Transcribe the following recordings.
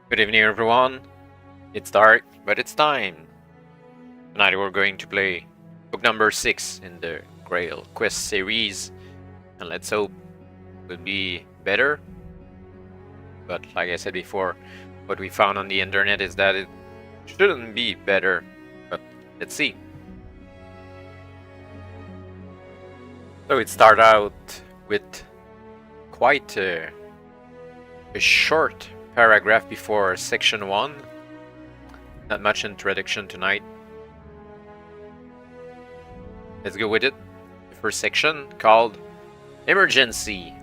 Good evening, everyone. It's dark, but it's time. Tonight we're going to play book number 6 in the GrailQuest series, and let's hope it will be better. But like I said before, what we found on the internet is that it shouldn't be better, but let's see. So it started out with quite a short paragraph before section 1. Not much introduction tonight. Let's go with it. The first section called Emergency.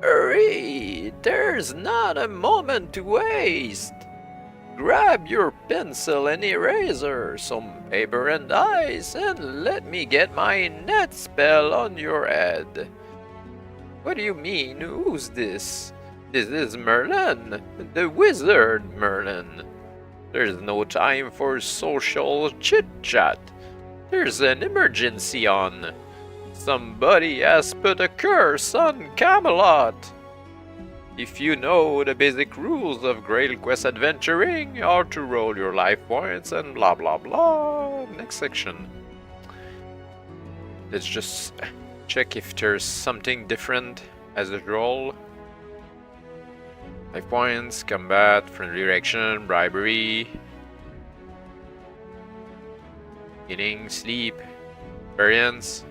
Hurry! There's not a moment to waste! Grab your pencil and eraser, some paper and ice, and let me get my net spell on your head. What do you mean? Who's this? This is Merlin, the Wizard Merlin. There's no time for social chit-chat. There's an emergency on. Somebody has put a curse on Camelot. If you know the basic rules of GrailQuest adventuring, how to roll your life points and blah blah blah. Next section. Let's just check if there's something different as usual. Life points, combat, friendly reaction, bribery, eating, sleep, experience.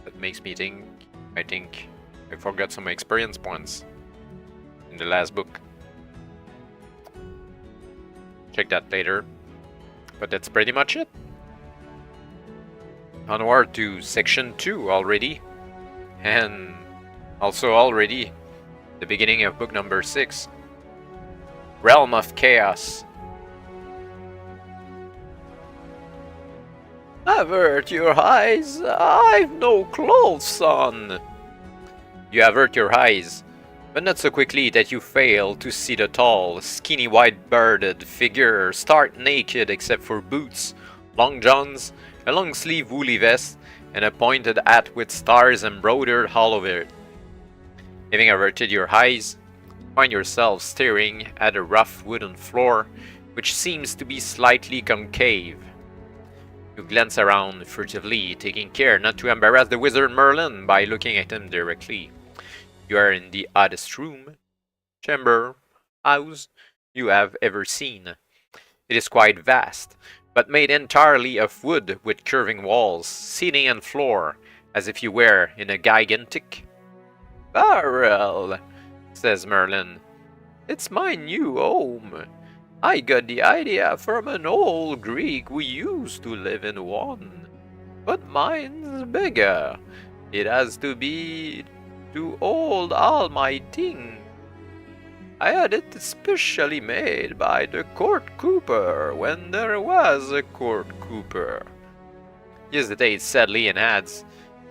That makes me think, I think I forgot some experience points in the last book. Check that later. But that's pretty much it. Onward to section 2 already, and also already the beginning of book number 6, Realm of Chaos. Avert your eyes, I've no clothes on. You avert your eyes, but not so quickly that you fail to see the tall, skinny white-bearded figure stark naked except for boots, long johns, a long-sleeve woolly vest, and a pointed hat with stars embroidered all over it. Having averted your eyes, find yourself staring at a rough wooden floor, which seems to be slightly concave. You glance around furtively, taking care not to embarrass the Wizard Merlin by looking at him directly. You are in the oddest room, chamber, house you have ever seen. It is quite vast, but made entirely of wood with curving walls, ceiling and floor, as if you were in a gigantic barrel, says Merlin. It's my new home. I got the idea from an old Greek who used to live in one. But mine's bigger. It has to be to hold all my things. I had it specially made by the court cooper when there was a court cooper. He hesitates sadly and adds,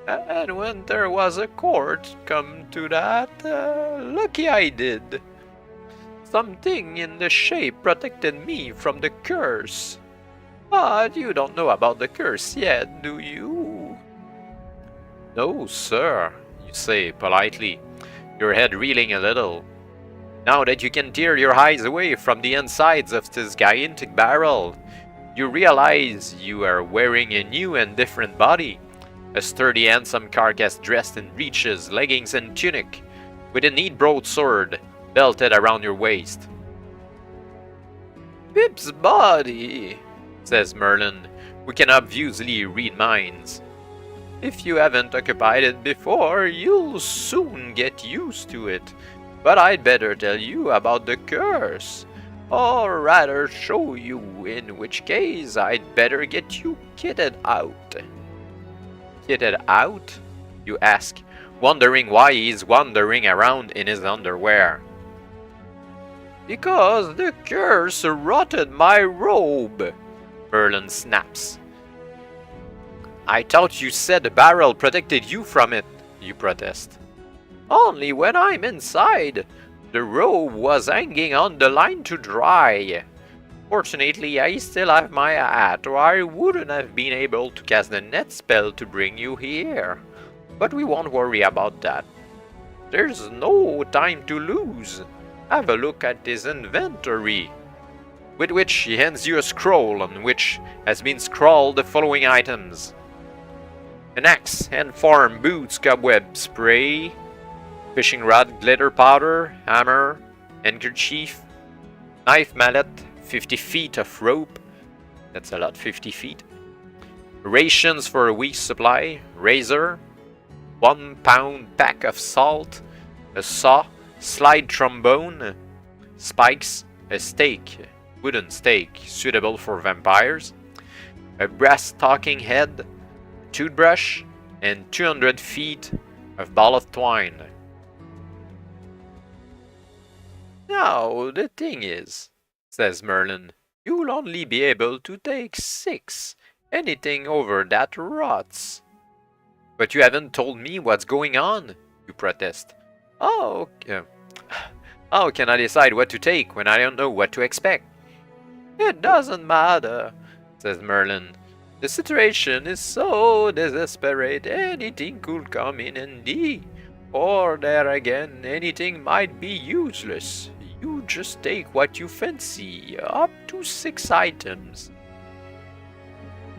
and when there was a court, come to that, lucky I did. Something in the shape protected me from the curse. But you don't know about the curse yet, do you? No, sir, you say politely, your head reeling a little. Now that you can tear your eyes away from the insides of this gigantic barrel, you realize you are wearing a new and different body. A sturdy, handsome carcass dressed in breeches, leggings, and tunic, with a neat broadsword belted around your waist. Pip's body, says Merlin, who can obviously read minds. If you haven't occupied it before, you'll soon get used to it. But I'd better tell you about the curse, or rather show you, in which case I'd better get you kitted out. Kitted out? You ask, wondering why he's wandering around in his underwear. Because the curse rotted my robe, Merlin snaps. I thought you said the barrel protected you from it, you protest. Only when I'm inside. The robe was hanging on the line to dry. Fortunately, I still have my hat, or I wouldn't have been able to cast the net spell to bring you here. But we won't worry about that. There's no time to lose. Have a look at his inventory. With which he hands you a scroll on which has been scrawled the following items: an axe, hand farm, boots, cobweb spray, fishing rod, glitter powder, hammer, handkerchief, knife, mallet, 50 feet of rope. That's a lot, 50 feet. Rations for a week's supply, razor, 1 pound pack of salt, a saw, slide trombone, spikes, a stake, wooden stake suitable for vampires, a brass talking head, toothbrush, and 200 feet of ball of twine. Now, the thing is, says Merlin, you'll only be able to take 6. Anything over that rots. But you haven't told me what's going on, you protest. Oh, how can I decide what to take when I don't know what to expect? It doesn't matter, says Merlin. The situation is so desperate, anything could come in handy. Or there again, anything might be useless. You just take what you fancy, up to 6 items.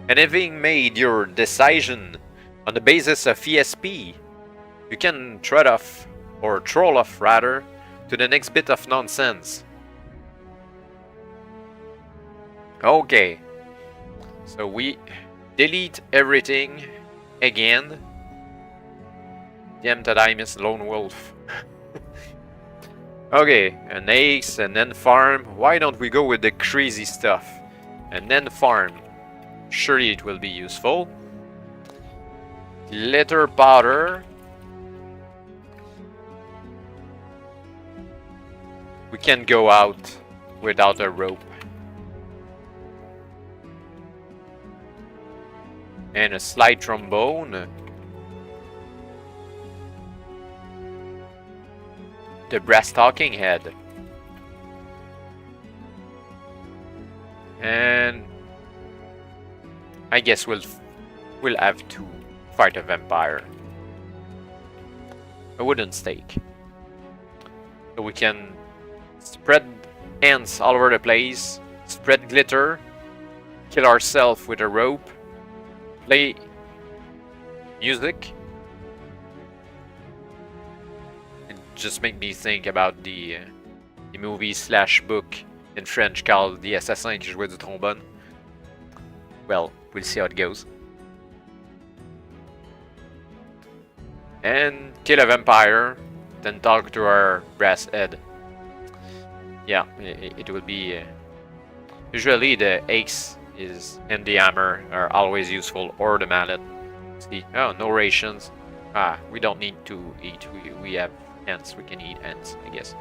And having made your decision on the basis of ESP, you can troll off rather, to the next bit of nonsense. Okay, so we delete everything again. Damn that I miss Lone Wolf. Okay, an axe and then farm. Why don't we go with the crazy stuff? And then farm. Surely it will be useful. Glitter powder. We can't go out without a rope. And a slide trombone. The brass talking head. And I guess we'll have to fight a vampire. A wooden stake. So we can spread ants all over the place, spread glitter, kill ourselves with a rope, play music. It just made me think about the movie slash book in French called The Assassin qui jouait du trombone. Well, we'll see how it goes. And kill a vampire, then talk to our brass head. Yeah, it will be... usually the axe and the hammer are always useful, or the mallet. See, oh, no rations. Ah, we don't need to eat. We have ants. We can eat ants, I guess.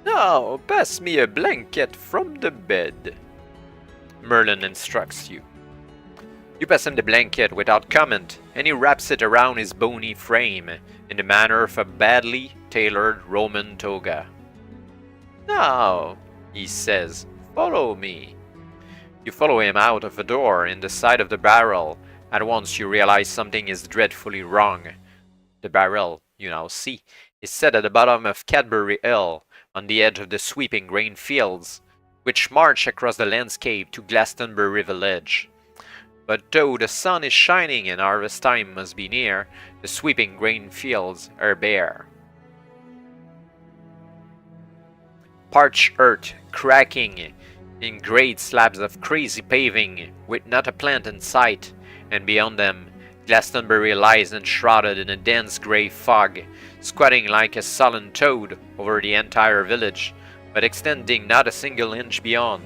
Now, pass me a blanket from the bed, Merlin instructs you. You pass him the blanket without comment, and he wraps it around his bony frame in the manner of a badly tailored Roman toga. Now, he says, follow me. You follow him out of a door in the side of the barrel. At once you realize something is dreadfully wrong. The barrel, you now see, is set at the bottom of Cadbury Hill, on the edge of the sweeping grain fields, which march across the landscape to Glastonbury village. But though the sun is shining and harvest time must be near, the sweeping grain fields are bare. Parched earth cracking in great slabs of crazy paving, with not a plant in sight, and beyond them, Glastonbury lies enshrouded in a dense grey fog, squatting like a sullen toad over the entire village, but extending not a single inch beyond.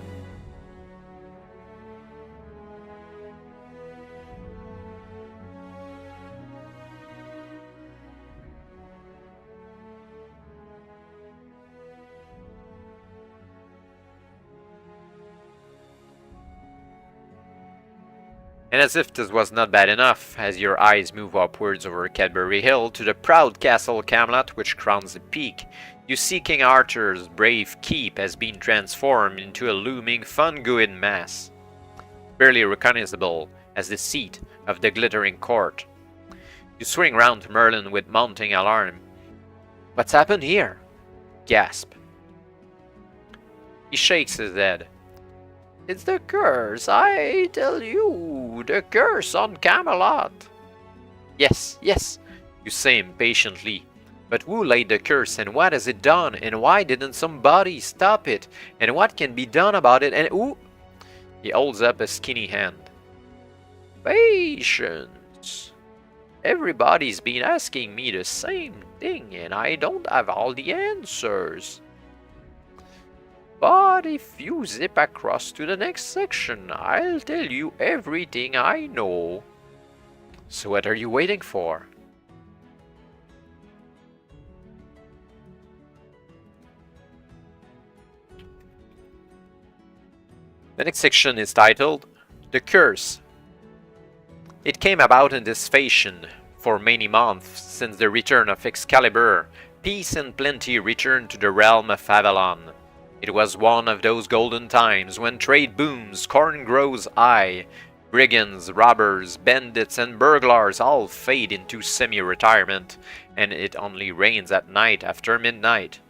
And as if this was not bad enough, as your eyes move upwards over Cadbury Hill to the proud castle Camelot which crowns the peak, you see King Arthur's brave keep has been transformed into a looming fungoid mass, barely recognizable as the seat of the glittering court. You swing round to Merlin with mounting alarm. "What's happened here?" Gasp. He shakes his head. "It's the curse, I tell you, the curse on Camelot." Yes, yes, you say impatiently. But who laid the curse, and what has it done, and why didn't somebody stop it, and what can be done about it, and who? He holds up a skinny hand. Patience. Everybody's been asking me the same thing, and I don't have all the answers. But if you zip across to the next section, I'll tell you everything I know. So what are you waiting for? The next section is titled The Curse. It came about in this fashion. For many months since the return of Excalibur, peace and plenty returned to the realm of Avalon. It was one of those golden times when trade booms, corn grows high, brigands, robbers, bandits, and burglars all fade into semi-retirement, and it only rains at night after midnight.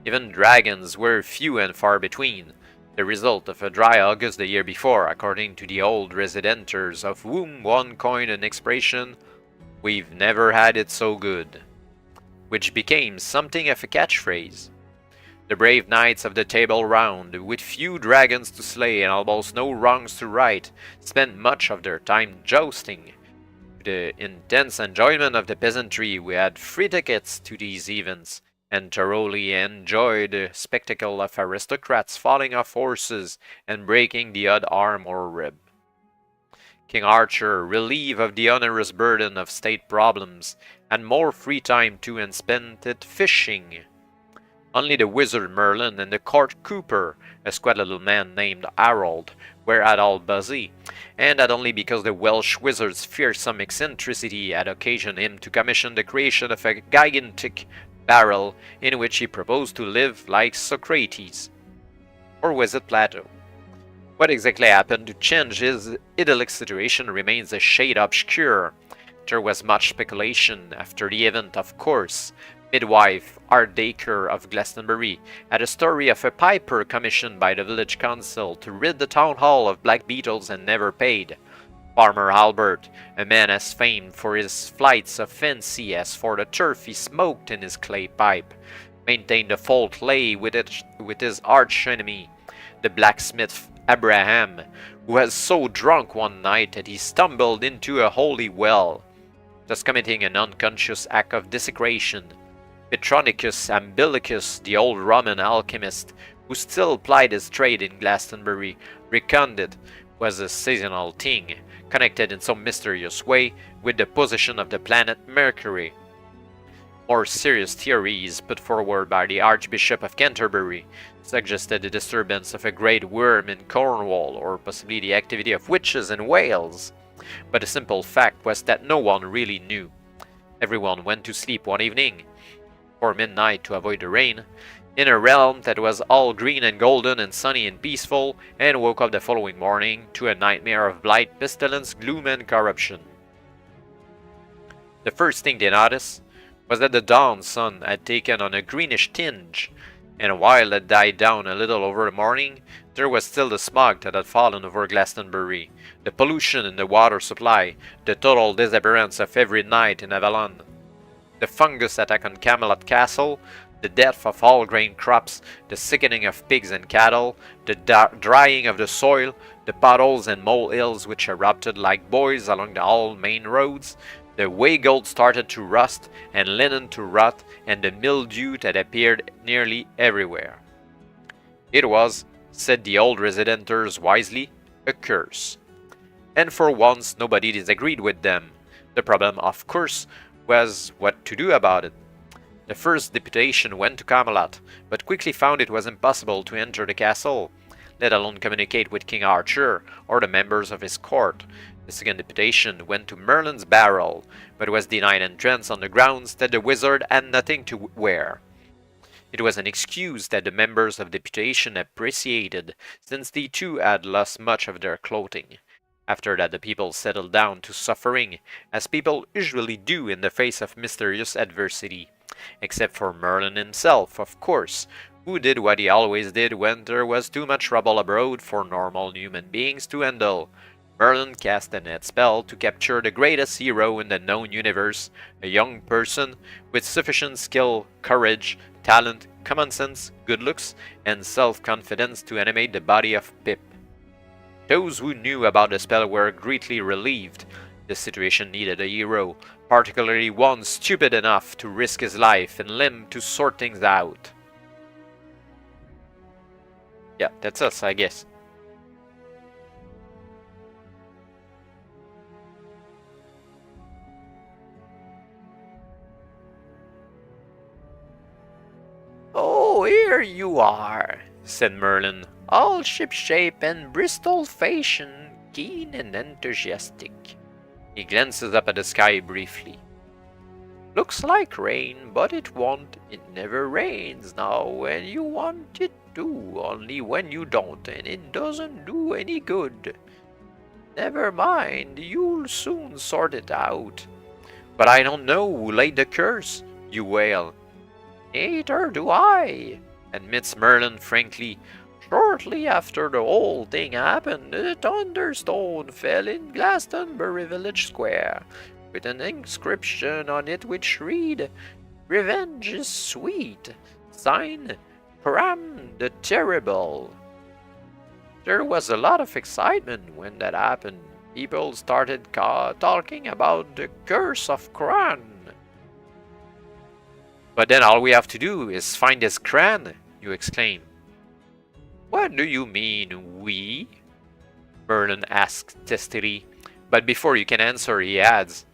Even dragons were few and far between, the result of a dry August the year before, according to the old residenters, of whom one coined an expression, "We've never had it so good," which became something of a catchphrase. The brave knights of the Table Round, with few dragons to slay and almost no wrongs to right, spent much of their time jousting. To the intense enjoyment of the peasantry, we had free tickets to these events, and thoroughly enjoyed the spectacle of aristocrats falling off horses and breaking the odd arm or rib. King Arthur, relieved of the onerous burden of state problems, had more free time too and spent it fishing. Only the Wizard Merlin and the court cooper, a squat little man named Harold, were at all busy, and that only because the Welsh wizard's fearsome eccentricity had occasioned him to commission the creation of a gigantic barrel in which he proposed to live like Socrates. Or was it Plato? What exactly happened to change his idyllic situation remains a shade obscure. There was much speculation after the event, of course. Midwife Art Dacre of Glastonbury had a story of a piper commissioned by the village council to rid the town hall of black beetles and never paid. Farmer Albert, a man as famed for his flights of fancy as for the turf he smoked in his clay pipe, maintained the fault lay with his arch-enemy, the blacksmith Abraham, who was so drunk one night that he stumbled into a holy well, thus committing an unconscious act of desecration. Petronicus Ambilicus, the old Roman alchemist, who still plied his trade in Glastonbury, reckoned it was a seasonal thing, connected in some mysterious way with the position of the planet Mercury. More serious theories put forward by the Archbishop of Canterbury suggested the disturbance of a great worm in Cornwall, or possibly the activity of witches in Wales. But the simple fact was that no one really knew. Everyone went to sleep one evening, or midnight to avoid the rain, in a realm that was all green and golden and sunny and peaceful, and woke up the following morning to a nightmare of blight, pestilence, gloom, and corruption. The first thing they noticed was that the dawn sun had taken on a greenish tinge, and while it died down a little over the morning, there was still the smog that had fallen over Glastonbury, the pollution in the water supply, the total disappearance of every knight in Avalon, the fungus attack on Camelot Castle, the death of all grain crops, the sickening of pigs and cattle, the drying of the soil, the potholes and molehills which erupted like boils along all main roads, the way gold started to rust and linen to rot, and the mildew that appeared nearly everywhere. It was, said the old residenters wisely, a curse. And for once nobody disagreed with them. The problem, of course, was what to do about it. The first deputation went to Camelot, but quickly found it was impossible to enter the castle, let alone communicate with King Arthur or the members of his court. The second deputation went to Merlin's barrel, but was denied entrance on the grounds that the wizard had nothing to wear. It was an excuse that the members of the deputation appreciated, since they too had lost much of their clothing. After that the people settled down to suffering, as people usually do in the face of mysterious adversity. Except for Merlin himself, of course, who did what he always did when there was too much trouble abroad for normal human beings to handle. Merlin cast a net spell to capture the greatest hero in the known universe, a young person with sufficient skill, courage, talent, common sense, good looks, and self-confidence to animate the body of Pip. Those who knew about the spell were greatly relieved. The situation needed a hero, particularly one stupid enough to risk his life and limb to sort things out. Yeah, that's us, I guess. "Oh, here you are," said Merlin, all shipshape and Bristol-fashion, keen and enthusiastic. He glances up at the sky briefly. "Looks like rain, but it won't. It never rains now when you want it to, only when you don't, and it doesn't do any good. Never mind, you'll soon sort it out." "But I don't know who laid the curse," you wail. "Neither do I," admits Merlin frankly. "Shortly after the whole thing happened, a thunderstone fell in Glastonbury village square, with an inscription on it which read, 'Revenge is sweet,' signed Cram the Terrible. There was a lot of excitement when that happened. People started talking about the curse of Cran." "But then all we have to do is find this Cran," you exclaim. "What do you mean, we?" Merlin asks testily, but before you can answer he adds,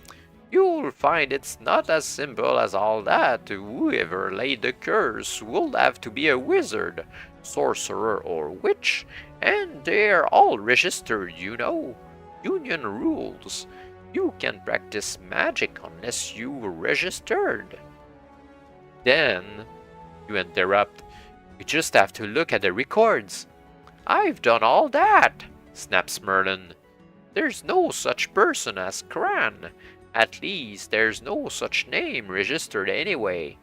"You'll find it's not as simple as all that. Whoever laid the curse would have to be a wizard, sorcerer, or witch, and they're all registered, you know. Union rules. You can't practice magic unless you're registered." "Then," you interrupt, "we just have to look at the records." "I've done all that," snaps Merlin. "There's no such person as Cran. At least, there's no such name registered anyway.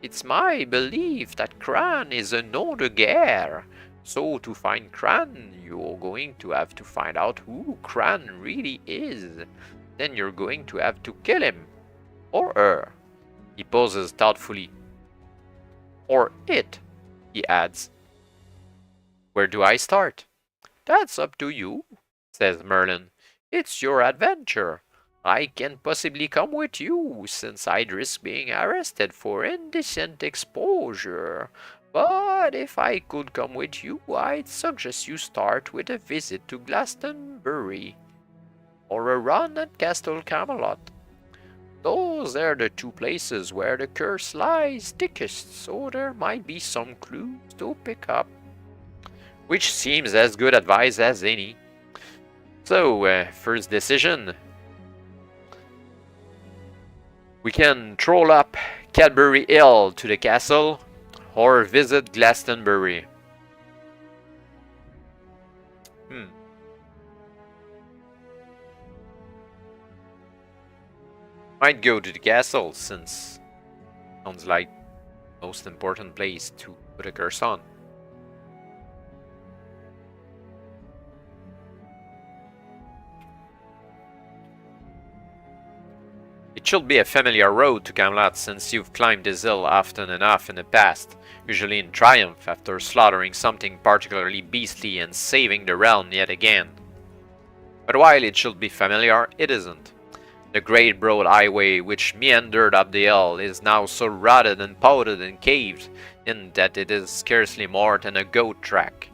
It's my belief that Cran is a nom de guerre. So to find Cran, you're going to have to find out who Cran really is. Then you're going to have to kill him. Or her." He pauses thoughtfully. "Or it," he adds. "Where do I start?" "That's up to you," says Merlin. "It's your adventure. I can't possibly come with you, since I'd risk being arrested for indecent exposure. But if I could come with you, I'd suggest you start with a visit to Glastonbury, or a run at Castle Camelot. Those are the two places where the curse lies thickest, so there might be some clues to pick up." Which seems as good advice as any. So, first decision. We can troll up Cadbury Hill to the castle, or visit Glastonbury. Might go to the castle, since sounds like most important place to put a curse on. It should be a familiar road to Camelot, since you've climbed this hill often enough in the past, usually in triumph after slaughtering something particularly beastly and saving the realm yet again. But while it should be familiar, it isn't. The great broad highway which meandered up the hill is now so rotted and powdered and caved in that it is scarcely more than a goat track.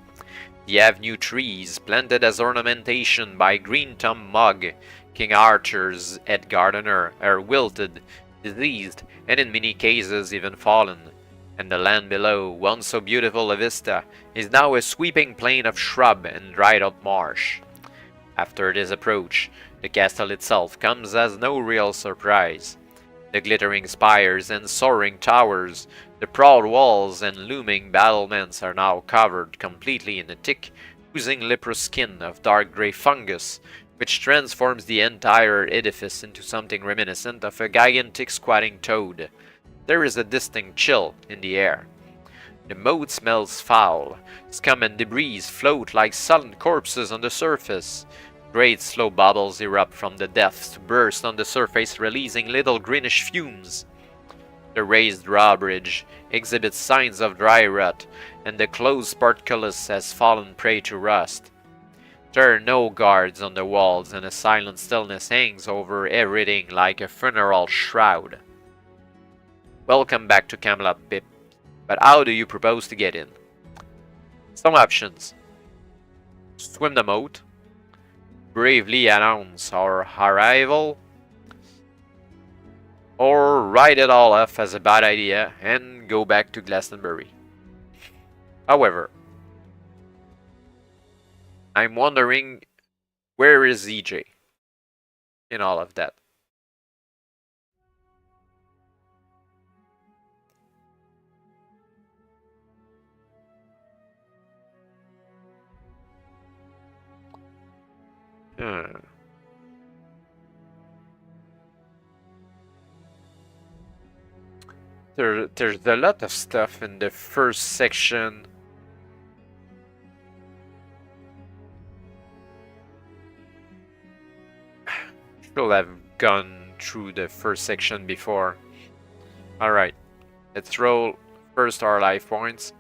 The avenue trees, planted as ornamentation by Green Thumb Mug, King Arthur's head gardener, are wilted, diseased, and in many cases even fallen, and the land below, once so beautiful a vista, is now a sweeping plain of shrub and dried-up marsh. After this approach, the castle itself comes as no real surprise. The glittering spires and soaring towers, the proud walls and looming battlements are now covered completely in a thick, oozing leprous skin of dark grey fungus, which transforms the entire edifice into something reminiscent of a gigantic squatting toad. There is a distinct chill in the air. The moat smells foul. Scum and debris float like sullen corpses on the surface. Great slow bubbles erupt from the depths to burst on the surface, releasing little greenish fumes. The raised drawbridge exhibits signs of dry rot, and the closed portcullis has fallen prey to rust. There are no guards on the walls, and a silent stillness hangs over everything like a funeral shroud. Welcome back to Camelot, Pip. But how do you propose to get in? Some options. Swim the moat. Bravely announce our arrival. Or write it all off as a bad idea and go back to Glastonbury. However, I'm wondering, where is EJ in all of that? There's a lot of stuff in the first section. Should have gone through the first section before. Alright, let's roll first our life points.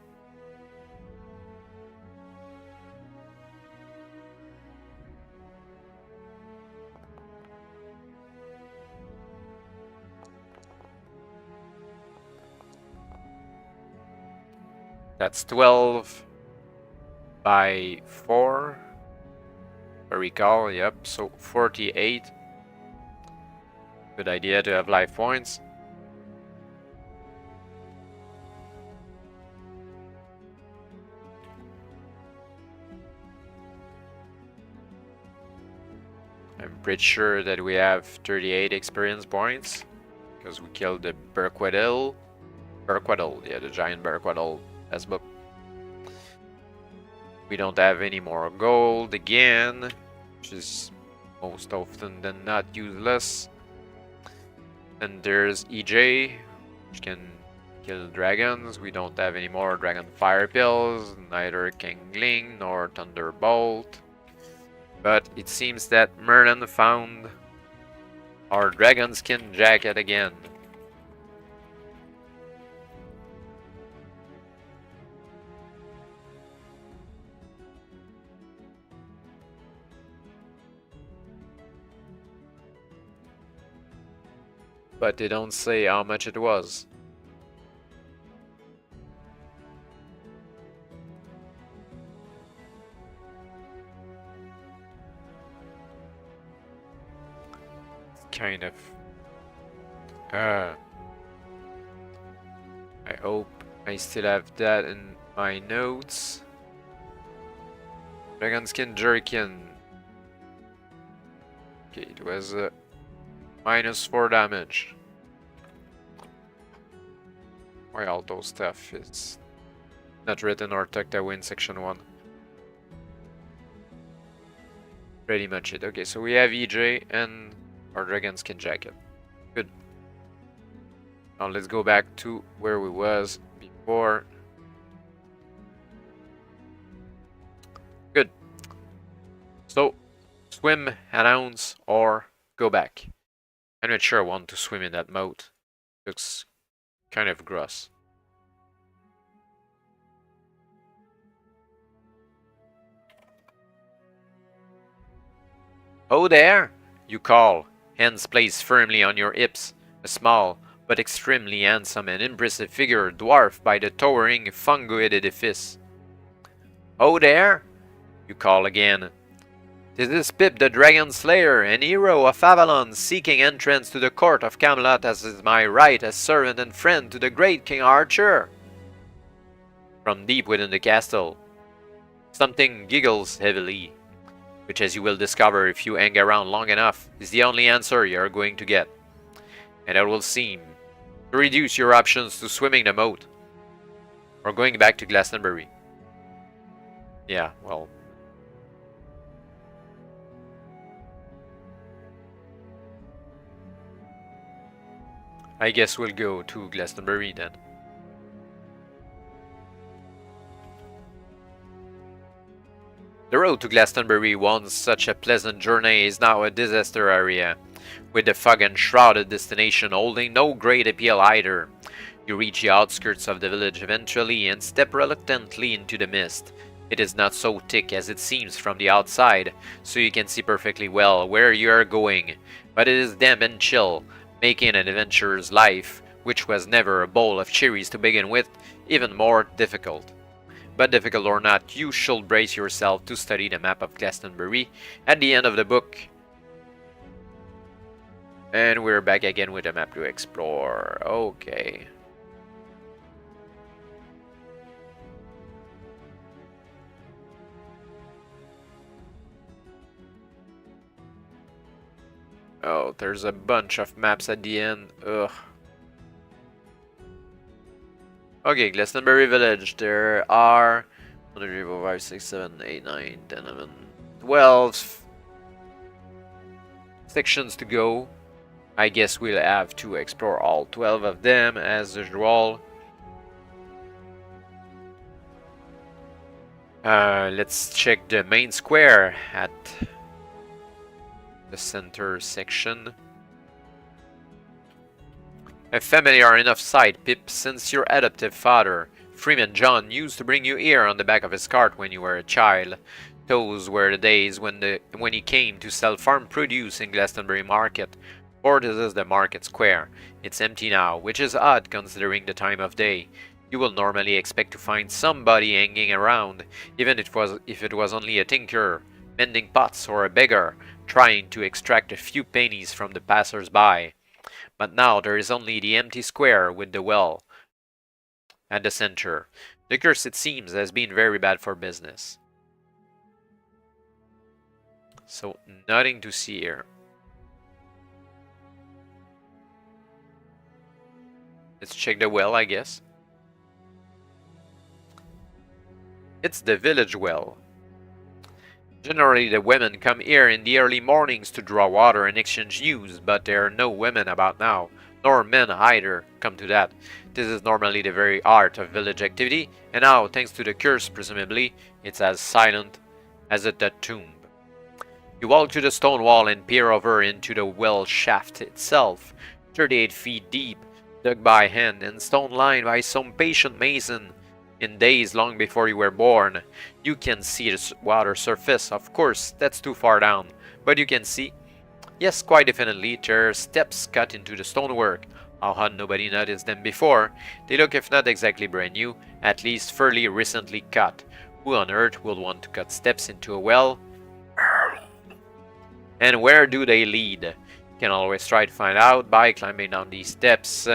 That's 12 by 4. I recall, yep, so 48. Good idea to have life points. I'm pretty sure that we have 38 experience points because we killed the Burquadil. Yeah, the giant Burquadil. That's book. We don't have any more gold again, which is most often than not useless. And there's EJ, which can kill dragons. We don't have any more dragon fire pills, neither Kingling nor Thunderbolt. But it seems that Merlin found our dragon skin jacket again. But they don't say how much it was. It's kind of... I hope I still have that in my notes. Dragon skin jerkin. Okay, it was -4 damage. Why all those stuff is not written or tucked away in section 1. Pretty much it. Okay, so we have EJ and our dragon skin jacket. Good. Now let's go back to where we was before. Good. So swim, announce, or go back. I'm not sure I want to swim in that moat. Looks kind of gross. Oh there! You call, hands placed firmly on your hips, a small but extremely handsome and impressive figure dwarfed by the towering fungoid edifice. Oh there! You call again. This is Pip the Dragon Slayer, an hero of Avalon, seeking entrance to the court of Camelot as is my right as servant and friend to the great King Arthur. From deep within the castle, something giggles heavily. which, as you will discover if you hang around long enough, is the only answer you are going to get. And that will seem to reduce your options to swimming the moat or going back to Glastonbury. Yeah, well. I guess we'll go to Glastonbury then. The road to Glastonbury, once such a pleasant journey, is now a disaster area, with the fog enshrouded destination holding no great appeal either. You reach the outskirts of the village eventually and step reluctantly into the mist. It is not so thick as it seems from the outside, so you can see perfectly well where you are going, but it is damp and chill, making an adventurer's life, which was never a bowl of cherries to begin with, even more difficult. But difficult or not, you should brace yourself to study the map of Glastonbury at the end of the book. And we're back again with a map to explore. Okay. Oh, there's a bunch of maps at the end. Ugh. Okay, Glastonbury Village. There are 1, 2, 3, 4, 5, 6, 7, 8, 9, 10, 11, 12 sections to go. I guess we'll have to explore all 12 of them as usual. Let's check the main square at the center section. A familiar enough sight, Pip, since your adoptive father, Freeman John, used to bring you here on the back of his cart when you were a child. Those were the days when he came to sell farm produce in Glastonbury Market. For this is the market square. It's empty now, which is odd considering the time of day. You will normally expect to find somebody hanging around, even if it was only a tinker, mending pots, or a beggar, trying to extract a few pennies from the passers-by. But now there is only the empty square with the well at the center. The curse, it seems, has been very bad for business. So, nothing to see here. Let's check the well, I guess. It's the village well. Generally, the women come here in the early mornings to draw water and exchange news, but there are no women about now, nor men either, come to that. This is normally the very heart of village activity, and now, thanks to the curse presumably, it's as silent as a tomb. You walk to the stone wall and peer over into the well shaft itself, 38 feet deep, dug by hand and stone lined by some patient mason. In days long before you were born, you can see the water surface. Of course, that's too far down, but you can see. Yes, quite definitely, there are steps cut into the stonework. How had nobody noticed them before? They look, if not exactly brand new, at least fairly recently cut. Who on earth would want to cut steps into a well? And where do they lead? You can always try to find out by climbing down these steps.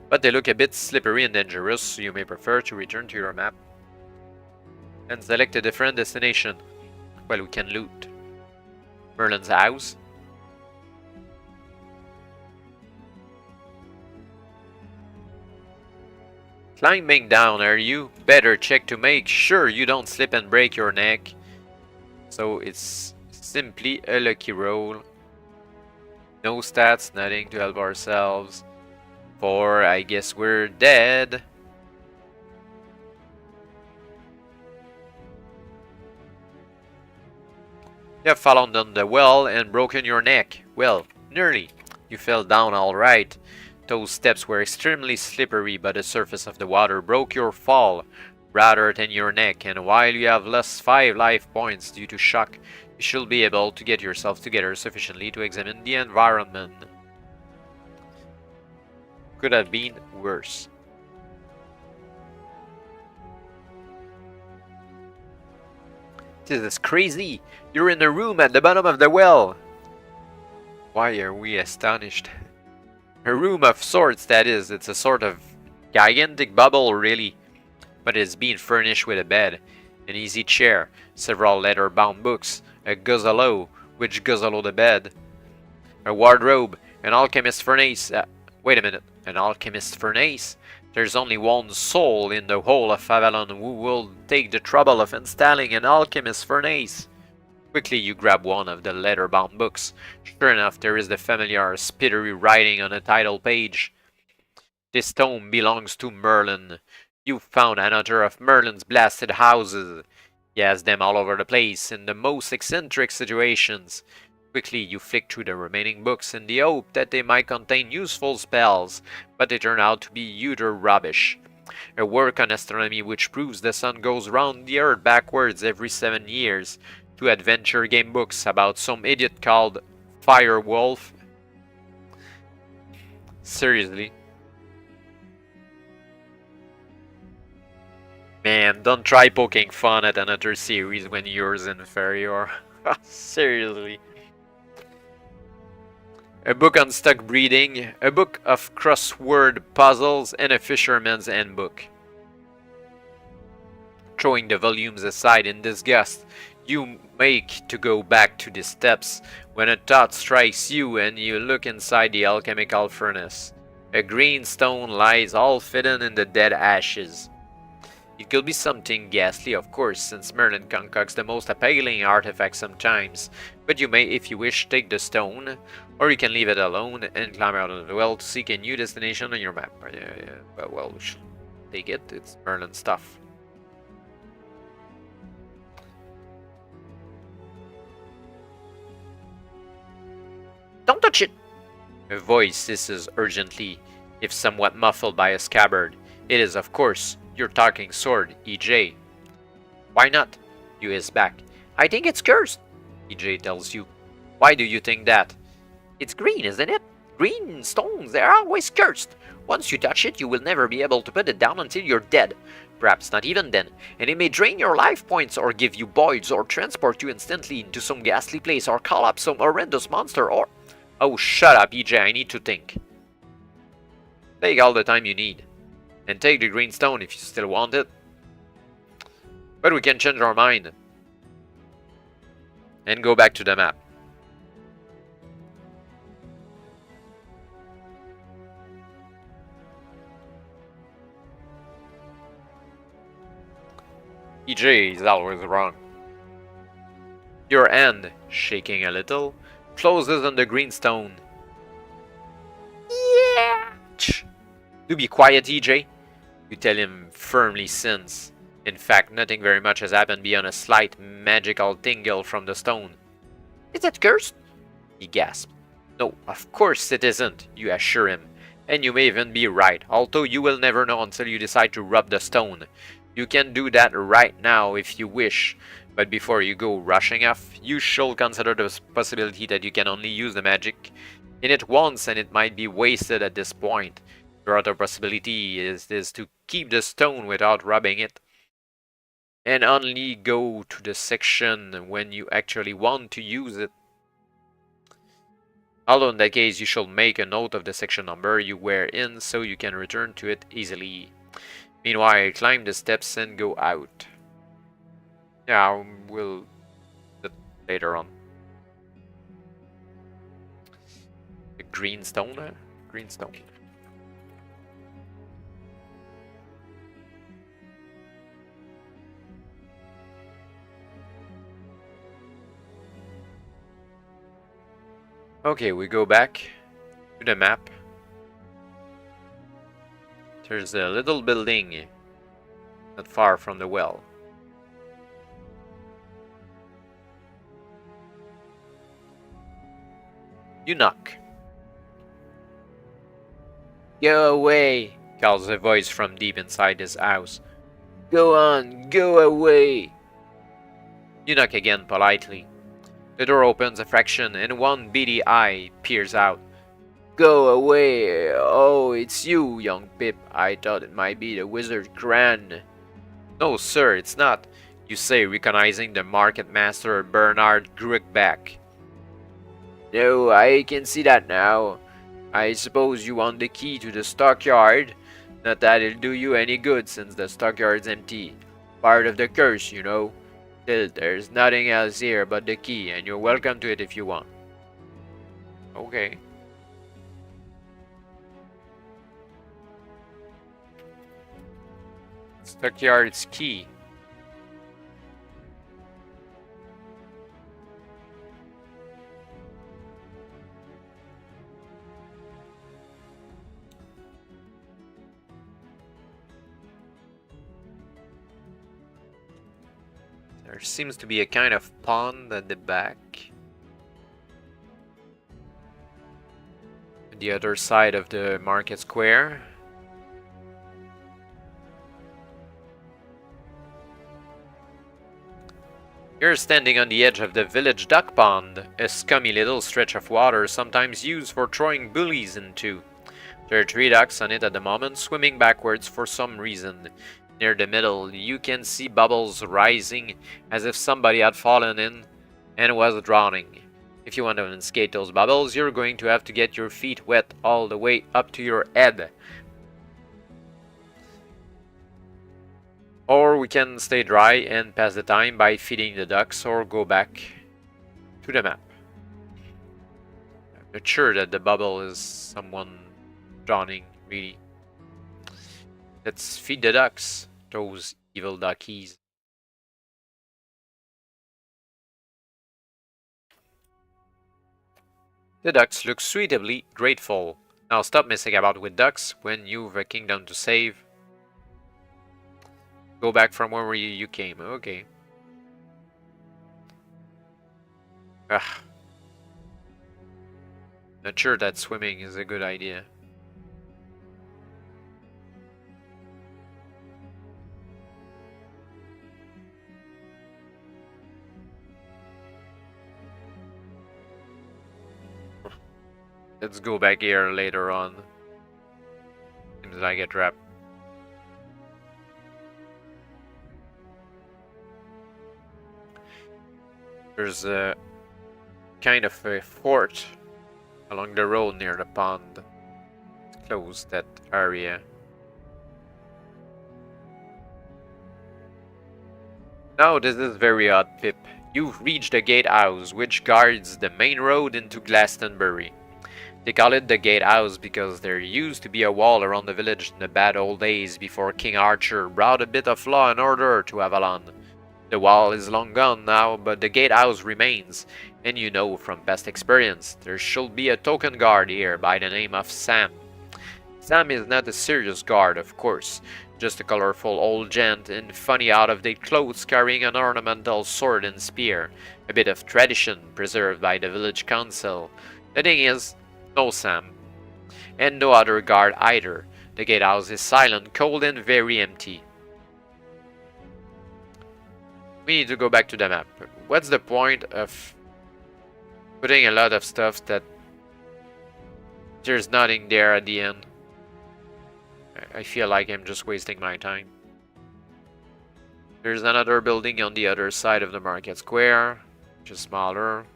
But they look a bit slippery and dangerous, so you may prefer to return to your map and select a different destination. Well, we can loot Merlin's house. Climbing down, are you? Better check to make sure you don't slip and break your neck. So it's simply a lucky roll. No stats, nothing to help ourselves. For I guess we're dead. You have fallen down the well and broken your neck. Well, nearly. You fell down all right. Those steps were extremely slippery, but the surface of the water broke your fall rather than your neck, and while you have lost 5 life points due to shock, you should be able to get yourself together sufficiently to examine the environment. Could have been worse. This is crazy! You're in a room at the bottom of the well! Why are we astonished? A room of sorts, that is. It's a sort of gigantic bubble, really. But it's being furnished with a bed. an easy chair, several leather-bound books, a guzzalo, which guzzalo the bed, a wardrobe, an alchemist's furnace. Wait a minute, an alchemist's furnace? There's only one soul in the whole of Avalon who will take the trouble of installing an alchemist's furnace. Quickly you grab one of the leather-bound books. Sure enough, there is the familiar spittery writing on the title page. This tome belongs to Merlin. You found another of Merlin's blasted houses. He has them all over the place, in the most eccentric situations. Quickly you flick through the remaining books in the hope that they might contain useful spells, but they turn out to be utter rubbish. A work on astronomy which proves the sun goes round the earth backwards every 7 years. 2 adventure game books about some idiot called Firewolf. Seriously. Man, don't try poking fun at another series when yours inferior. Seriously. A book on stock breeding, a book of crossword puzzles, and a fisherman's handbook. Throwing the volumes aside in disgust, you make to go back to the steps when a thought strikes you and you look inside the alchemical furnace. A green stone lies all hidden in the dead ashes. It could be something ghastly, of course, since Merlin concocts the most appealing artifacts sometimes, but you may, if you wish, take the stone, or you can leave it alone and climb out of the well to seek a new destination on your map. Well, we should take it, it's Merlin stuff. Don't touch it! A voice hisses urgently, if somewhat muffled by a scabbard. It is, of course, your talking sword, EJ. Why not? You hiss back. I think it's cursed, EJ tells you. Why do you think that? It's green, isn't it? Green stones, they're always cursed. Once you touch it, you will never be able to put it down until you're dead. Perhaps not even then, and it may drain your life points or give you boils or transport you instantly into some ghastly place or call up some horrendous monster or... Oh, shut up, EJ, I need to think. Take all the time you need. And take the green stone if you still want it. But we can change our mind. And go back to the map. EJ is always wrong. Your hand, shaking a little, closes on the green stone. Yeah. Do be quiet, EJ. You tell him firmly since, in fact, nothing very much has happened beyond a slight magical tingle from the stone. Is it cursed? He gasped. No, of course it isn't, you assure him. And you may even be right, although you will never know until you decide to rub the stone. You can do that right now if you wish, but before you go rushing off, you should consider the possibility that you can only use the magic in it once and it might be wasted at this point. Your other possibility is to keep the stone without rubbing it, and only go to the section when you actually want to use it. Although in that case you should make a note of the section number you were in so you can return to it easily. Meanwhile, climb the steps and go out. Yeah, we'll do that later on. The green stone? Green stone. Okay, we go back to the map. There's a little building not far from the well. You knock. Go away, calls a voice from deep inside his house. Go on, go away. You knock again politely. The door opens a fraction and one beady eye peers out. Go away. Oh, it's you, young Pip. I thought it might be the Wizard Gran. No, sir, it's not, you say, recognizing the market master Bernard Gruickback. No, I can see that now. I suppose you want the key to the stockyard. Not that it'll do you any good since the stockyard's empty. Part of the curse, you know. Still, there's nothing else here but the key, and you're welcome to it if you want. Okay. Stockyard's key. There seems to be a kind of pond at the back. The other side of the market square. You're standing on the edge of the village duck pond, a scummy little stretch of water sometimes used for throwing bullies into. There are 3 ducks on it at the moment, swimming backwards for some reason. Near the middle, you can see bubbles rising as if somebody had fallen in and was drowning. If you want to unscate those bubbles, you're going to have to get your feet wet all the way up to your head. Or we can stay dry and pass the time by feeding the ducks or go back to the map. I'm not sure that the bubble is someone drowning, really. Let's feed the ducks, those evil duckies. The ducks look suitably grateful. Now stop messing about with ducks when you've a kingdom to save. Go back from where you came. Okay. Ugh. Not sure that swimming is a good idea. Let's go back here later on. Seems like a trap. There's a kind of a fort along the road near the pond. Close that area. Now this is very odd, Pip. You've reached the gatehouse, which guards the main road into Glastonbury. They call it the gatehouse because there used to be a wall around the village in the bad old days before King Arthur brought a bit of law and order to Avalon. The wall is long gone now, but the gatehouse remains, and you know from past experience, there should be a token guard here by the name of Sam. Sam is not a serious guard, of course, just a colorful old gent in funny out-of-date clothes carrying an ornamental sword and spear, a bit of tradition preserved by the village council. The thing is, no Sam, and no other guard either. The gatehouse is silent, cold, and very empty. We need to go back to the map. What's the point of putting a lot of stuff that there's nothing there at the end? I feel like I'm just wasting my time. There's another building on the other side of the market square, which is smaller.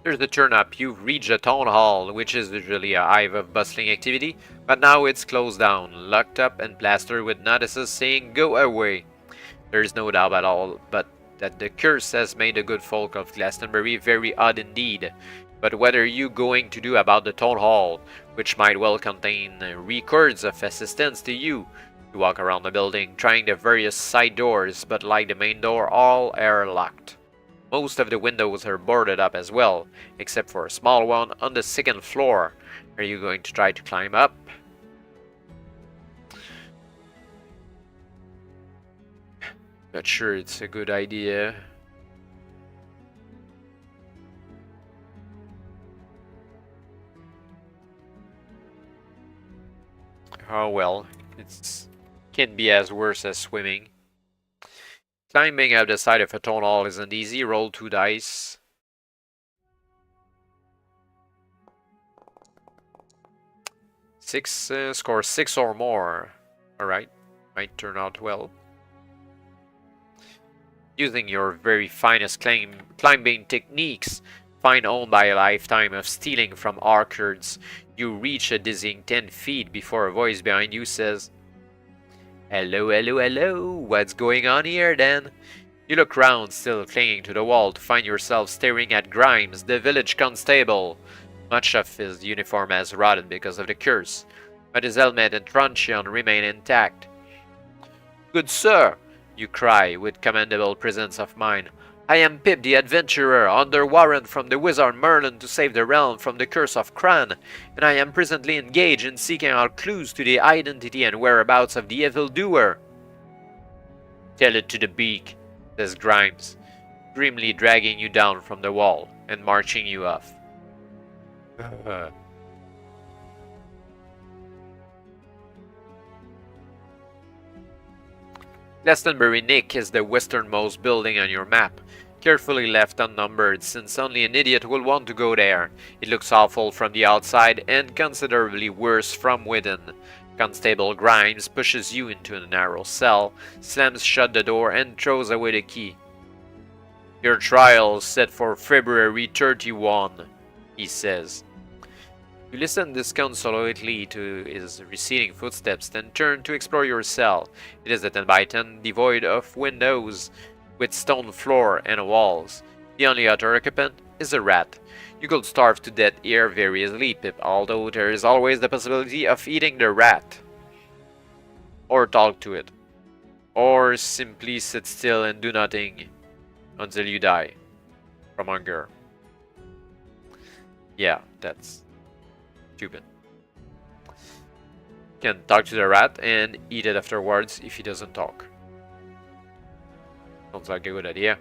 There's the turn-up. You've reached the town hall, which is usually a hive of bustling activity, but now it's closed down, locked up and plastered with notices saying go away. There's no doubt at all but that the curse has made the good folk of Glastonbury very odd indeed. But what are you going to do about the town hall, which might well contain records of assistance to you? You walk around the building, trying the various side doors, but like the main door, all are locked. Most of the windows are boarded up as well, except for a small one on the 2nd floor. Are you going to try to climb up? Not sure it's a good idea. Oh well, it can be as worse as swimming. Climbing up the side of a town hall isn't easy. Roll 2 dice. Score 6 or more. Alright, might turn out well. Using your very finest climbing techniques, fine owned by a lifetime of stealing from orchards, you reach a dizzying 10 feet before a voice behind you says, Hello, hello, hello. What's going on here then? You look round, still clinging to the wall, to find yourself staring at Grimes, the village constable. Much of his uniform has rotted because of the curse, but his helmet and truncheon remain intact. Good sir, you cry with commendable presence of mind. I am Pip the adventurer, under warrant from the Wizard Merlin to save the realm from the curse of Cran, and I am presently engaged in seeking out clues to the identity and whereabouts of the evildoer. Tell it to the beak, says Grimes, grimly dragging you down from the wall and marching you off. Glastonbury Nick is the westernmost building on your map, carefully left unnumbered since only an idiot will want to go there. It looks awful from the outside and considerably worse from within. Constable Grimes pushes you into a narrow cell, slams shut the door and throws away the key. Your trial is set for February 31, he says. You listen disconsolately to his receding footsteps, then turn to explore your cell. It is a 10x10, devoid of windows, with stone floor and walls. The only other occupant is a rat. You could starve to death here very easily, Pip, although there is always the possibility of eating the rat. Or talk to it. Or simply sit still and do nothing until you die from hunger. Yeah, that's stupid. You can talk to the rat and eat it afterwards if he doesn't talk. Sounds like a good idea.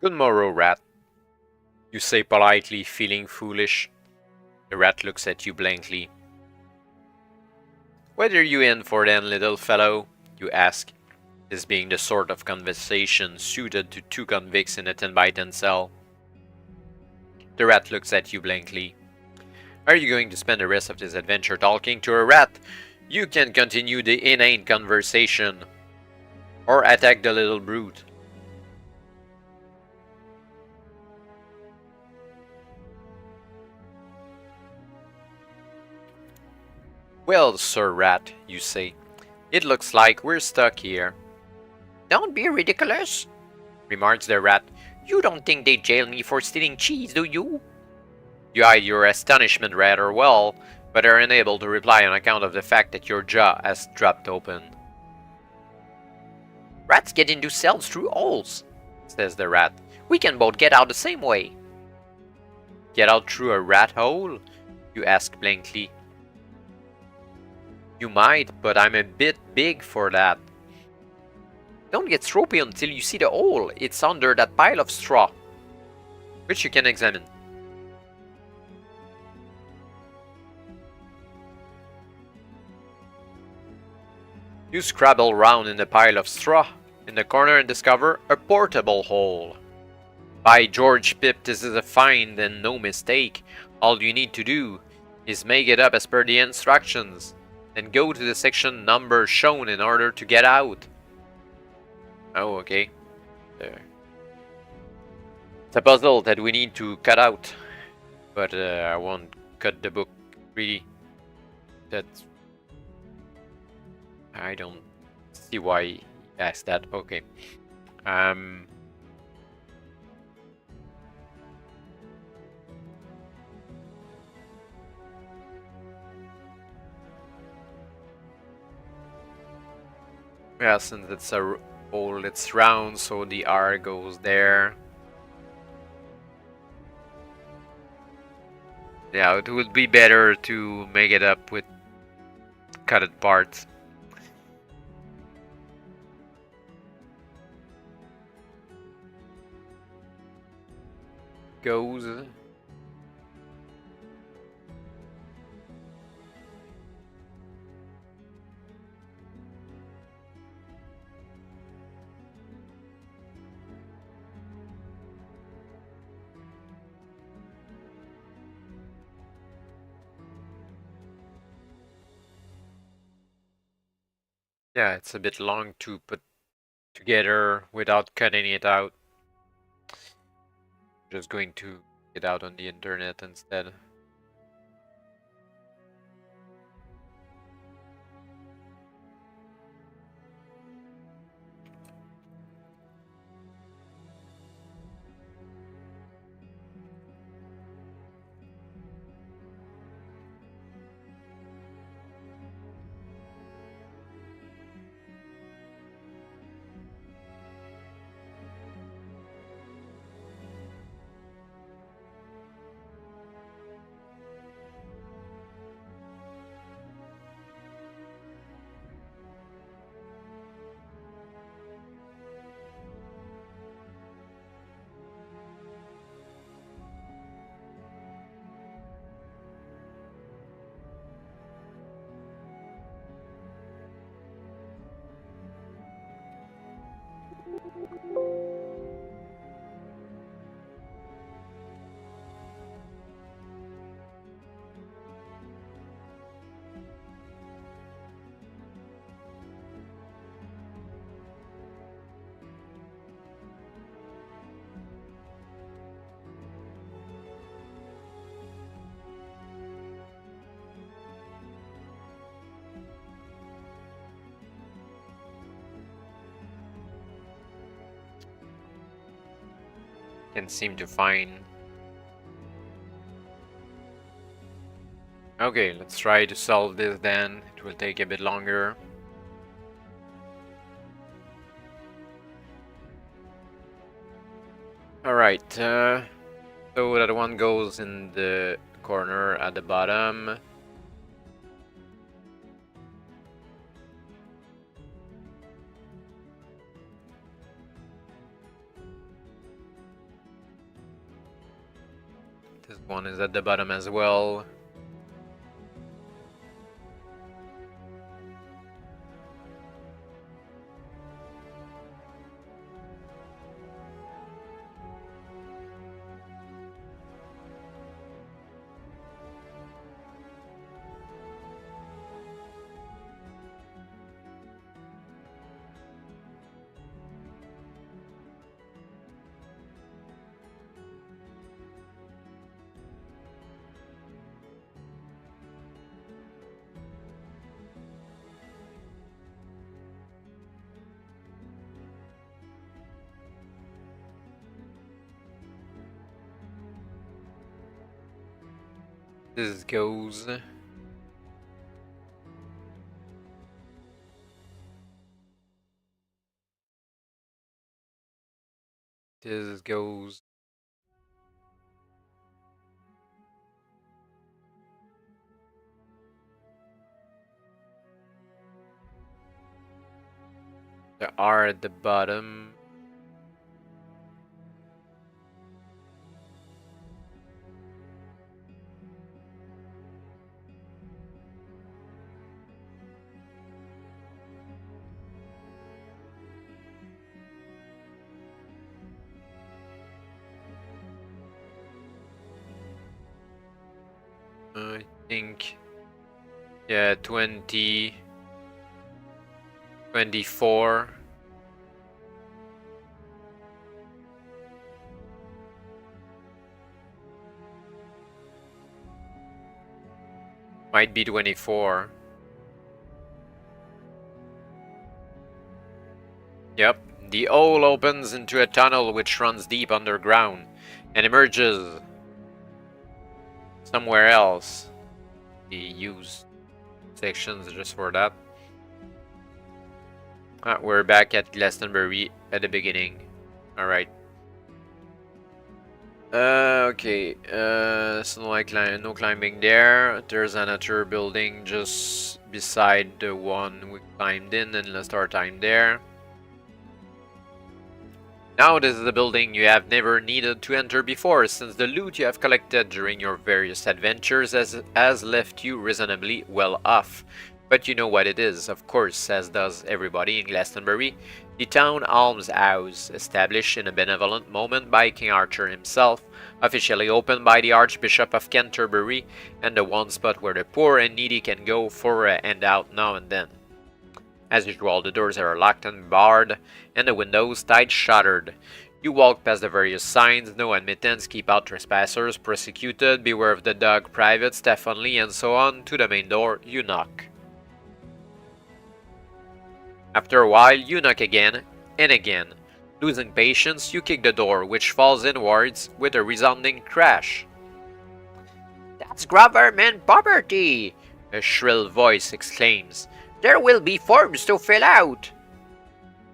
Good morrow, rat. You say politely, feeling foolish. The rat looks at you blankly. What are you in for then, little fellow? You ask, this being the sort of conversation suited to two convicts in a 10x10 cell. The rat looks at you blankly. Are you going to spend the rest of this adventure talking to a rat? You can continue the inane conversation, or attack the little brute. Well, Sir Rat, you say, it looks like we're stuck here. Don't be ridiculous, remarks the rat. You don't think they jail me for stealing cheese, do you? You hide your astonishment rather well, but are unable to reply on account of the fact that your jaw has dropped open. Rats get into cells through holes, says the rat. We can both get out the same way. Get out through a rat hole? You ask blankly. You might, but I'm a bit big for that. Don't get ropey until you see the hole. It's under that pile of straw, which you can examine. You scrabble round in the pile of straw in the corner and discover a portable hole. By George, Pip, this is a find and no mistake. All you need to do is make it up as per the instructions, and go to the section number shown in order to get out. Oh, okay. There. It's a puzzle that we need to cut out, but I won't cut the book, really. That's... I don't see why he asked that. Okay. Yeah, since it's a hole, it's round, so the R goes there. Yeah, it would be better to make it up with cutted parts. Goes. Yeah, it's a bit long to put together without cutting it out. Just going to get out on the internet instead. Can't seem to find. Okay, let's try to solve this then. It will take a bit longer. Alright, so that one goes in the corner at the bottom. This one is at the bottom as well. This goes. This goes. The R at the bottom. I think, yeah, 20, 24. Might be 24. Yep, the hole opens into a tunnel which runs deep underground and emerges somewhere else. We use sections just for that. We're back at Glastonbury at the beginning. Alright. Okay. So no climbing there. There's another building just beside the one we climbed in, and let's start time there. Now this is a building you have never needed to enter before, since the loot you have collected during your various adventures has left you reasonably well off. But you know what it is, of course, as does everybody in Glastonbury. The town almshouse, established in a benevolent moment by King Arthur himself, officially opened by the Archbishop of Canterbury, and the one spot where the poor and needy can go for a handout now and then. As usual, the doors are locked and barred, and the windows tight shuttered. You walk past the various signs: no admittance, keep out trespassers, prosecuted, beware of the dog, private, staff only, and so on. To the main door, you knock. After a while, you knock again and again. Losing patience, you kick the door, which falls inwards with a resounding crash. "That's government property!" a shrill voice exclaims. "There will be forms to fill out!"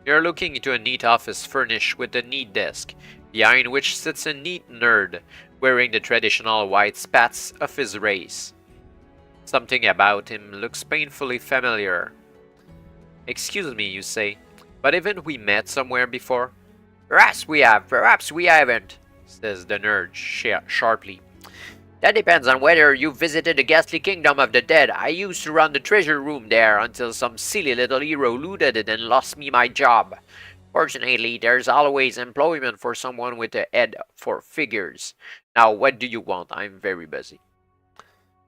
You're looking into a neat office furnished with a neat desk, behind which sits a neat nerd, wearing the traditional white spats of his race. Something about him looks painfully familiar. "Excuse me," you say, "but haven't we met somewhere before?" "Perhaps we have, perhaps we haven't," says the nerd sharply. "That depends on whether you've visited the ghastly kingdom of the dead. I used to run the treasure room there until some silly little hero looted it and lost me my job. Fortunately, there's always employment for someone with a head for figures. Now, what do you want? I'm very busy."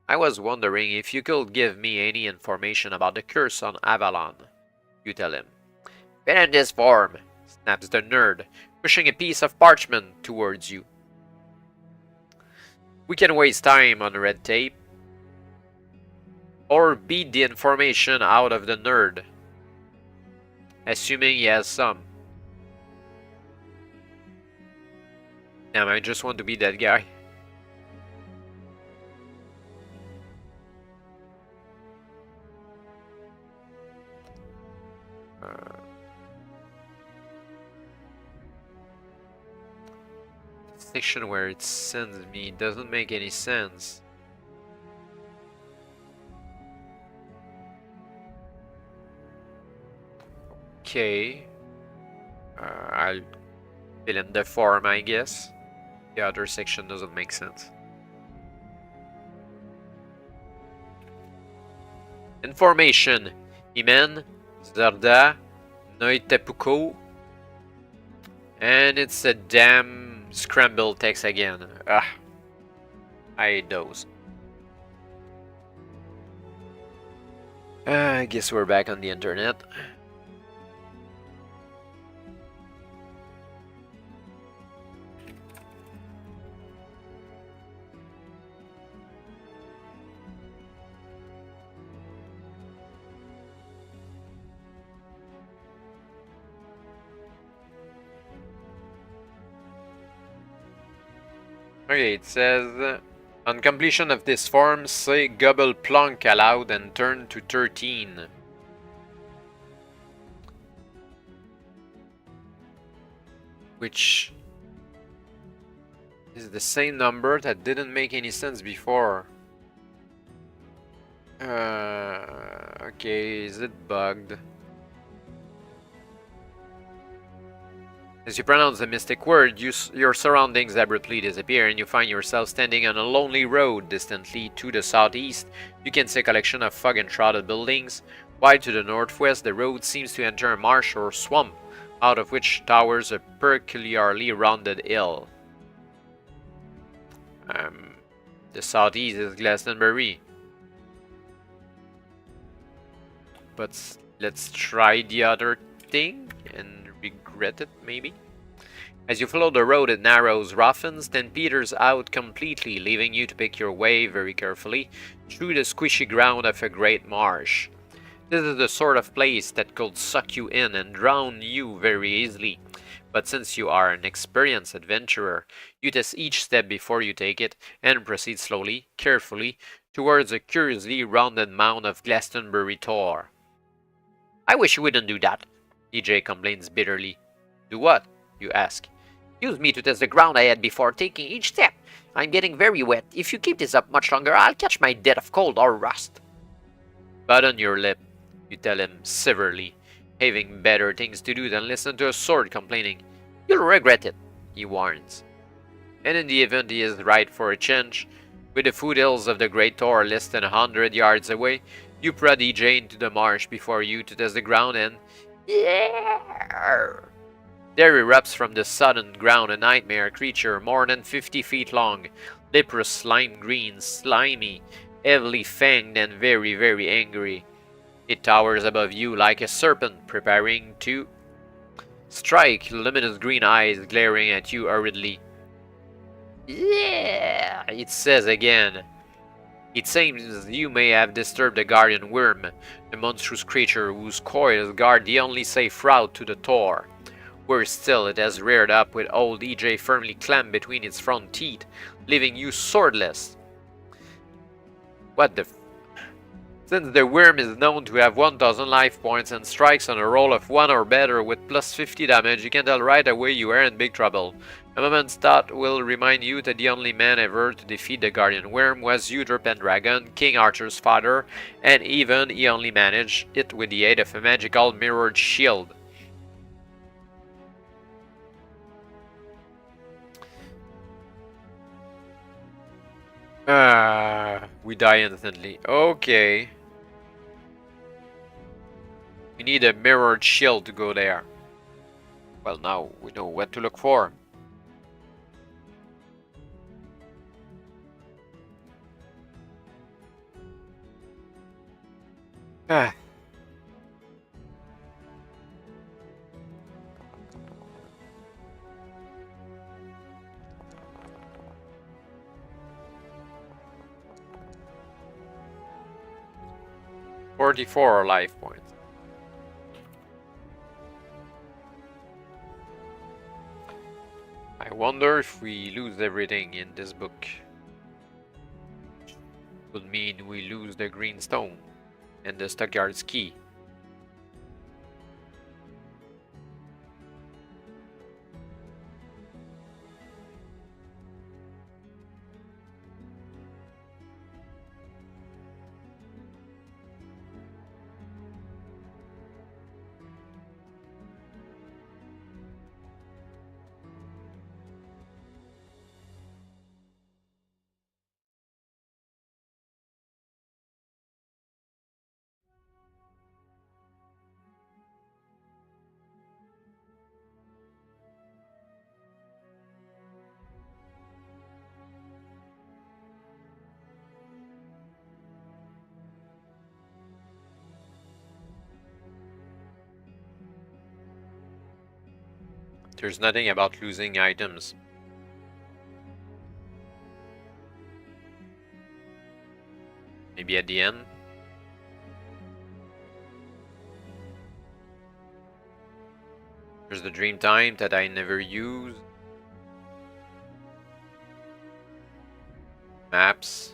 "I was wondering if you could give me any information about the curse on Avalon," you tell him. "Fill in this form," snaps the nerd, pushing a piece of parchment towards you. We can waste time on red tape, or beat the information out of the nerd, assuming he has some. Damn, I just want to be that guy. Section where it sends me doesn't make any sense. Okay. I'll fill in the form, I guess. The other section doesn't make sense. Information. Imen, Zarda, Noitepuko. And it's a damn scrambled text again. Ugh. I hate those. I guess we're back on the internet. Okay, it says, on completion of this form, say gobble plonk aloud and turn to 13. Which is the same number that didn't make any sense before. Okay, is it bugged? As you pronounce the mystic word, your surroundings abruptly disappear and you find yourself standing on a lonely road. Distantly to the southeast, you can see a collection of fog-enshrouded buildings, while to the northwest the road seems to enter a marsh or swamp, out of which towers a peculiarly rounded hill. The southeast is Glastonbury. But let's try the other thing and regret it, maybe? As you follow the road, it narrows, roughens, then peters out completely, leaving you to pick your way very carefully through the squishy ground of a great marsh. This is the sort of place that could suck you in and drown you very easily, but since you are an experienced adventurer, you test each step before you take it, and proceed slowly, carefully, towards a curiously rounded mound of Glastonbury Tor. "I wish you wouldn't do that," DJ complains bitterly. "Do what?" you ask. Use me to test the ground ahead before taking each step. I'm getting very wet. If you keep this up much longer, I'll catch my death of cold or rust. Button your lip, you tell him severely, having better things to do than listen to a sword complaining. You'll regret it, he warns. And in the event he is right for a change, with the foothills of the Great Tor less than 100 yards away, you prod EJ into the marsh before you to test the ground and... Yeah! There erupts from the sodden ground a nightmare creature more than 50 feet long, leprous lime green, slimy, heavily fanged and very, very angry. It towers above you like a serpent preparing to strike, luminous green eyes glaring at you hurriedly. Yeah, it says again. It seems you may have disturbed the guardian worm, the monstrous creature whose coils guard the only safe route to the Tor. Worse still, it has reared up with old EJ firmly clamped between its front teeth, leaving you swordless. What the f... Since the worm is known to have 1000 life points and strikes on a roll of 1 or better with plus 50 damage, you can tell right away you are in big trouble. A moment's thought will remind you that the only man ever to defeat the Guardian Worm was Uther Pendragon, King Arthur's father, and even he only managed it with the aid of a magical mirrored shield. We die instantly. Okay. We need a mirrored shield to go there. Well, now we know what to look for. Ah. $44 life points. I wonder if we lose everything in this book. Would mean we lose the green stone and the Stockyard's key. There's nothing about losing items. Maybe at the end. There's the dream time that I never use. Maps.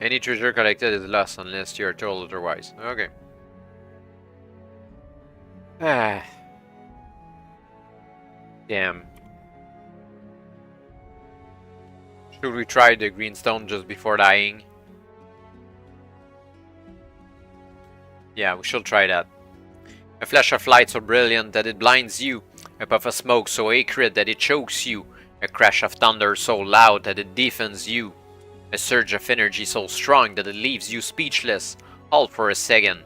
Any treasure collected is lost unless you are told otherwise. Okay. Ah. Damn. Should we try the green stone just before dying? Yeah, we should try that. A flash of light so brilliant that it blinds you. A puff of smoke so acrid that it chokes you. A crash of thunder so loud that it deafens you. A surge of energy so strong that it leaves you speechless, all for a second.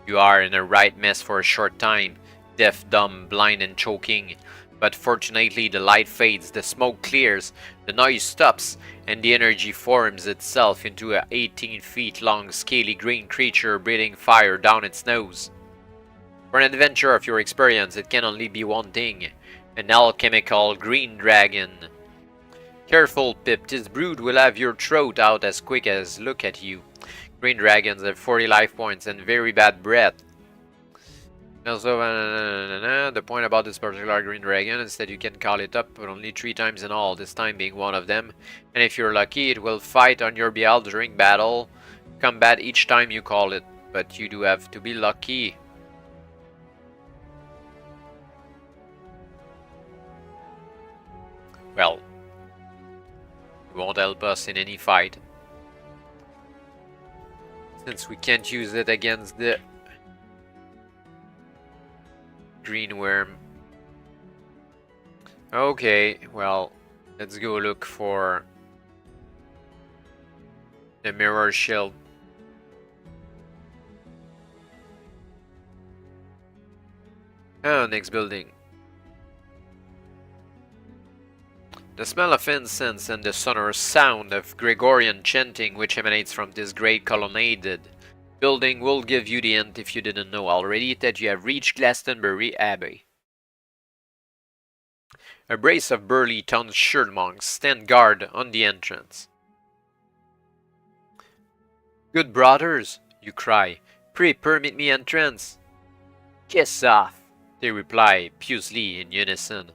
You are in a right mess for a short time, deaf, dumb, blind and choking. But fortunately the light fades, the smoke clears, the noise stops, and the energy forms itself into a 18 feet long scaly green creature breathing fire down its nose. For an adventure of your experience, it can only be one thing, an alchemical green dragon. Careful, Pip, this brood will have your throat out as quick as look at you. Green dragons have 40 life points and very bad breath. Also, the point about this particular green dragon is that you can call it up but only 3 times in all, this time being one of them. And if you're lucky, it will fight on your behalf during battle. combat each time you call it, but you do have to be lucky. Well, it won't help us in any fight, since we can't use it against the green worm. Okay, well, let's go look for the mirror shield. Oh, next building. The smell of incense and the sonorous sound of Gregorian chanting which emanates from this great colonnaded building will give you the hint, if you didn't know already, that you have reached Glastonbury Abbey. A brace of burly tonsured monks stand guard on the entrance. "Good brothers," you cry, "pray permit me entrance." "Kiss off," they reply piously in unison.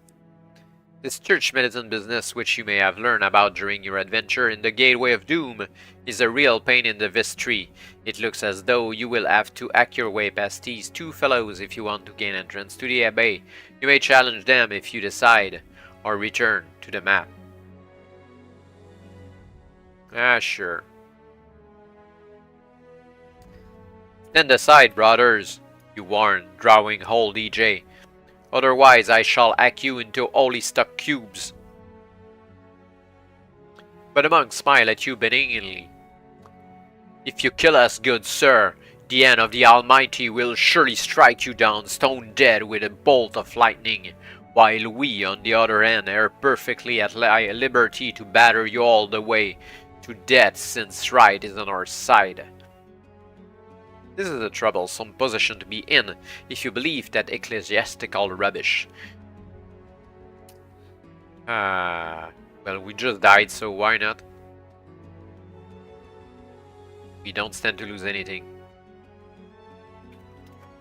This church medicine business, which you may have learned about during your adventure in the Gateway of Doom, is a real pain in the vestry. It looks as though you will have to hack your way past these two fellows if you want to gain entrance to the Abbey. You may challenge them if you decide, or return to the map. Ah, sure. Stand aside, brothers, you warn, drawing whole DJ. Otherwise I shall hack you into holy stuck cubes. But the monks smile at you benignly. "If you kill us, good sir, the hand of the Almighty will surely strike you down stone dead with a bolt of lightning, while we, on the other hand, are perfectly at liberty to batter you all the way to death, since right is on our side." This is a troublesome position to be in, if you believe that ecclesiastical rubbish. Well, we just died, so why not? We don't stand to lose anything.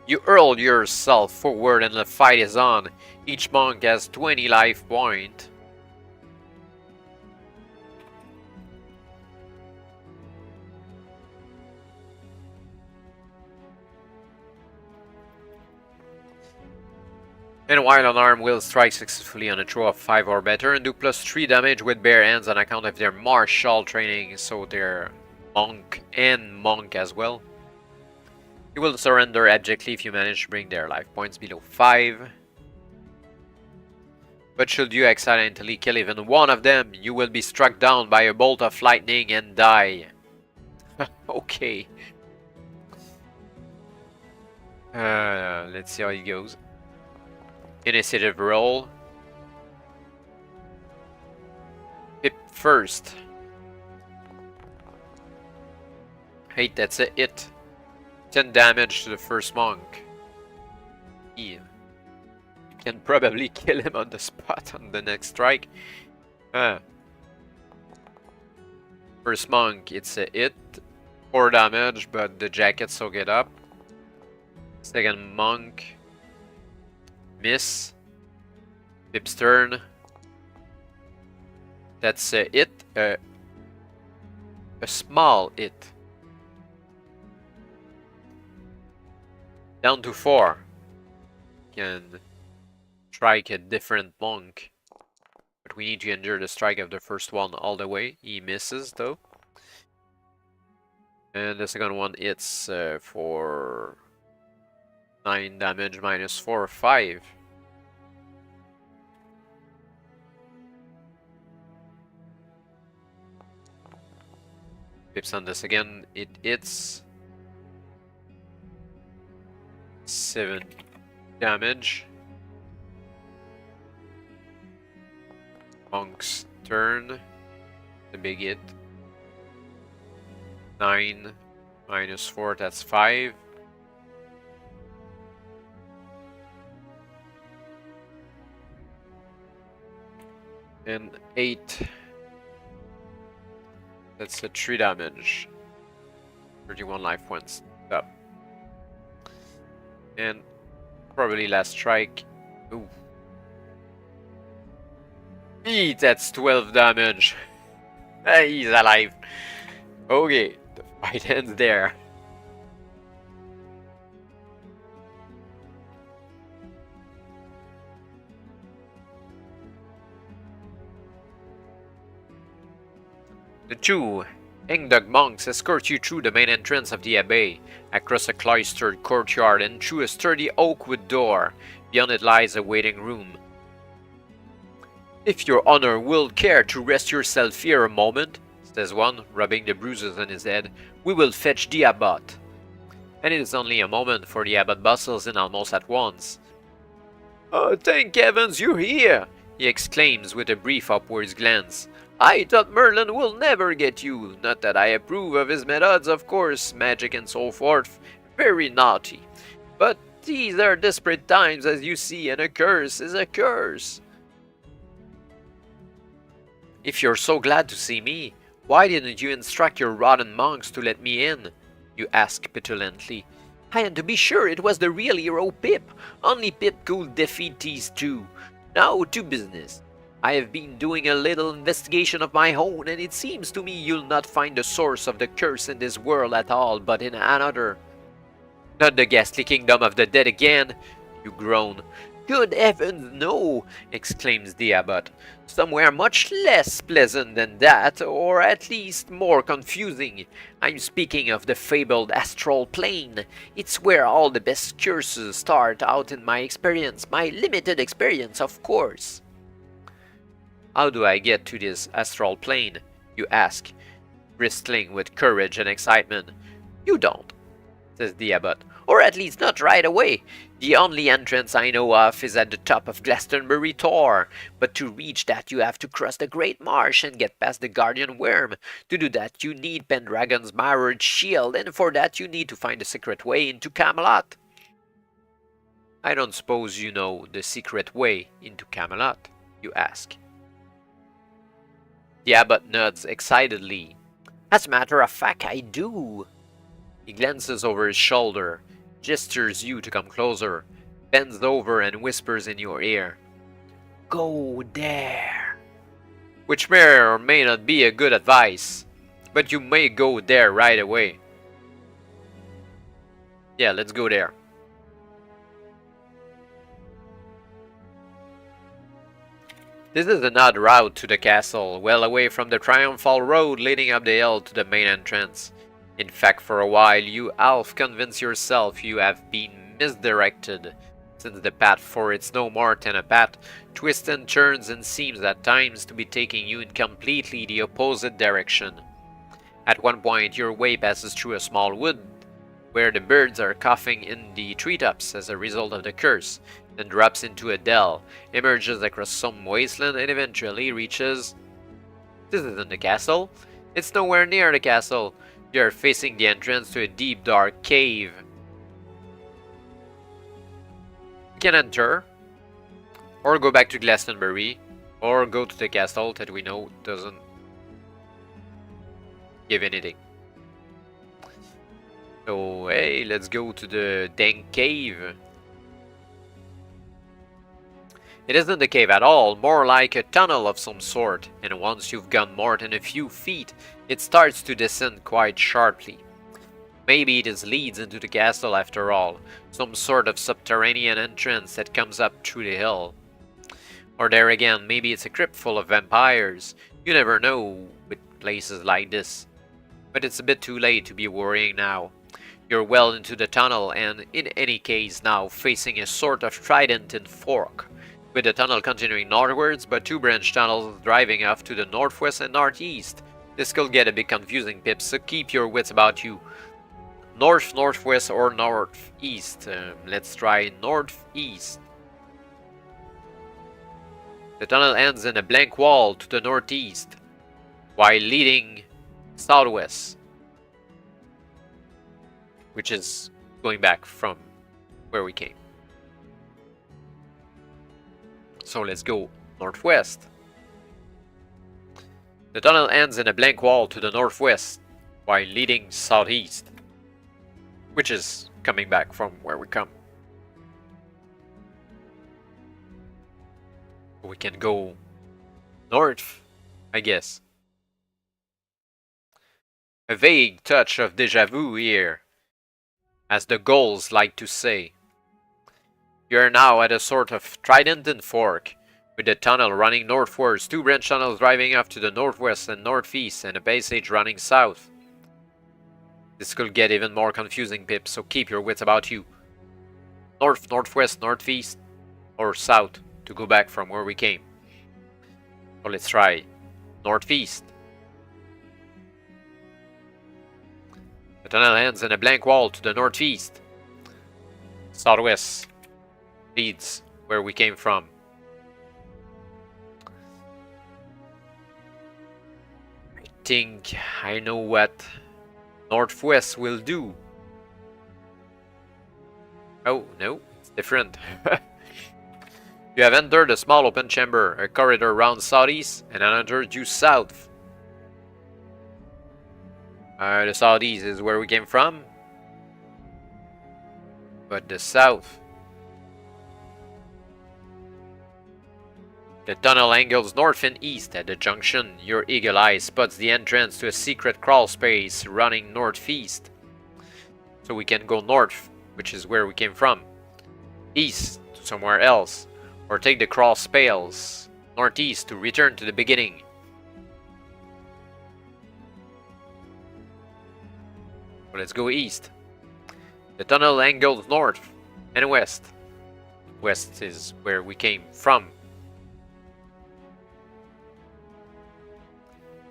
You hurl yourself forward and the fight is on. Each monk has 20 life points. And while unarmed will strike successfully on a throw of 5 or better and do +3 damage with bare hands on account of their martial training, so they're monk and monk as well. You will surrender abjectly if you manage to bring their life points below 5. But should you accidentally kill even one of them, you will be struck down by a bolt of lightning and die. Okay. Let's see how it goes. Initiative roll. Pip first. Hey, that's a hit. 10 damage to the first monk. Yeah. You can probably kill him on the spot on the next strike. First monk, it's a hit. 4 damage, but the jackets soak it up. Second monk. Miss. Pip's turn. That's a hit. A small hit. Down to 4. Can strike a different monk. But we need to endure the strike of the first one all the way. He misses though. And the second one hits for 9 damage minus 4, 5. Pips on this again, it hits 7 damage. Monk's turn, the big hit. 9 minus 4, that's 5. And 8. That's a 3 damage. 31 life points up. And probably last strike. Ooh. That's 12 damage. He's alive. Okay. Fight ends there. The two Ingdug monks escort you through the main entrance of the abbey, across a cloistered courtyard and through a sturdy oakwood door. Beyond it lies a waiting room. If your honor will care to rest yourself here a moment, says one, rubbing the bruises on his head, we will fetch the abbot. And it is only a moment, for the abbot bustles in almost at once. Oh, thank heavens you're here! He exclaims with a brief upwards glance. I thought Merlin will never get you. Not that I approve of his methods, of course, magic and so forth. Very naughty. But these are desperate times, as you see, and a curse is a curse. If you're so glad to see me, why didn't you instruct your rotten monks to let me in? You ask petulantly. And to be sure, it was the real hero Pip. Only Pip could defeat these two. Now to business. I have been doing a little investigation of my own, and it seems to me you'll not find the source of the curse in this world at all, but in another. Not the ghastly kingdom of the dead again, you groan. Good heavens, no, exclaims the abbot. Somewhere much less pleasant than that, or at least more confusing. I'm speaking of the fabled astral plane. It's where all the best curses start out in my experience, my limited experience, of course. How do I get to this astral plane? You ask, bristling with courage and excitement. You don't, says the abbot, or at least not right away. The only entrance I know of is at the top of Glastonbury Tor, but to reach that you have to cross the Great Marsh and get past the Guardian Worm. To do that you need Pendragon's mirrored shield, and for that you need to find the secret way into Camelot. I don't suppose you know the secret way into Camelot, you ask. The abbot nods excitedly. As a matter of fact, I do. He glances over his shoulder, gestures you to come closer, bends over and whispers in your ear. Go there. Which may or may not be a good advice, but you may go there right away. Yeah, let's go there. This is an odd route to the castle, well away from the triumphal road leading up the hill to the main entrance. In fact, for a while you half convince yourself you have been misdirected, since the path for it's no more than a path, twists and turns and seems at times to be taking you in completely the opposite direction. At one point your way passes through a small wood, where the birds are coughing in the treetops as a result of the curse, then drops into a dell, emerges across some wasteland, and eventually reaches... This isn't the castle. It's nowhere near the castle. You are facing the entrance to a deep dark cave. You can enter, or go back to Glastonbury, or go to the castle that we know doesn't give anything. So hey, let's go to the dank cave. It isn't a cave at all, more like a tunnel of some sort, and once you've gone more than a few feet, it starts to descend quite sharply. Maybe this leads into the castle after all, some sort of subterranean entrance that comes up through the hill. Or there again, maybe it's a crypt full of vampires. You never know with places like this. But it's a bit too late to be worrying now. You're well into the tunnel and, in any case now, facing a sort of trident and fork, with the tunnel continuing northwards but two branch tunnels driving off to the northwest and northeast. This could get a bit confusing, Pip, so keep your wits about you. North, northwest, or northeast. Let's try northeast. The tunnel ends in a blank wall to the northeast, while leading southwest, which is going back from where we came. So let's go northwest. The tunnel ends in a blank wall to the northwest, while leading southeast, which is coming back from where we come. We can go north, I guess. A vague touch of déjà vu here, as the Gauls like to say. You are now at a sort of trident and fork, with the tunnel running northwards, 2 branch tunnels driving off to the northwest and northeast, and a passage running south. This could get even more confusing, Pip, so keep your wits about you. North, northwest, northeast, or south, to go back from where we came. So let's try northeast. The tunnel ends in a blank wall to the northeast. Southwest leads where we came from. I think I know what northwest will do. Oh, no, it's different. You have entered a small open chamber, a corridor round southeast, and another due south. The southeast is where we came from, but the south. The tunnel angles north and east. At the junction, your eagle eye spots the entrance to a secret crawl space running northeast. So we can go north, which is where we came from, east to somewhere else, or take the crawl space northeast to return to the beginning. So let's go east. The tunnel angles north and west. West is where we came from.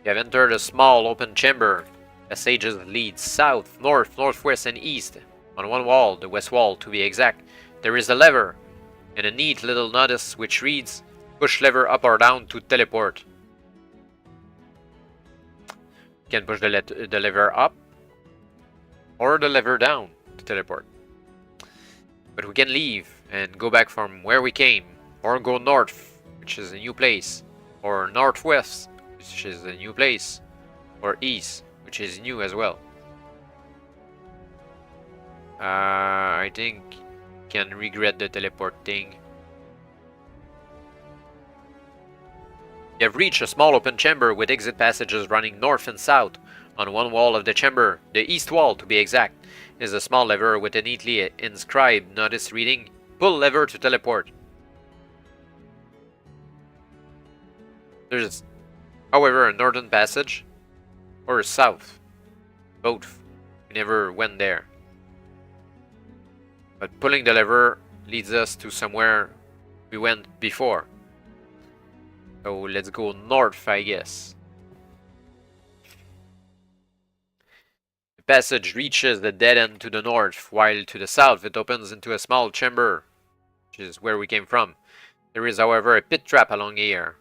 You have entered a small open chamber. Passages lead south, north, northwest, and east. On one wall, the west wall to be exact, there is a lever and a neat little notice which reads, push lever up or down to teleport. You can push the lever up or the lever down to teleport. But we can leave and go back from where we came, or go north, which is a new place, or northwest, which is a new place, or east, which is new as well. I think can regret the teleport thing. You have reached a small open chamber with exit passages running north and south. On one wall of the chamber, the east wall to be exact, is a small lever with a neatly inscribed notice reading, pull lever to teleport. There's, however, a northern passage, or a south. Both. We never went there. But pulling the lever leads us to somewhere we went before. So let's go north, I guess. The passage reaches the dead end to the north, while to the south it opens into a small chamber, which is where we came from. There is, however, a pit trap along here.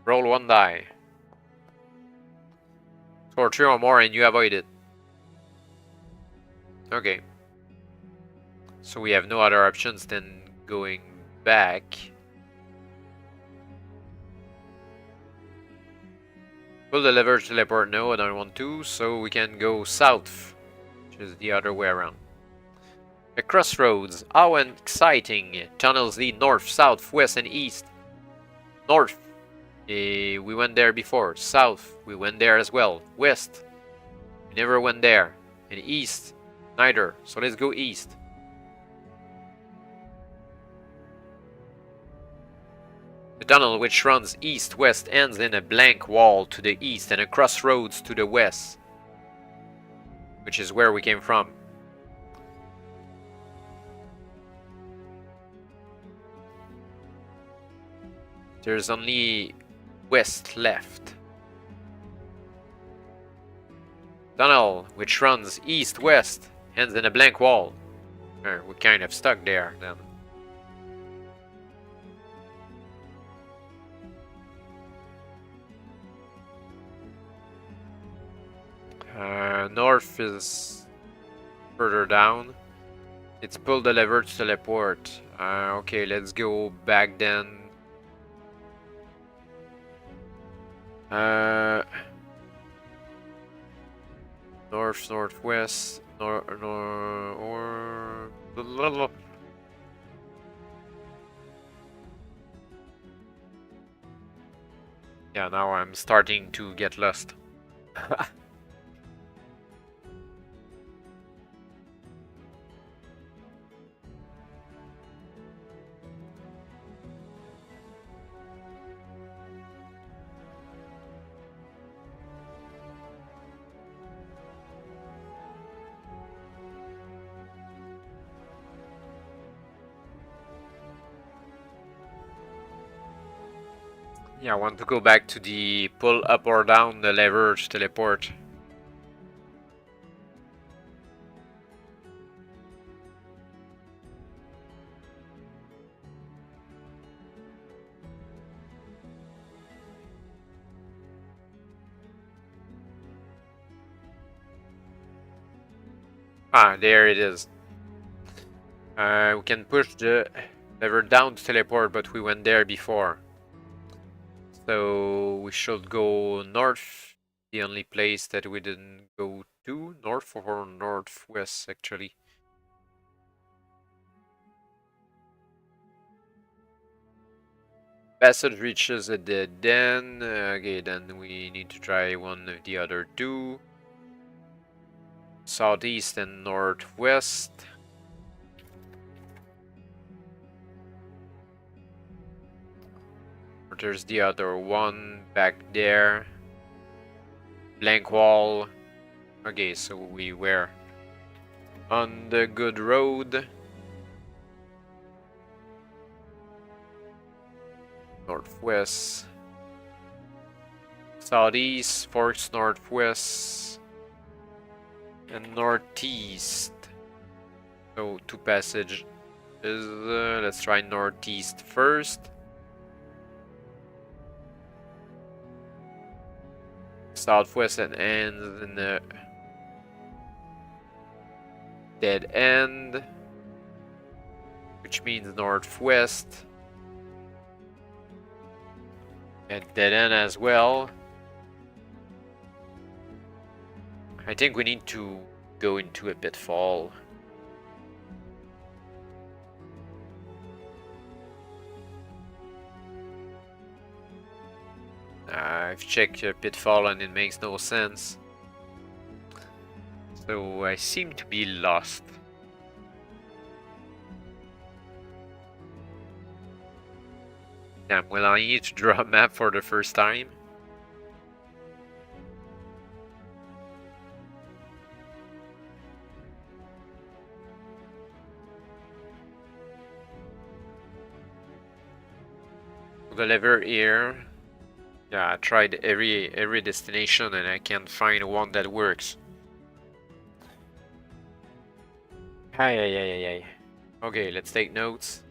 Roll 1 die. Score 3 or more and you avoid it. Okay. So we have no other options than going back. Pull the lever to teleport. No, I don't want to. So we can go south, which is the other way around. A crossroads. How exciting. Tunnels lead north, south, west, and east. North. We went there before. South. We went there as well. West. We never went there. And east. Neither. So let's go east. The tunnel which runs east-west ends in a blank wall to the east and a crossroads to the west, which is where we came from. There's only west left. Tunnel which runs east-west ends in a blank wall. We're kind of stuck there then. North is further down. It's pull the lever to teleport. Okay, let's go back then. North, northwest, or Yeah, now I'm starting to get lost. Yeah, I want to go back to the pull up or down the lever to teleport. Ah, there it is. We can push the lever down to teleport, but we went there before. So we should go north. The only place that we didn't go to. North or northwest, actually. Passage reaches a dead end. Okay, then we need to try one of the other two. Southeast and northwest. There's the other one back there. Blank wall. Okay, so we were on the good road. Northwest. Southeast, forks northwest. And northeast. So two passages. Let's try northeast first. Southwest and ends in the dead end, which means northwest. And dead end as well. I think we need to go into a pitfall. I've checked pitfall and it makes no sense. So I seem to be lost. Damn, well, I need to draw a map for the first time. The lever here. Yeah, I tried every destination and I can't find one that works. Hey. Okay, let's take notes.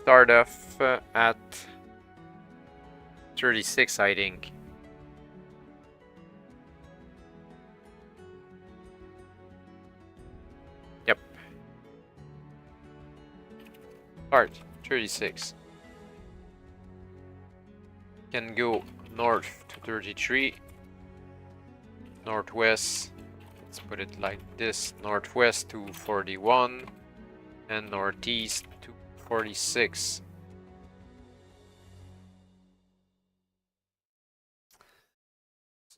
Start off at 36, I think. Yep. Start 36. Can go north to 33. Northwest. Let's put it like this. Northwest to 41. And northeast to 46.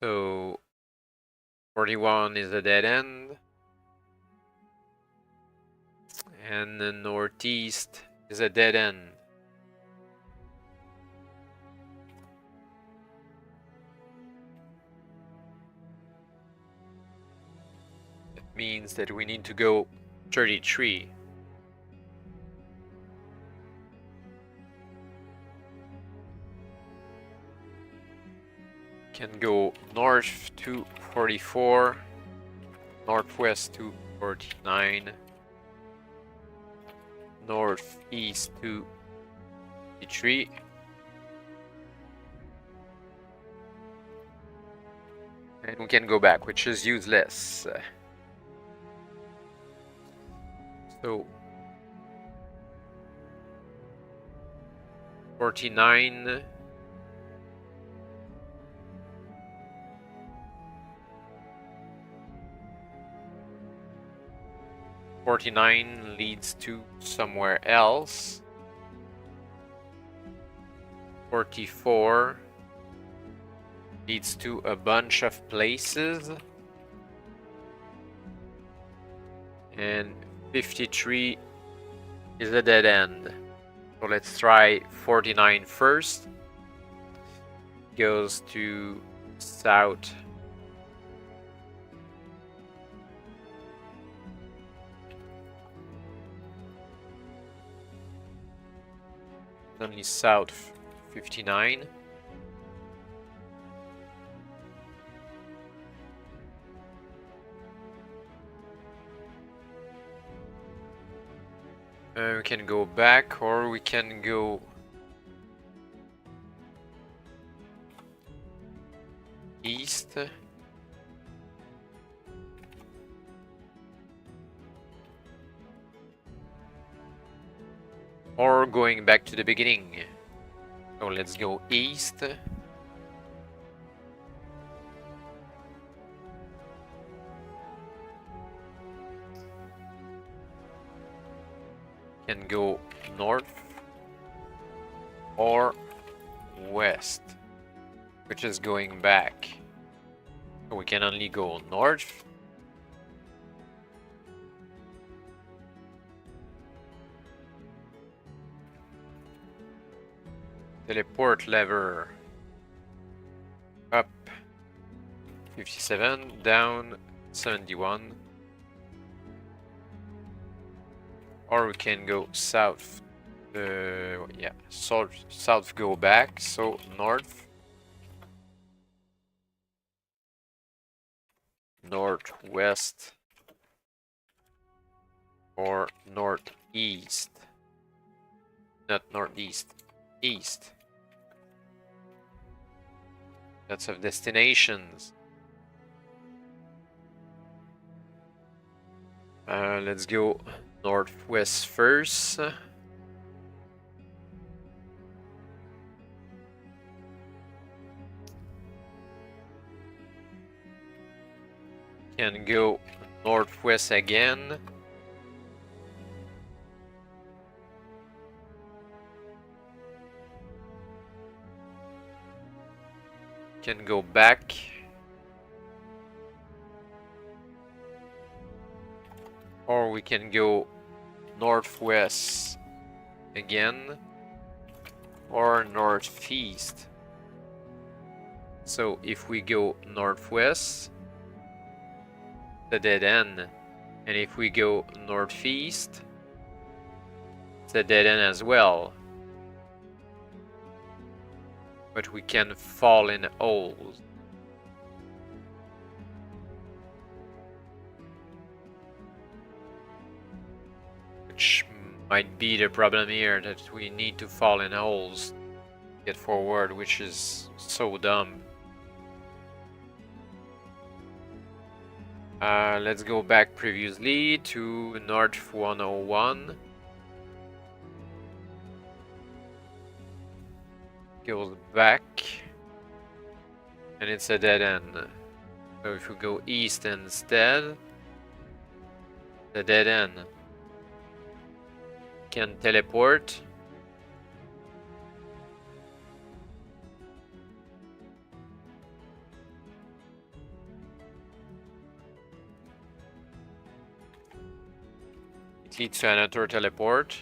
So 41 is a dead end. And the northeast is a dead end. It means that we need to go 33. Can go north to 44, northwest to 49, northeast to 53, and we can go back, which is useless. So 49. Leads to somewhere else. 44 leads to a bunch of places. And 53 is a dead end. So let's try 49 first. Goes to south. Only south 59. We can go back, or we can go east. Or going back to the beginning. So let's go east. Can go north or west, which is going back. So we can only go north. Teleport lever up 57, down 71. Or we can go south. Yeah, south go back, so north. Northwest. Or northeast. Not northeast. East. Lots of destinations. Let's go northwest first. Can go northwest again. Can go back. Or we can go northwest again. Or northeast. So if we go northwest, the dead end. And if we go northeast, it's a dead end as well. But we can fall in holes. Which might be the problem here, that we need to fall in holes to get forward, which is so dumb. Let's go back previously to North 101. Goes back, and it's a dead end. So if we go east instead, the dead end. Can teleport. It leads to another teleport.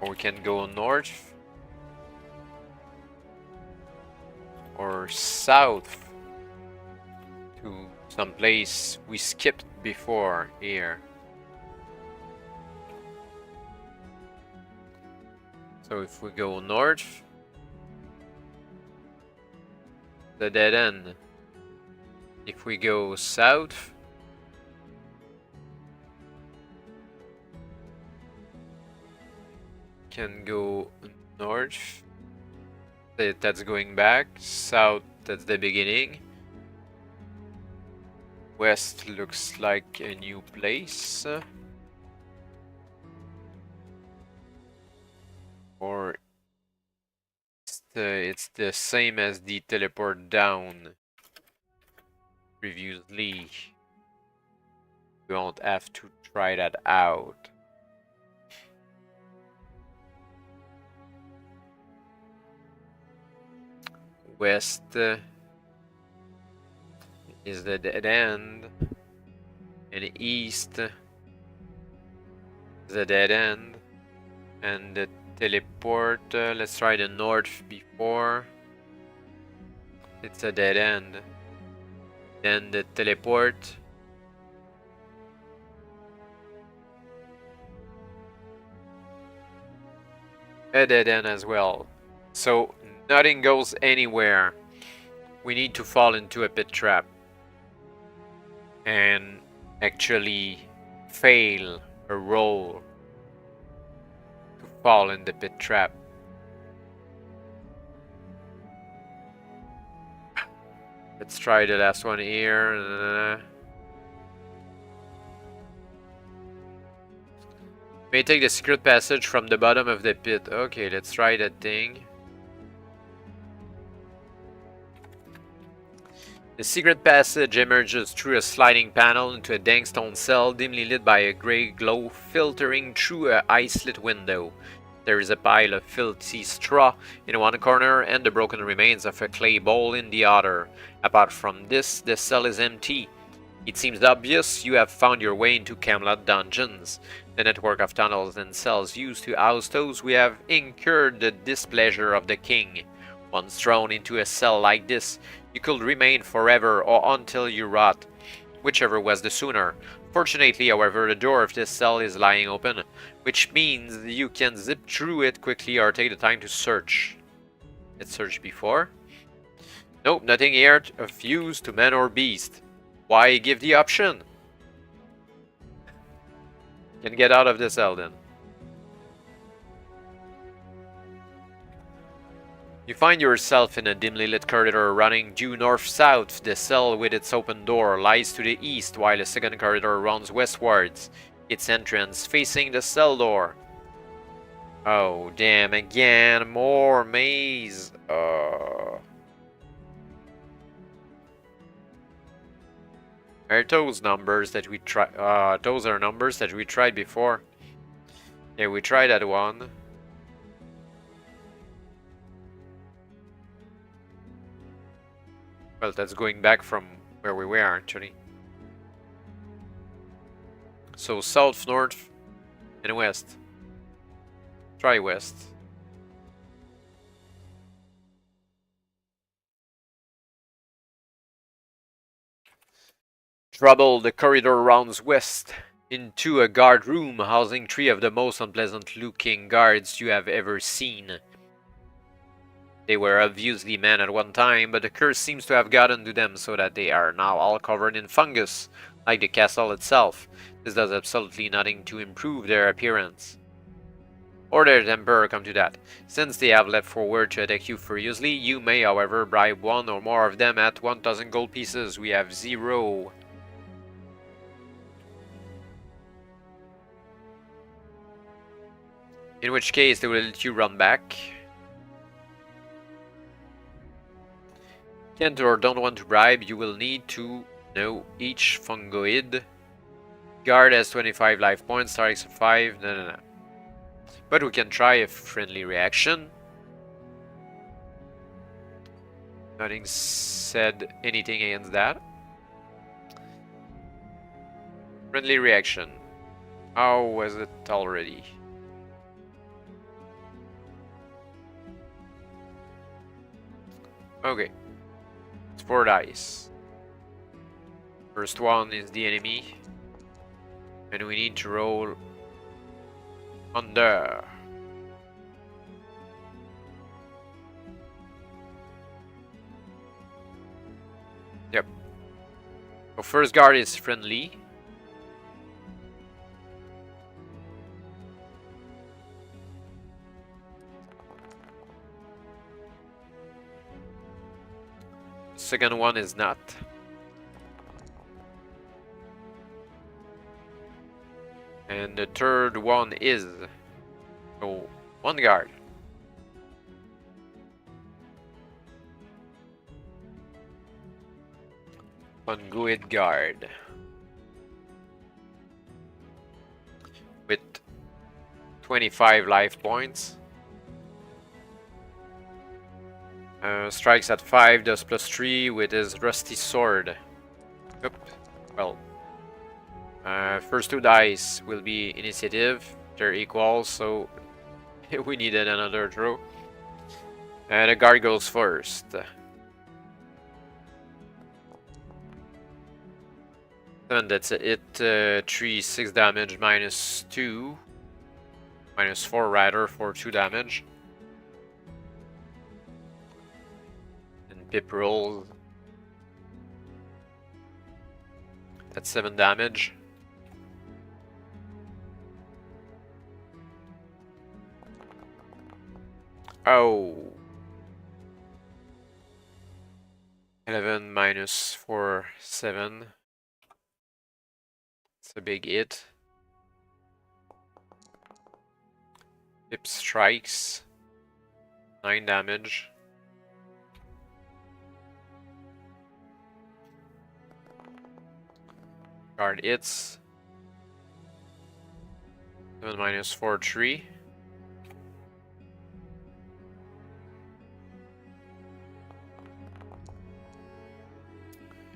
Or we can go north or south to some place we skipped before here. So if we go north, the dead end. If we go south, can go north, that's going back, south, that's the beginning, West looks like a new place. Or it's the same as the teleport down previously. We won't have to try that out. West is the dead end, and east is the dead end, and the teleport. Let's try the north before. It's a dead end. Then the teleport. A dead end as well. So nothing goes anywhere. We need to fall into a pit trap. And actually fail a roll to fall in the pit trap. Let's try the last one here. May take the secret passage from the bottom of the pit. Okay, let's try that thing. The secret passage emerges through a sliding panel into a dank stone cell dimly lit by a grey glow filtering through a ice-lit window. There is a pile of filthy straw in one corner and the broken remains of a clay bowl in the other. Apart from this, the cell is empty. It seems obvious you have found your way into Camelot dungeons. The network of tunnels and cells used to house those who have incurred the displeasure of the king. Once thrown into a cell like this, you could remain forever or until you rot, whichever was the sooner. Fortunately, however, the door of this cell is lying open, which means you can zip through it quickly or take the time to search. Let's search before. Nope, nothing here of use to man or beast. Why give the option? Can get out of the cell then. You find yourself in a dimly lit corridor running due north-south. The cell with its open door lies to the east, while a second corridor runs westwards, its entrance facing the cell door. Oh, damn, again, more maze. Are those numbers that we tried? Those are numbers that we tried before. Yeah, we tried that one. Well, that's going back from where we were, actually. So south, north, and west. Try west. Trouble, the corridor rounds west into a guard room housing 3 of the most unpleasant looking guards you have ever seen. They were obviously men at one time, but the curse seems to have gotten to them so that they are now all covered in fungus, like the castle itself. This does absolutely nothing to improve their appearance. Or their temper, come to that. Since they have leapt forward to attack you furiously, you may, however, bribe one or more of them at 1,000 gold pieces. We have 0. In which case, they will let you run back. Can't or don't want to bribe, you will need to know each fungoid. Guard has 25 life points, strikes 5, no. But we can try a friendly reaction. Nothing said anything against that. Friendly reaction. How was it already? Okay. It's 4 dice. First one is the enemy. And we need to roll under. Yep. So first guard is friendly. Second one is not. And the third one is... Oh, one guard. Unguid guard. With 25 life points. Strikes at 5, does +3 with his rusty sword. Oop. Well, first 2 dice will be initiative. They're equal, so we needed another throw. And the guard goes first. And that's it. 3, 6 damage, -2. -4 rather, for 2 damage. And Pip rolls. That's 7 damage. Oh. 11 -4, 7. It's a big hit. Pip strikes. 9 damage. Guard hits. 7 -4, 3.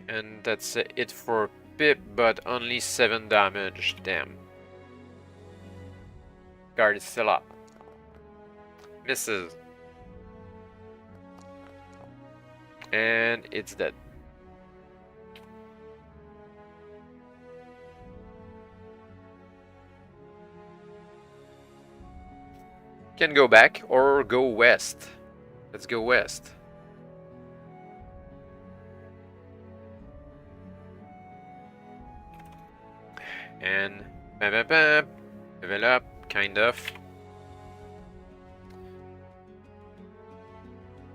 And that's it for Pip, but only 7 damage. Damn. Guard is still up. Misses. And it's dead. Can go back or go west. Let's go west. And level up, kind of.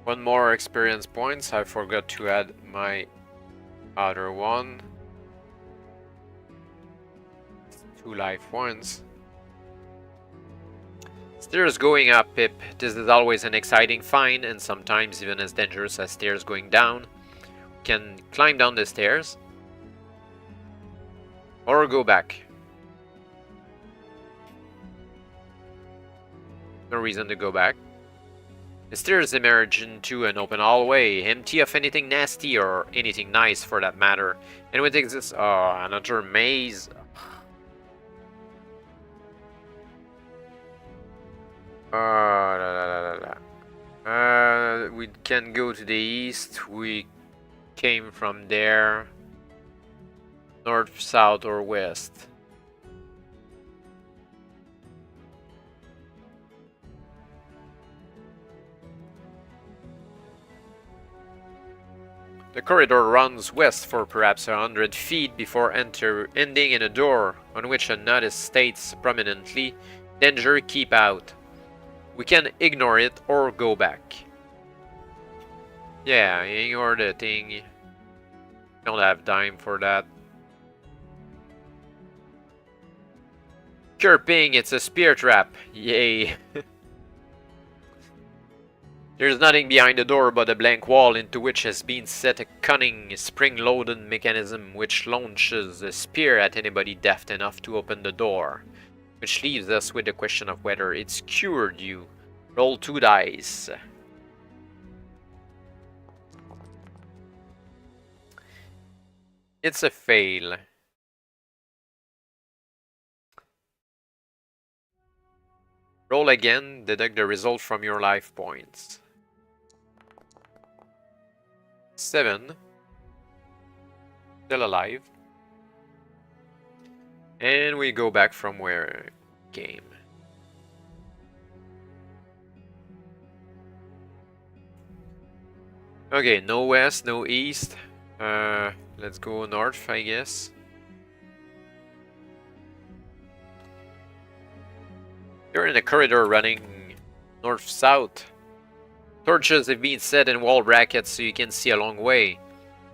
One more experience points. I forgot to add my other one. 2 life points. Stairs going up, Pip. This is always an exciting find, and sometimes even as dangerous as stairs going down. We can climb down the stairs. Or go back. No reason to go back. The stairs emerge into an open hallway, empty of anything nasty or anything nice for that matter. And with exists another maze. We can go to the east. We came from there. North, south, or west. The corridor runs west for perhaps 100 feet before ending in a door on which a notice states prominently, "Danger, keep out." We can ignore it or go back. Yeah, ignore the thing. Don't have time for that. Chirping, it's a spear trap. Yay. There's nothing behind the door but a blank wall into which has been set a cunning, spring-loaded mechanism which launches a spear at anybody deft enough to open the door. Which leaves us with the question of whether it's cured you. Roll 2 dice. It's a fail. Roll again, deduct the result from your life points. 7. Still alive. And we go back from where it came. Okay, no west, no east. Let's go north, I guess. You're in a corridor running north-south. Torches have been set in wall brackets so you can see a long way.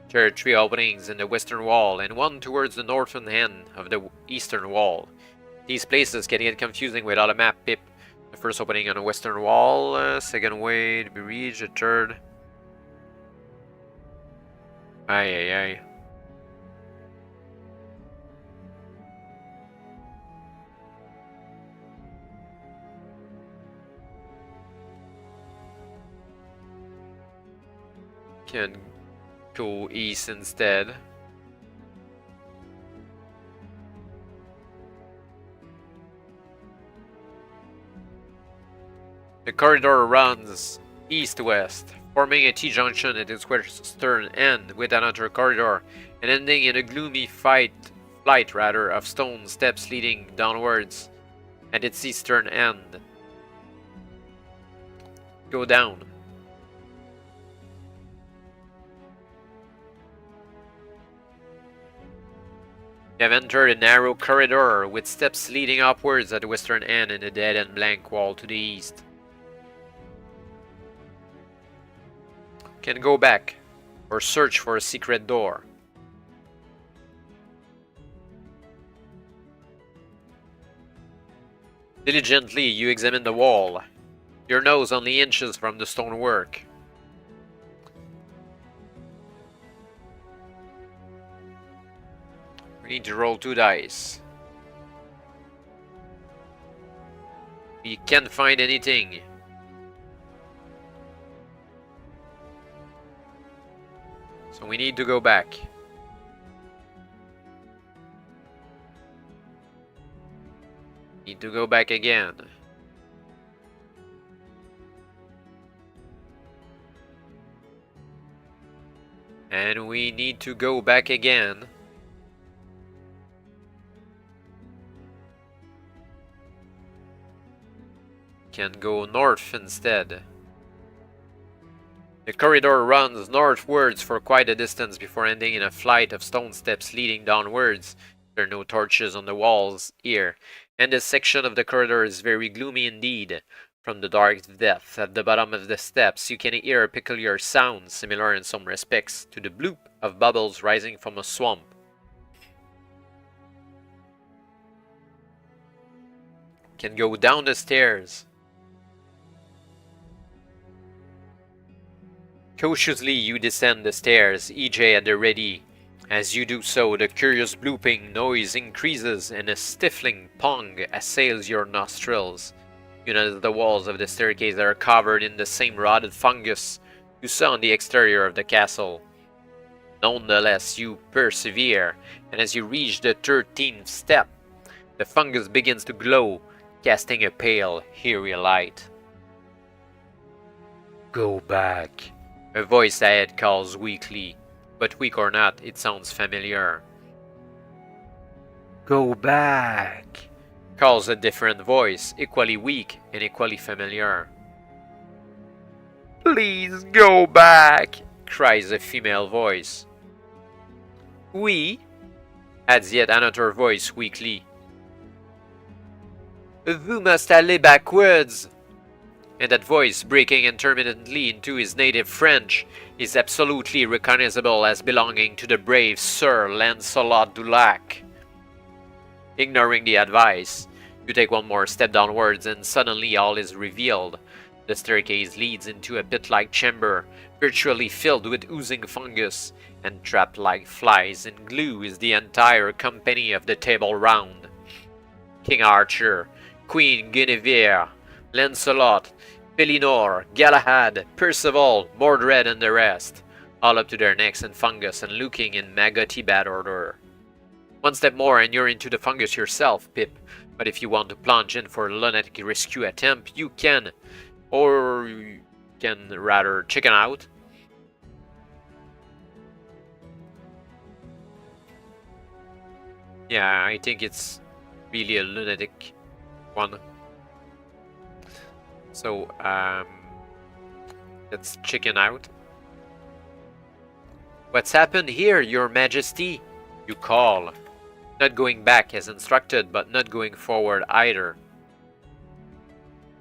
There are 3 openings in the western wall and one towards the northern end of the eastern wall. These places can get confusing without a map, Pip. The first opening on a western wall, second way to be reached, the third. Aye, aye, aye. Can go east instead. The corridor runs east-west, forming a T-junction at its western end with another corridor, and ending in a gloomy flight of stone steps leading downwards at its eastern end. Go down. You have entered a narrow corridor with steps leading upwards at the western end and a dead and blank wall to the east. Can go back or search for a secret door. Diligently you examine the wall, your nose only inches from the stonework. We need to roll 2 dice. We can't find anything. So we need to go back. Need to go back again. And we need to go back again. Can go north instead. The corridor runs northwards for quite a distance before ending in a flight of stone steps leading downwards. There are no torches on the walls here, and this section of the corridor is very gloomy indeed. From the dark depth at the bottom of the steps, you can hear a peculiar sound, similar in some respects to the bloop of bubbles rising from a swamp. Can go down the stairs. Cautiously you descend the stairs, EJ at the ready. As you do so, the curious blooping noise increases and a stifling pong assails your nostrils. You notice the walls of the staircase are covered in the same rotted fungus you saw on the exterior of the castle. Nonetheless, you persevere, and as you reach the 13th step, the fungus begins to glow, casting a pale, eerie light. Go back. A voice ahead calls weakly, but weak or not, it sounds familiar. Go back, calls a different voice, equally weak and equally familiar. Please go back, cries a female voice. Oui, adds yet another voice weakly. Vous must aller backwards. And that voice, breaking intermittently into his native French, is absolutely recognizable as belonging to the brave Sir Lancelot du Lac. Ignoring the advice, you take one more step downwards and suddenly all is revealed. The staircase leads into a pit-like chamber, virtually filled with oozing fungus, and trapped like flies in glue is the entire company of the Table Round. King Arthur, Queen Guinevere, Lancelot, Pellinore, Galahad, Percival, Mordred and the rest, all up to their necks in fungus and looking in maggoty bad order. One step more and you're into the fungus yourself, Pip, but if you want to plunge in for a lunatic rescue attempt, you can, or you can rather chicken out. Yeah, I think it's really a lunatic one. So, let's chicken out. What's happened here, Your Majesty? You call. Not going back as instructed, but not going forward either.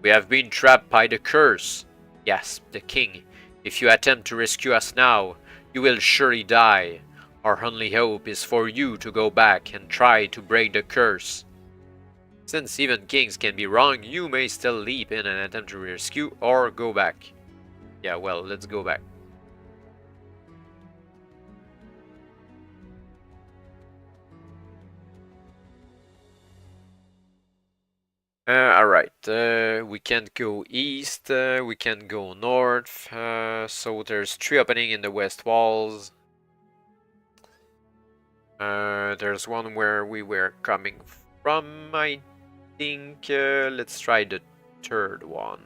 We have been trapped by the curse, gasped the king. If you attempt to rescue us now, you will surely die. Our only hope is for you to go back and try to break the curse. Since even kings can be wrong, you may still leap in and attempt to rescue or go back. Yeah, well, let's go back. Alright, we can't go east, we can't go north, so there's 3 openings in the west walls. There's one where we were coming from, I think. Let's try the 3rd one.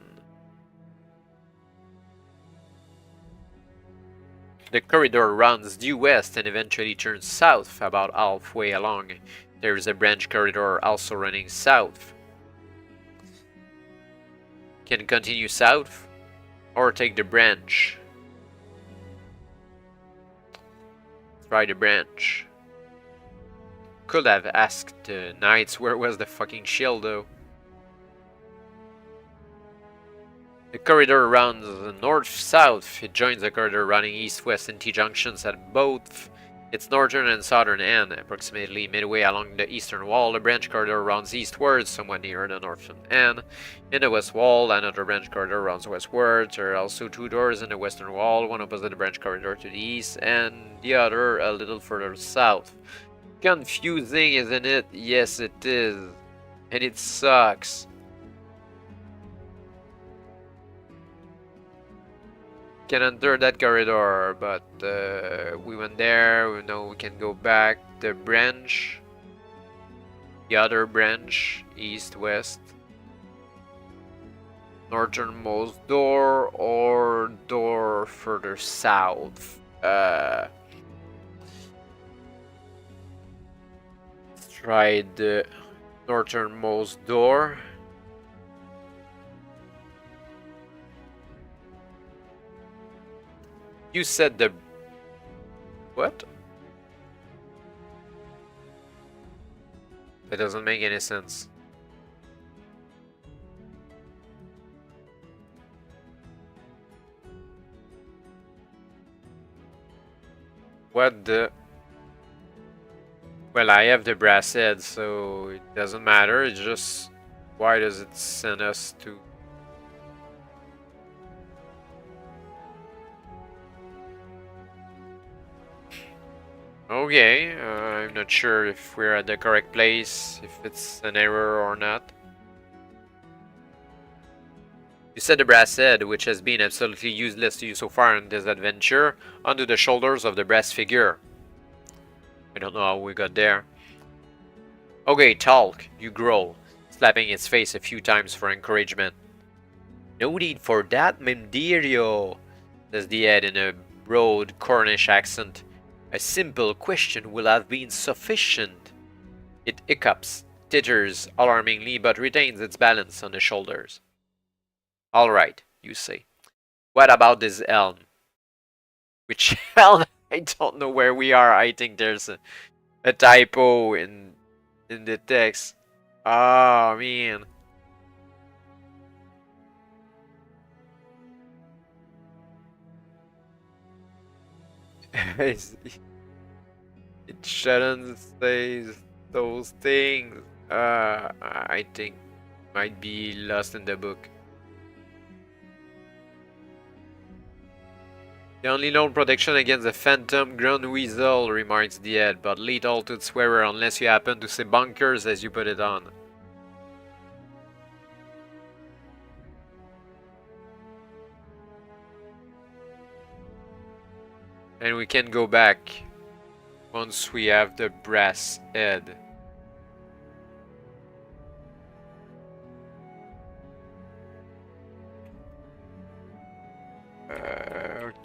The corridor runs due west and eventually turns south about halfway along. There is a branch corridor also running south. Can continue south or take the branch. Try the branch. Could have asked the knights where was the fucking shield though. The corridor runs north-south. It joins the corridor running east-west in T-junctions at both its northern and southern end. Approximately midway along the eastern wall, the branch corridor runs eastwards, somewhat near the northern end. In the west wall, another branch corridor runs westwards. There are also 2 doors in the western wall, one opposite the branch corridor to the east, and the other a little further south. Confusing, isn't it? Yes, it is. And it sucks. Can enter that corridor, but we went there. We know we can go back. The branch, the other branch, east, west, northernmost door, or door further south. Let's try the northernmost door. You said the... What? That doesn't make any sense. What the... Well, I have the brass head, so it doesn't matter. It's just... Why does it send us to... Okay, I'm not sure if we're at the correct place, if it's an error or not. You set the brass head, which has been absolutely useless to you so far in this adventure, onto the shoulders of the brass figure. I don't know how we got there. Okay, talk, you growl, slapping its face a few times for encouragement. No need for that, Mimdirio, says the head in a broad Cornish accent. A simple question will have been sufficient. It hiccups, titters alarmingly, but retains its balance on the shoulders. Alright, you say. What about this elm? Which elm? I don't know where we are. I think there's a typo in the text. Oh, man. It shouldn't say those things. I think might be lost in the book. The only known protection against the phantom ground weasel, remarks the head, but lethal to its wearer unless you happen to say bunkers as you put it on. And we can go back once we have the brass head.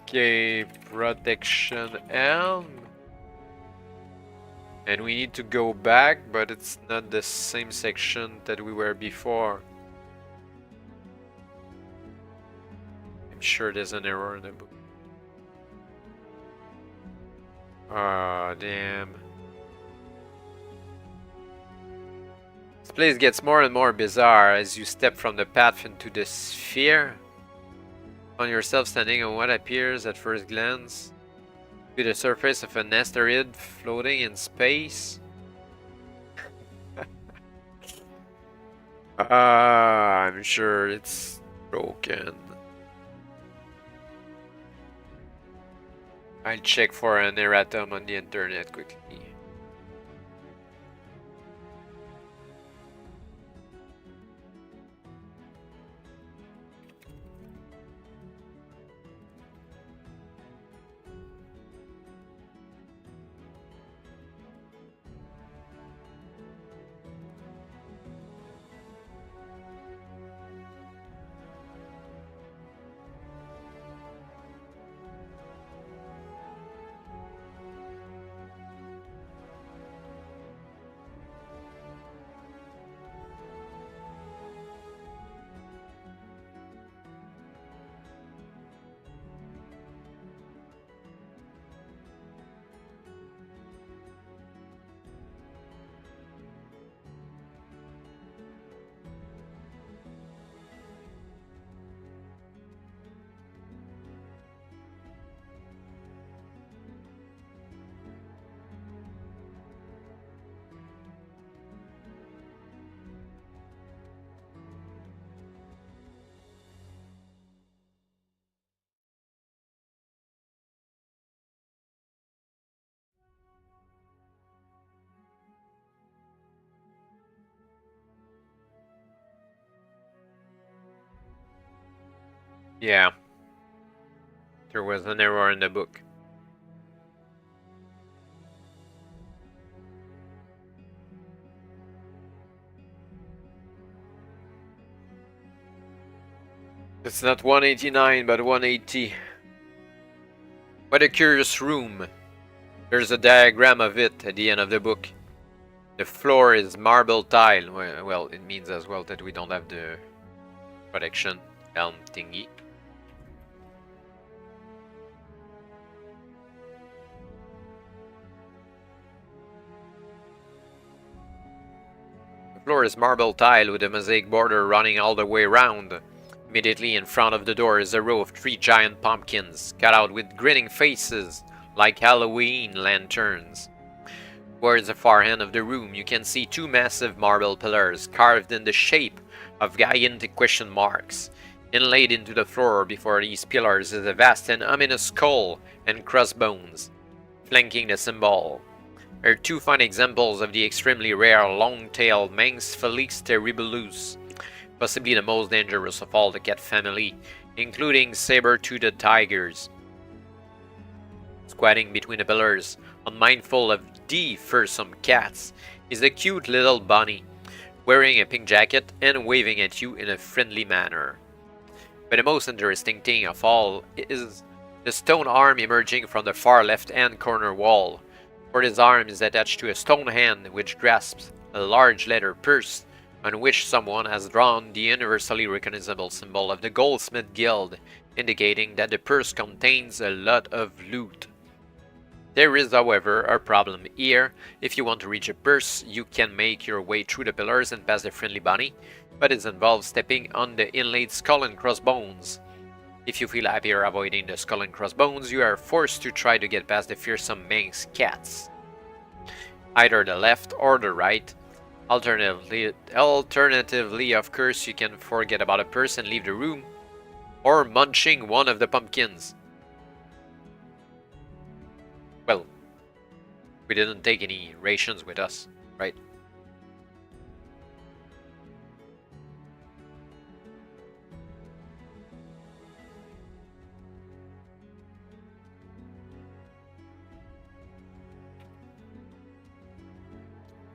Okay, protection elm. And we need to go back, but it's not the same section that we were before. I'm sure there's an error in the book. Oh, damn. This place gets more and more bizarre as you step from the path into the sphere. On yourself standing on what appears at first glance to be the surface of an asteroid floating in space. I'm sure it's broken. I'll check for an erratum on the internet quickly. Yeah. There was an error in the book. It's not 189, but 180. What a curious room. There's a diagram of it at the end of the book. The floor is marble tile. Well, it means as well that we don't have the protection helm thingy. The floor is marble tile with a mosaic border running all the way around. Immediately in front of the door is a row of 3 giant pumpkins, cut out with grinning faces, like Halloween lanterns. Towards the far end of the room, you can see 2 massive marble pillars carved in the shape of gigantic question marks. Inlaid into the floor before these pillars is a vast and ominous skull and crossbones, flanking the symbol. There are 2 fine examples of the extremely rare long-tailed Manx Felix terribilus, possibly the most dangerous of all the cat family, including saber-toothed tigers. Squatting between the pillars, unmindful of the fearsome cats, is a cute little bunny, wearing a pink jacket and waving at you in a friendly manner. But the most interesting thing of all is the stone arm emerging from the far left-hand corner wall, for this arm is attached to a stone hand which grasps a large leather purse on which someone has drawn the universally recognizable symbol of the Goldsmith Guild, indicating that the purse contains a lot of loot. There is, however, a problem here. If you want to reach the purse, you can make your way through the pillars and past the friendly bunny, but it involves stepping on the inlaid skull and crossbones. If you feel happier avoiding the skull and crossbones, you are forced to try to get past the fearsome Manx cats. Either the left or the right. Alternatively, of course, you can forget about a purse and leave the room, or munching one of the pumpkins. Well, we didn't take any rations with us, right?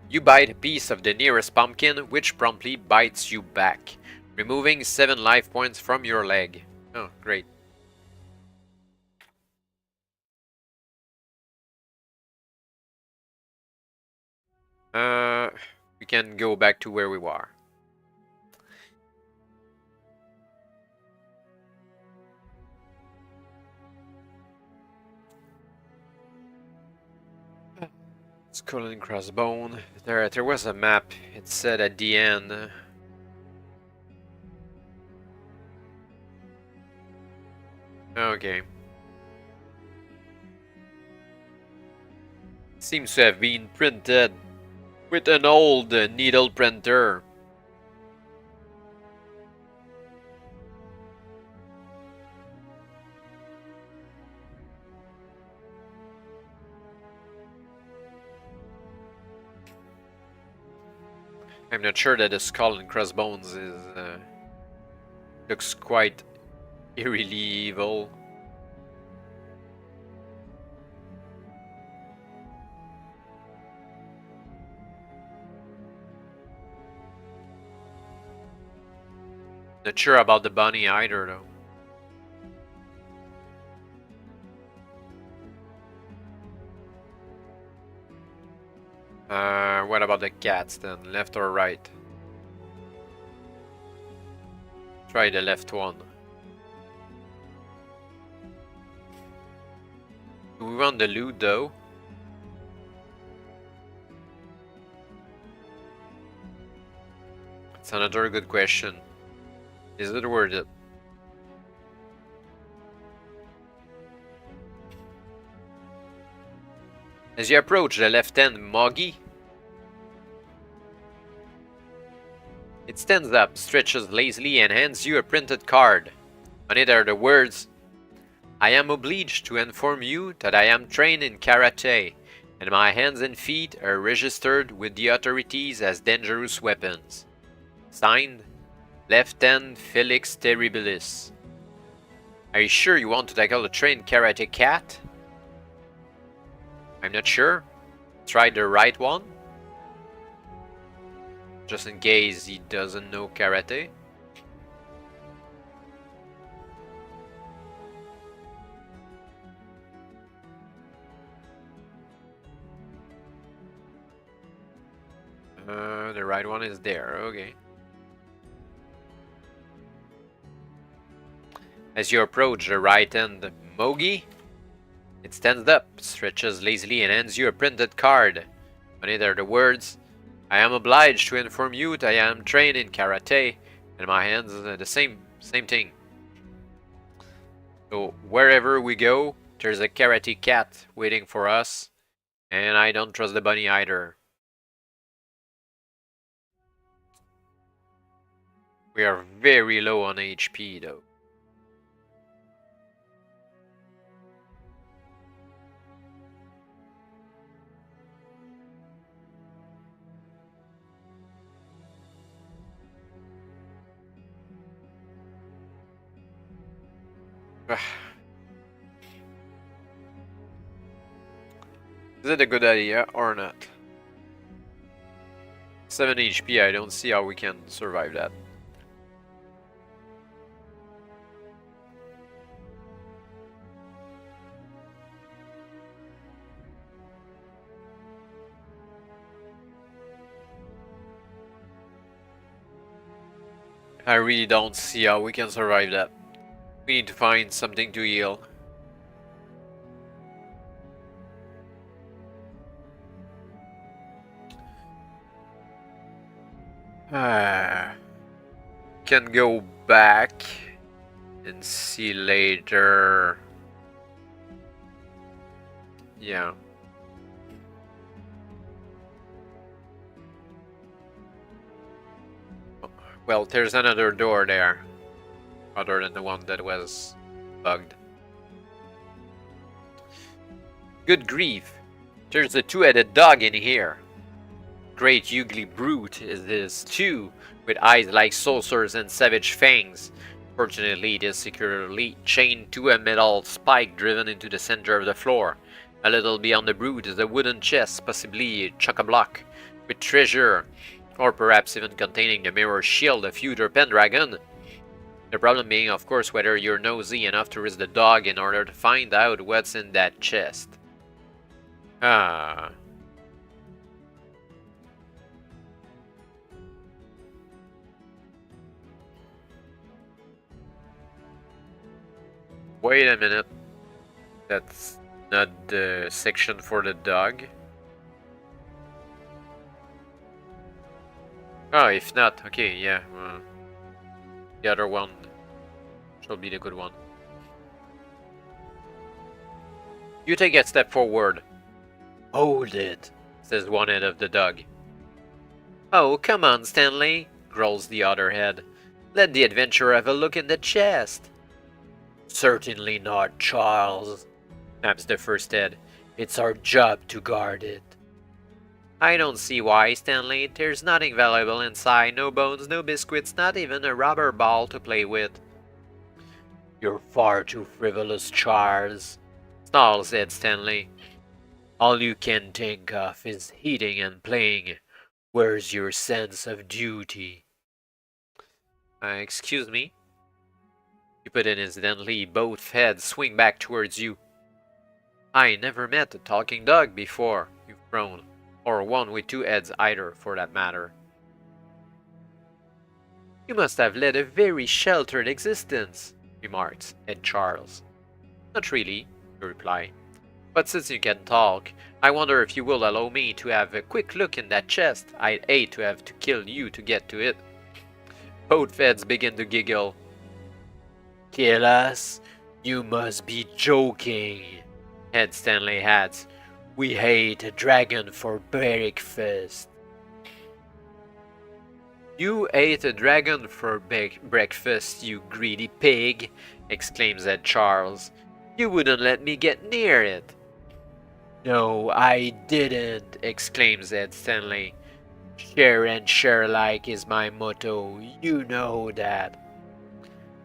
You bite a piece of the nearest pumpkin, which promptly bites you back, removing 7 life points from your leg. Oh, great. We can go back to where we were. Skull and crossbone. There was a map. It said at the end. Okay. Seems to have been printed with an old needle printer. I'm not sure that the skull and crossbones is looks quite eerily evil. Not sure about the bunny either, though. What about the cats then? Left or right? Try the left one. Do we want the loot though? It's another good question. Is it worth it? As you approach the left-hand Moggy, it stands up, stretches lazily, and hands you a printed card. On it are the words, "I am obliged to inform you that I am trained in karate, and my hands and feet are registered with the authorities as dangerous weapons." Signed, Lieutenant Felix Terribilis. Are you sure you want to tackle a trained karate cat? I'm not sure. Try the right one. Just in case he doesn't know karate. The right one is there, okay. As you approach the right-hand Mogi, it stands up, stretches lazily, and hands you a printed card. On it are the words, "I am obliged to inform you that I am trained in karate, and my hands are the same thing." So wherever we go, there's a karate cat waiting for us, and I don't trust the bunny either. We are very low on HP though. Is it a good idea or not? 7 HP, I don't see how we can survive that. I really don't see how we can survive that. We need to find something to heal. Can go back and see later. Yeah. Well, there's another door there, other than the one that was bugged. Good grief, there's a two-headed dog in here. Great ugly brute is this too, with eyes like saucers and savage fangs. Fortunately, it is securely chained to a metal spike driven into the center of the floor. A little beyond the brute is a wooden chest, possibly chock-a-block, with treasure, or perhaps even containing the mirror shield of future Pendragon. The problem being, of course, whether you're nosy enough to risk the dog in order to find out what's in that chest. Ah. Wait a minute. That's not the section for the dog. Oh, if not, okay, yeah. The other one shall be the good one. You take a step forward. Hold it, says one head of the dog. Oh, come on, Stanley, growls the other head. Let the adventurer have a look in the chest. Certainly not, Charles, snaps the first head. It's our job to guard it. I don't see why, Stanley. There's nothing valuable inside. No bones, no biscuits, not even a rubber ball to play with. You're far too frivolous, Charles, said Stanley. All you can think of is eating and playing. Where's your sense of duty? Excuse me? You put in incidentally, both heads swing back towards you. I never met a talking dog before, you frown. Or one with two heads either, for that matter. You must have led a very sheltered existence, remarked Ed Charles. Not really, you reply. But since you can talk, I wonder if you will allow me to have a quick look in that chest. I'd hate to have to kill you to get to it. Both heads begin to giggle. Kill us? You must be joking, Ed Stanley adds. We ate a dragon for breakfast. You ate a dragon for breakfast, you greedy pig, exclaims Ed Charles. You wouldn't let me get near it. No, I didn't, exclaims Ed Stanley. Share and share alike is my motto, you know that.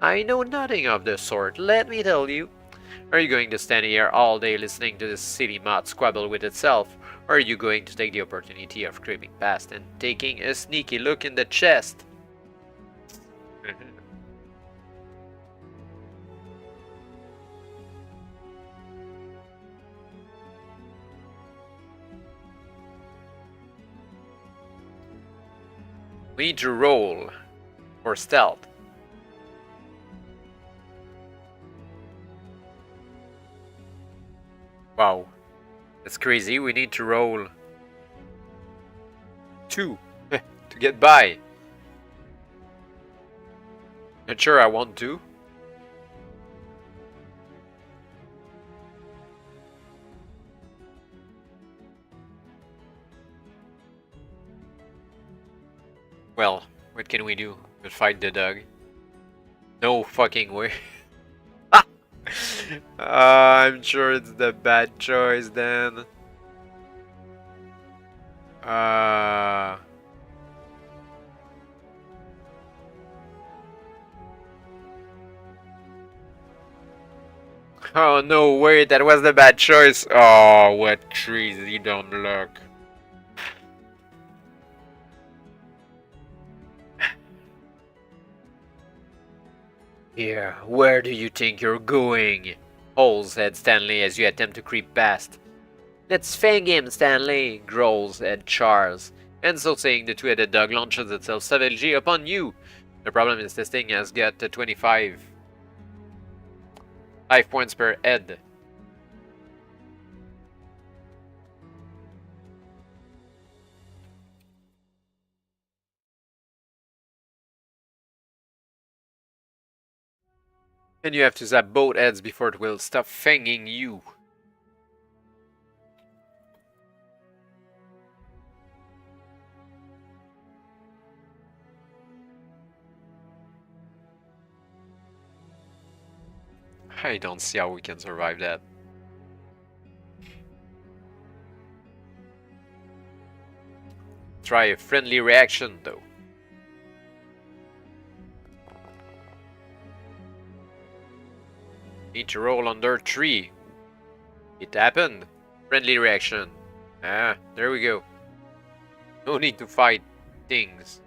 I know nothing of the sort, let me tell you. Are you going to stand here all day listening to this silly moth squabble with itself, or are you going to take the opportunity of creeping past and taking a sneaky look in the chest? We need to roll for stealth. Wow, that's crazy. We need to roll 2 to get by. Not sure I want to. Well, what can we do? We'll fight the dog. No fucking way. I'm sure it's the bad choice then. Oh no, wait, that was the bad choice. Oh, what trees don't look. Here, where do you think you're going? Howls said Stanley as you attempt to creep past. Let's fang him, Stanley, growls Ed Charles. And so saying, the two-headed dog launches itself savagely upon you. The problem is this thing has got 25 5 points per head. And you have to zap both heads before it will stop fanging you. I don't see how we can survive that. Try a friendly reaction though. Need to roll under 3. It happened. Friendly reaction. Ah, there we go. No need to fight things.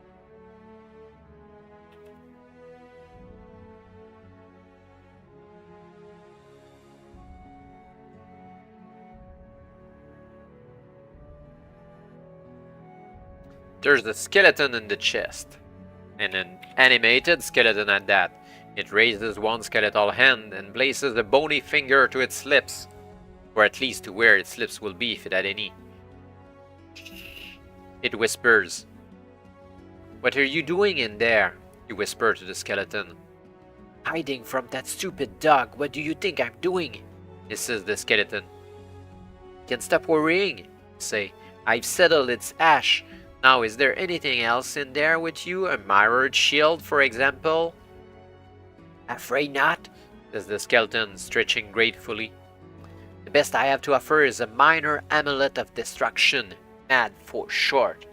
There's the skeleton in the chest. And an animated skeleton at that. It raises one skeletal hand and places a bony finger to its lips. Or at least to where its lips will be if it had any. It whispers. What are you doing in there? You whisper to the skeleton. Hiding from that stupid dog. What do you think I'm doing? Hisses the skeleton. Can stop worrying. Say, I've settled its ash. Now, is there anything else in there with you? A mirrored shield, for example? Afraid not, says the skeleton, stretching gratefully. The best I have to offer is a minor amulet of destruction. mad for short.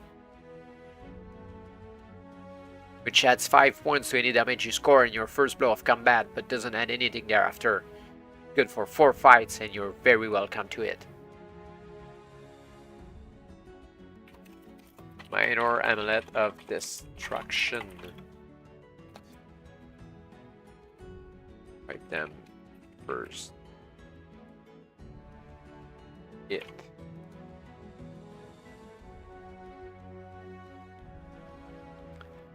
Which adds 5 points to any damage you score in your first blow of combat, but doesn't add anything thereafter. Good for 4 fights, and you're very welcome to it. Minor Amulet of Destruction. Write them first. It.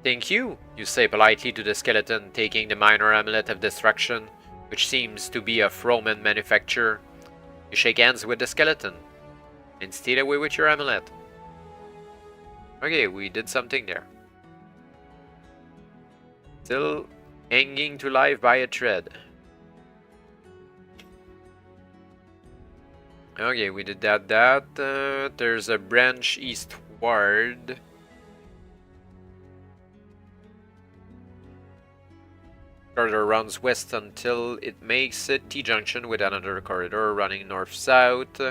Thank you, you say politely to the skeleton, taking the Minor Amulet of Destruction, which seems to be of Roman manufacture. You shake hands with the skeleton, and steal away with your amulet. Okay, we did something there. Still hanging to life by a thread. Okay, we did that. There's a branch eastward. Corridor runs west until it makes a T-junction with another corridor running north-south.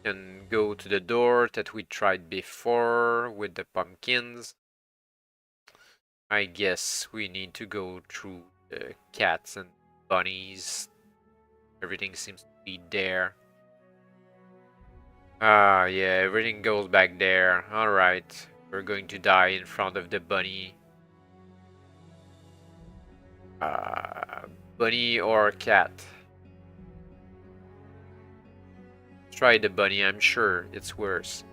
And go to the door that we tried before with the pumpkins. I guess we need to go through the cats and bunnies. Everything seems to be there. Ah, yeah, everything goes back there. Alright. We're going to die in front of the bunny. Bunny or cat? Try the bunny, I'm sure it's worse.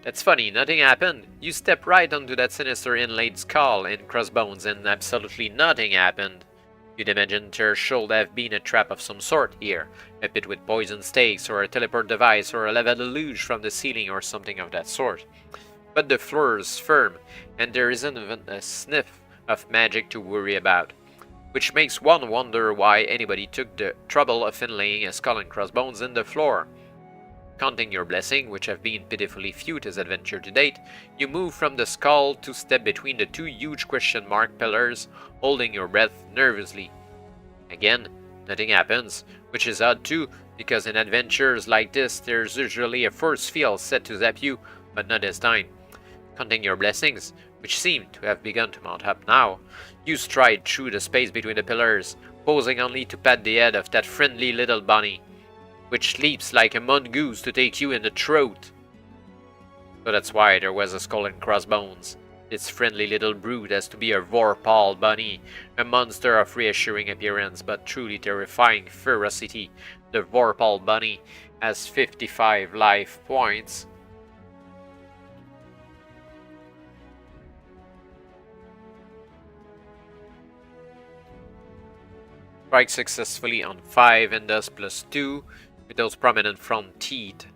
That's funny, nothing happened. You step right onto that sinister inlaid skull and crossbones and absolutely nothing happened. You'd imagine there should have been a trap of some sort here. A pit with poison stakes, or a teleport device, or a lava deluge from the ceiling, or something of that sort. But the floor's firm, and there isn't even a sniff of magic to worry about. Which makes one wonder why anybody took the trouble of inlaying a skull and crossbones in the floor. Counting your blessing, which have been pitifully few this adventure to date, you move from the skull to step between the two huge question mark pillars, holding your breath nervously. Again, nothing happens, which is odd too, because in adventures like this there's usually a force field set to zap you, but not this time. Counting your blessings, which seem to have begun to mount up now, you stride through the space between the pillars, posing only to pat the head of that friendly little bunny, which leaps like a mongoose to take you in the throat. So that's why there was a skull and crossbones. This friendly little brute has to be a Vorpal bunny, a monster of reassuring appearance but truly terrifying ferocity. The Vorpal bunny has 55 life points. Strike successfully on 5 and does +2 with those prominent front teeth.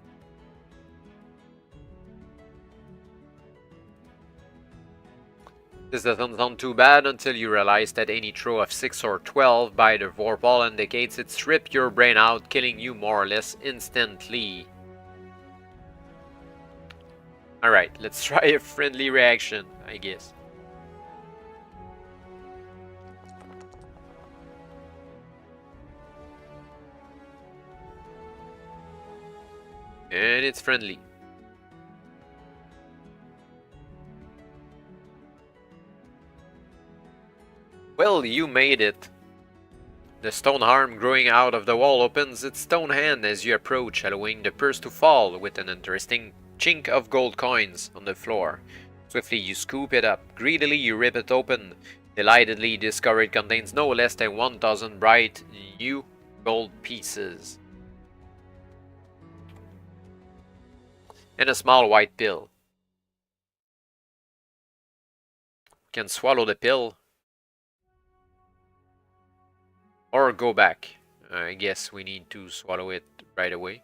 This doesn't sound too bad until you realize that any throw of 6 or 12 by the Vorpal indicates it stripped your brain out, killing you more or less instantly. Alright, let's try a friendly reaction, I guess. And it's friendly. Well, you made it. The stone arm growing out of the wall opens its stone hand as you approach, allowing the purse to fall with an interesting chink of gold coins on the floor. Swiftly you scoop it up. Greedily you rip it open. Delightedly, discover it contains no less than 1,000 bright new gold pieces. And a small white pill. Can swallow the pill. Or go back. I guess we need to swallow it right away.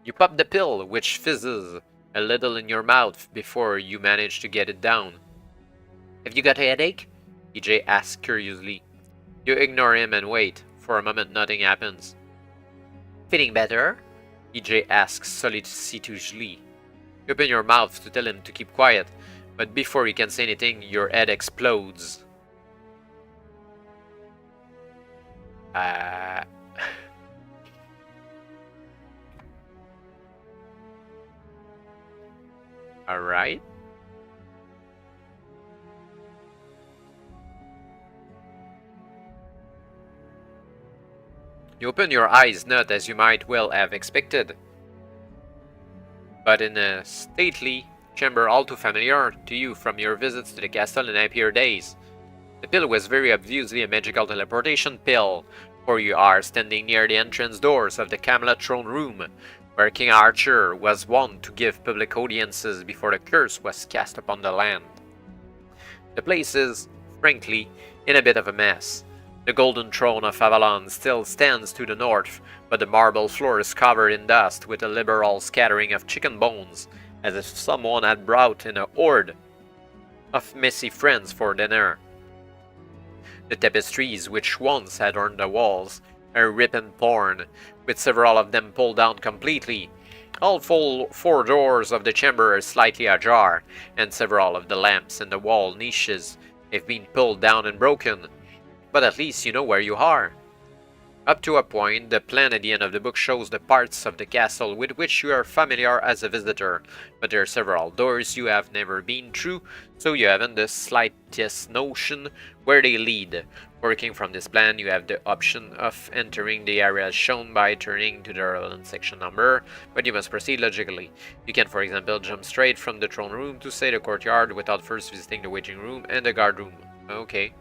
You pop the pill, which fizzes a little in your mouth before you manage to get it down. Have you got a headache? EJ asks curiously. You ignore him and wait. For a moment nothing happens. Feeling better? EJ asks solicitously. You open your mouth to tell him to keep quiet, but before he can say anything, your head explodes. Uh... Alright. You open your eyes, not as you might well have expected, but in a stately chamber all too familiar to you from your visits to the castle in happier days. The pill was very obviously a magical teleportation pill, for you are standing near the entrance doors of the Camelot throne room, where King Arthur was wont to give public audiences before the curse was cast upon the land. The place is, frankly, in a bit of a mess. The golden throne of Avalon still stands to the north, but the marble floor is covered in dust with a liberal scattering of chicken bones, as if someone had brought in a horde of messy friends for dinner. The tapestries which once adorned the walls are ripped and torn, with several of them pulled down completely. All four doors of the chamber are slightly ajar, and several of the lamps in the wall niches have been pulled down and broken. But at least you know where you are. Up to a point, the plan at the end of the book shows the parts of the castle with which you are familiar as a visitor, but there are several doors you have never been through, so you haven't the slightest notion where they lead. Working from this plan, you have the option of entering the areas shown by turning to the relevant section number, but you must proceed logically. You can, for example, jump straight from the throne room to, say, the courtyard without first visiting the waiting room and the guard room. Okay.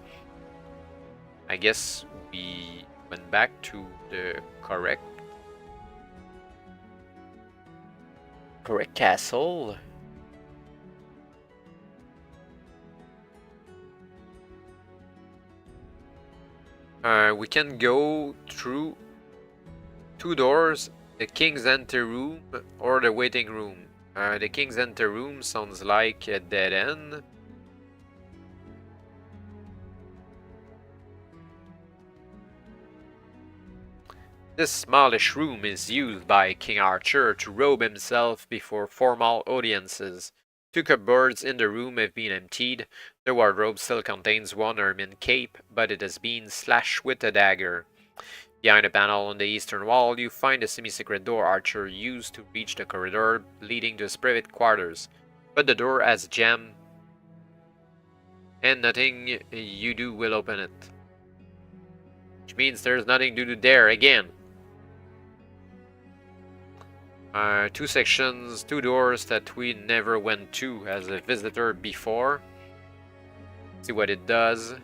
I guess we went back to the correct castle. We can go through two doors, the King's Ante Room or the waiting room. The King's Ante Room sounds like a dead end. This smallish room is used by King Arthur to robe himself before formal audiences. Two cupboards in the room have been emptied. The wardrobe still contains one ermine cape, but it has been slashed with a dagger. Behind a panel on the eastern wall, you find a semi-secret door Arthur used to reach the corridor leading to his private quarters. But the door has jammed, and nothing you do will open it. Which means there's nothing to do there again. Two sections, two doors that we never went to as a visitor before. See what it does.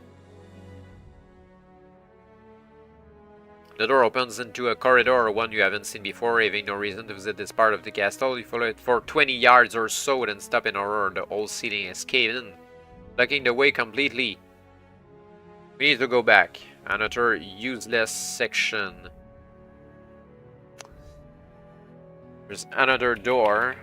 The door opens into a corridor, one you haven't seen before. Having no reason to visit this part of the castle, you follow it for 20 yards or so, then stop in horror. The whole ceiling is caved in, blocking the way completely. We need to go back. Another useless section. There's another door.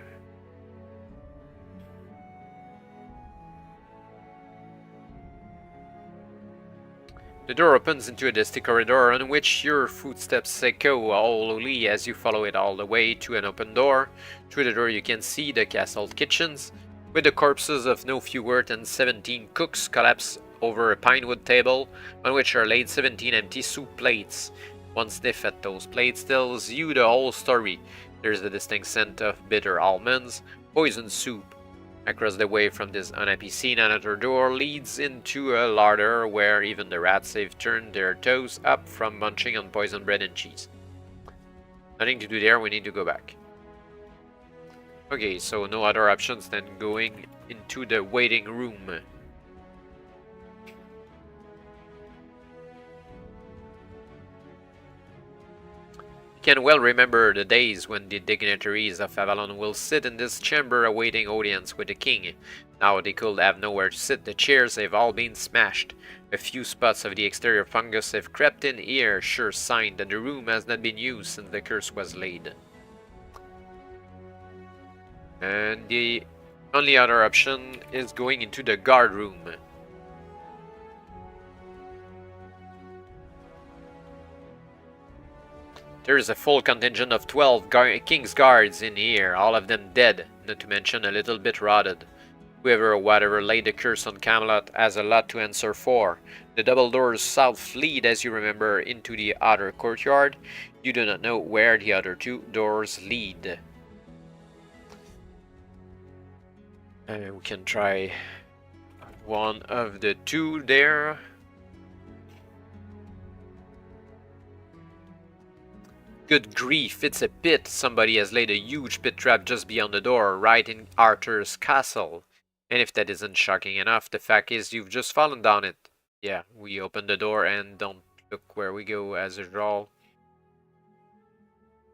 The door opens into a dusty corridor on which your footsteps echo hollowly as you follow it all the way to an open door. Through the door you can see the castle kitchens, with the corpses of no fewer than 17 cooks collapsed over a pinewood table on which are laid 17 empty soup plates. One sniff at those plates tells you the whole story. There's the distinct scent of bitter almonds, poison soup. Across the way from this unhappy scene, another door leads into a larder where even the rats have turned their toes up from munching on poisoned bread and cheese. Nothing to do there, we need to go back. Okay, so no other options than going into the waiting room. Can well remember the days when the dignitaries of Avalon will sit in this chamber awaiting audience with the king. Now they could have nowhere to sit, the chairs have all been smashed. A few spots of the exterior fungus have crept in here, sure sign that the room has not been used since the curse was laid. And the only other option is going into the guard room. There is a full contingent of 12 King's Guards in here, all of them dead, not to mention a little bit rotted. Whoever or whatever laid the curse on Camelot has a lot to answer for. The double doors south lead, as you remember, into the outer courtyard. You do not know where the other two doors lead. We can try one of the two there. Good grief, it's a pit. Somebody has laid a huge pit trap just beyond the door, right in Arthur's castle. And if that isn't shocking enough, the fact is you've just fallen down it. Yeah, we open the door and don't look where we go as usual.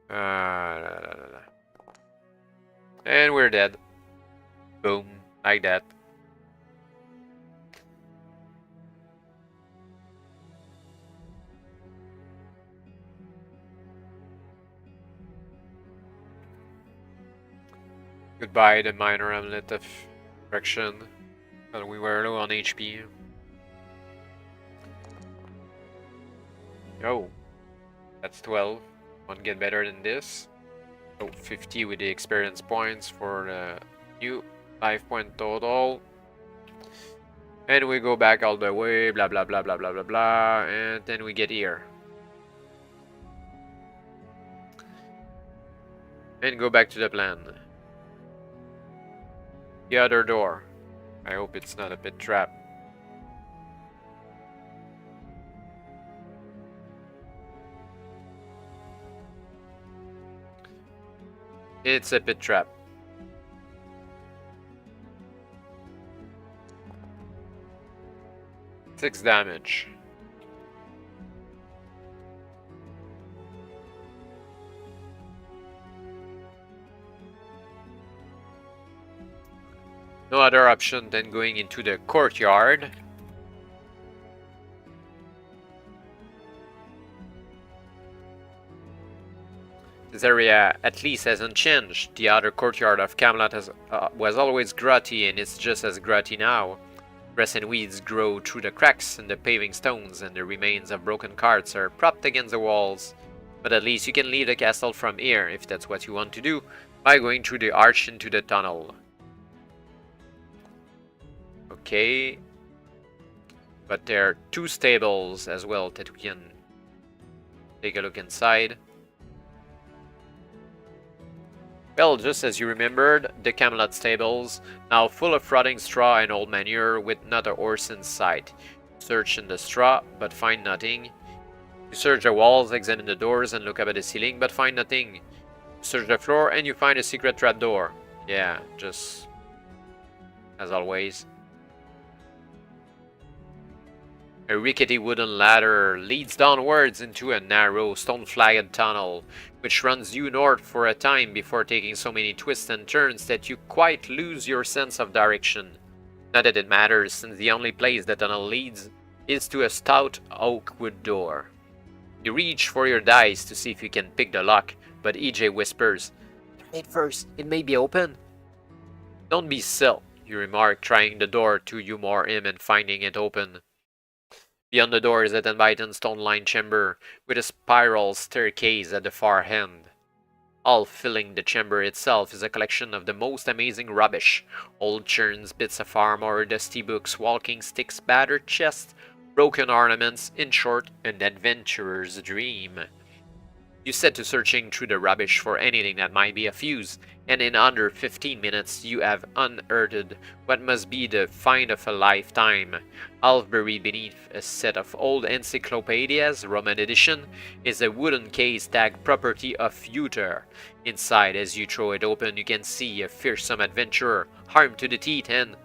And we're dead. Boom, like that. Goodbye, the minor amulet of correction. But we were low on HP. Oh, that's 12. Won't get better than this. Oh, 50 with the experience points for the new 5 point total. And we go back all the way, blah blah blah blah blah blah blah, and then we get here. And go back to the plan. The other door. I hope it's not a pit trap. It's a pit trap. Six damage. No other option than going into the courtyard. This area at least hasn't changed. The outer courtyard of Camelot was always grotty, and it's just as grotty now. Grass and weeds grow through the cracks in the paving stones, and the remains of broken carts are propped against the walls. But at least you can leave the castle from here, if that's what you want to do, by going through the arch into the tunnel. Okay. But there are two stables as well that we can take a look inside. Well, just as you remembered, the Camelot stables, now full of rotting straw and old manure with not a horse in sight. Search in the straw, but find nothing. You search the walls, examine the doors, and look up at the ceiling, but find nothing. You search the floor, and you find a secret trapdoor. Yeah, just as always. A rickety wooden ladder leads downwards into a narrow, stone-flagged tunnel, which runs due north for a time before taking so many twists and turns that you quite lose your sense of direction. Not that it matters, since the only place the tunnel leads is to a stout oak wood door. You reach for your dice to see if you can pick the lock, but EJ whispers, "Turn it first, it may be open." "Don't be silly," you remark, trying the door to humor him and finding it open. Beyond the door is a 10-by-10 stone-lined chamber with a spiral staircase at the far end. All filling the chamber itself is a collection of the most amazing rubbish: old churns, bits of armor, dusty books, walking sticks, battered chests, broken ornaments, in short, an adventurer's dream. You set to searching through the rubbish for anything that might be of use, and in under 15 minutes you have unearthed what must be the find of a lifetime. Half buried beneath a set of old encyclopedias, Roman edition, is a wooden case tagged "Property of Future." Inside, as you throw it open, you can see a fearsome adventurer, armed to the teeth and...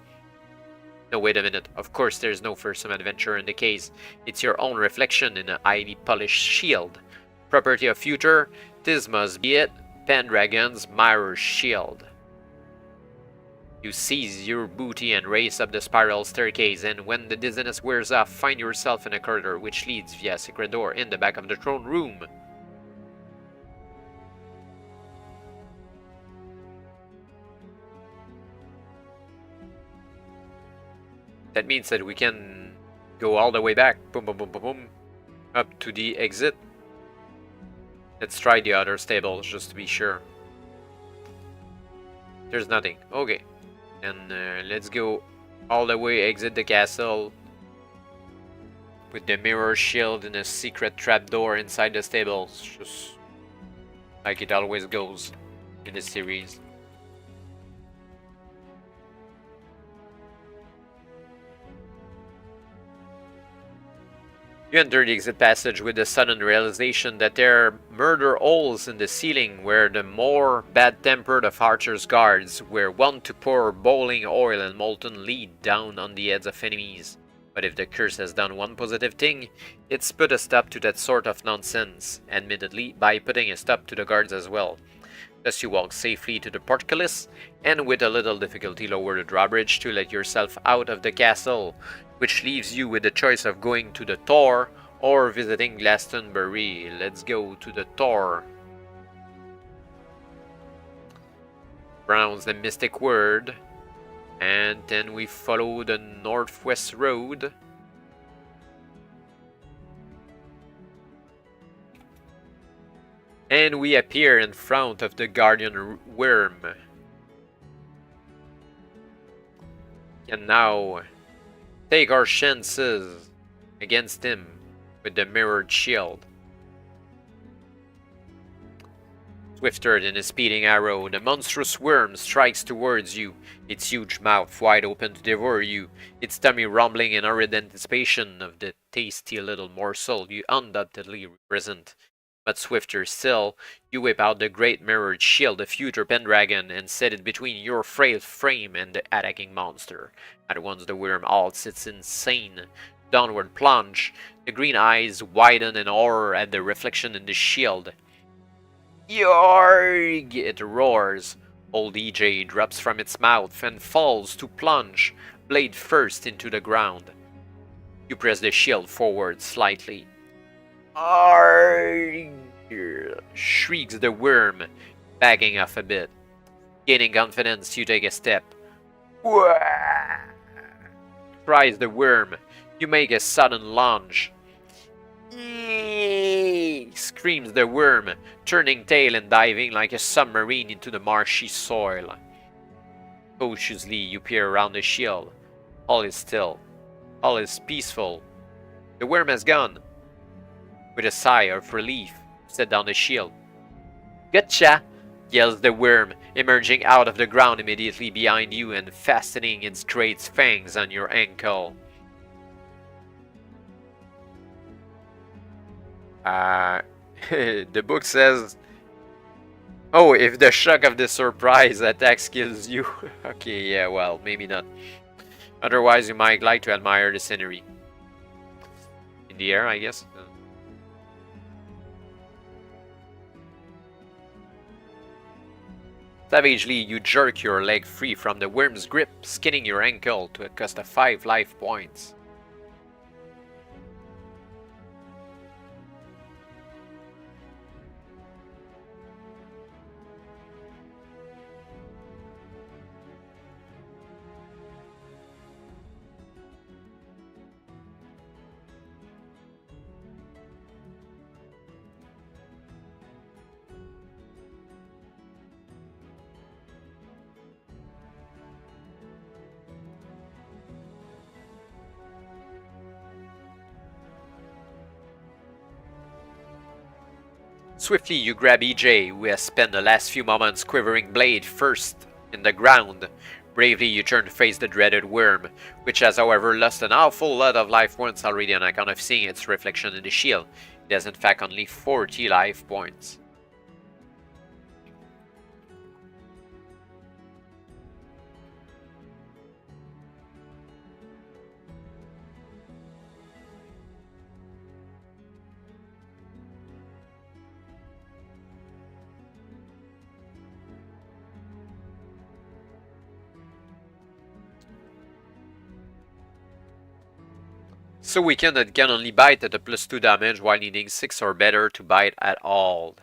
No, wait a minute. Of course there's no fearsome adventurer in the case. It's your own reflection in a highly polished shield. Property of Future, this must be it. Pendragon's Mirror Shield. You seize your booty and race up the spiral staircase, and when the dizziness wears off, find yourself in a corridor which leads via a secret door in the back of the throne room. That means that we can go all the way back, boom boom boom boom boom, up to the exit. Let's try the other stables just to be sure. There's nothing. Okay. And let's go all the way, exit the castle with the mirror shield and a secret trapdoor inside the stables, just like it always goes in the series. You enter the exit passage with the sudden realization that there are murder holes in the ceiling where the more bad-tempered of Archer's guards were wont to pour boiling oil and molten lead down on the heads of enemies. But if the curse has done one positive thing, it's put a stop to that sort of nonsense, admittedly by putting a stop to the guards as well. Thus you walk safely to the portcullis, and with a little difficulty lower the drawbridge to let yourself out of the castle, which leaves you with the choice of going to the Tor or visiting Glastonbury. Let's go to the Tor. Pronounce the mystic word, and then we follow the northwest road. And we appear in front of the Guardian Worm. And now take our chances against him with the mirrored shield. Swifter than a speeding arrow, the monstrous worm strikes towards you, its huge mouth wide open to devour you, its tummy rumbling in horrid anticipation of the tasty little morsel you undoubtedly represent. But swifter still, you whip out the great mirrored shield of future Pendragon and set it between your frail frame and the attacking monster. At once the worm halts its insane downward plunge, the green eyes widen in horror at the reflection in the shield. Yarg! It roars. Old EJ drops from its mouth and falls to plunge, blade first into the ground. You press the shield forward slightly. Arrgh! Shrieks the worm, backing off a bit. Gaining confidence, you take a step. Wah! Cries the worm. You make a sudden lunge. Eee! Screams the worm, turning tail and diving like a submarine into the marshy soil. Cautiously, you peer around the shield. All is still. All is peaceful. The worm has gone. With a sigh of relief, set down the shield. Gotcha! Yells the worm, emerging out of the ground immediately behind you and fastening its great fangs on your ankle. The book says, oh, if the shock of the surprise attack kills you. Okay, yeah, well, maybe not. Otherwise, you might like to admire the scenery. In the air, I guess. Savagely, you jerk your leg free from the worm's grip, skinning your ankle to a cost of 5 life points. Swiftly you grab EJ, who has spent the last few moments quivering blade first in the ground. Bravely you turn to face the dreaded worm, which has however lost an awful lot of life points already on account of seeing its reflection in the shield. It has in fact only 40 life points. So weakened that can only bite at a +2 damage while needing 6 or better to bite at all.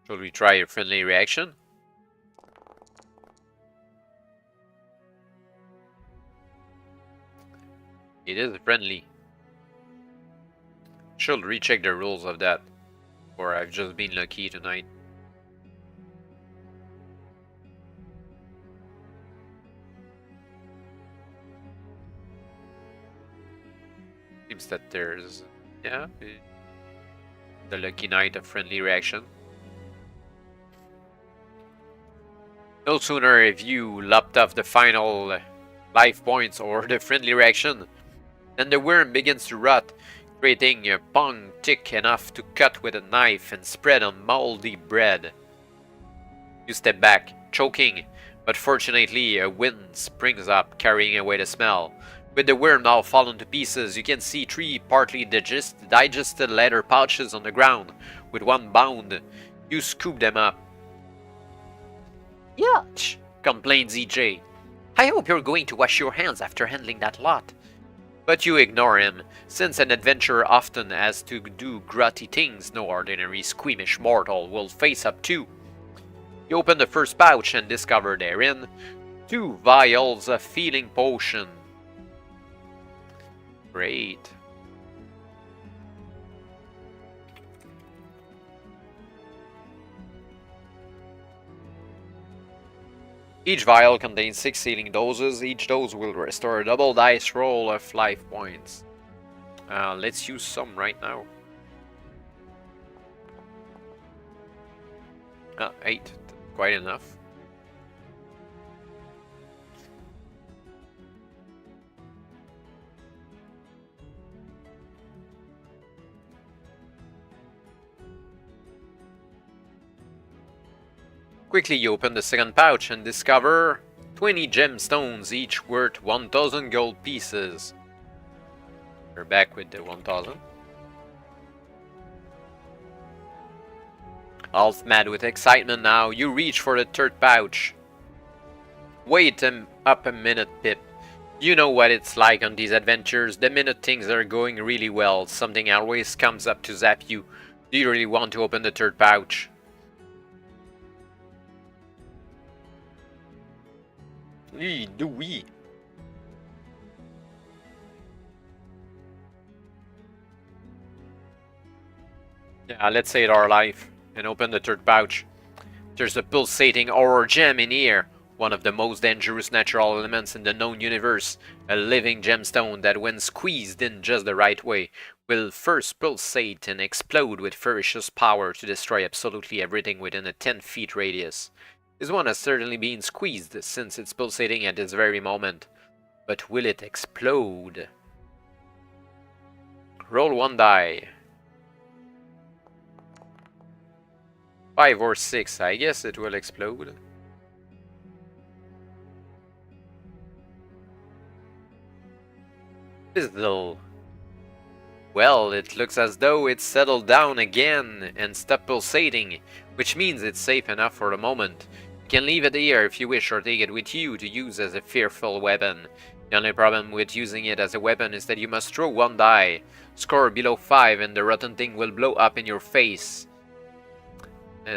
Should we try a friendly reaction? It is friendly. Should recheck the rules of that. Or I've just been lucky tonight. seems that there's... yeah, the lucky knight of friendly reaction. No sooner have you lopped off the final life points or the friendly reaction than the worm begins to rot, creating a pung thick enough to cut with a knife and spread on moldy bread. You step back, choking, but fortunately a wind springs up, carrying away the smell. With the worm now fallen to pieces, you can see 3 partly digested leather pouches on the ground. With one bound, you scoop them up. Yuck, Complains EJ. I hope you're going to wash your hands after handling that lot. But you ignore him, since an adventurer often has to do grotty things no ordinary squeamish mortal will face up to. You open the first pouch and discover therein 2 vials of healing potion. Great. Each vial contains 6 healing doses. Each dose will restore a double dice roll of life points. Let's use some right now. 8. Quite enough. Quickly you open the second pouch and discover 20 gemstones, each worth 1000 gold pieces. We're back with the 1000. Half mad with excitement now, you reach for the third pouch. Wait up a minute, Pip. You know what it's like on these adventures. The minute things are going really well, something always comes up to zap you. Do you really want to open the third pouch? Do we? Yeah, let's save our life and open the third pouch. There's a pulsating aurora gem in here, one of the most dangerous natural elements in the known universe. A living gemstone that, when squeezed in just the right way, will first pulsate and explode with ferocious power to destroy absolutely everything within a 10-foot radius. This one has certainly been squeezed since it's pulsating at this very moment. But will it explode? Roll 1 die. 5 or 6, I guess it will explode. Fizzle. Well, it looks as though it's settled down again and stopped pulsating, which means it's safe enough for the moment. You can leave it here if you wish, or take it with you to use as a fearful weapon. The only problem with using it as a weapon is that you must throw 1 die. Score below 5 and the rotten thing will blow up in your face.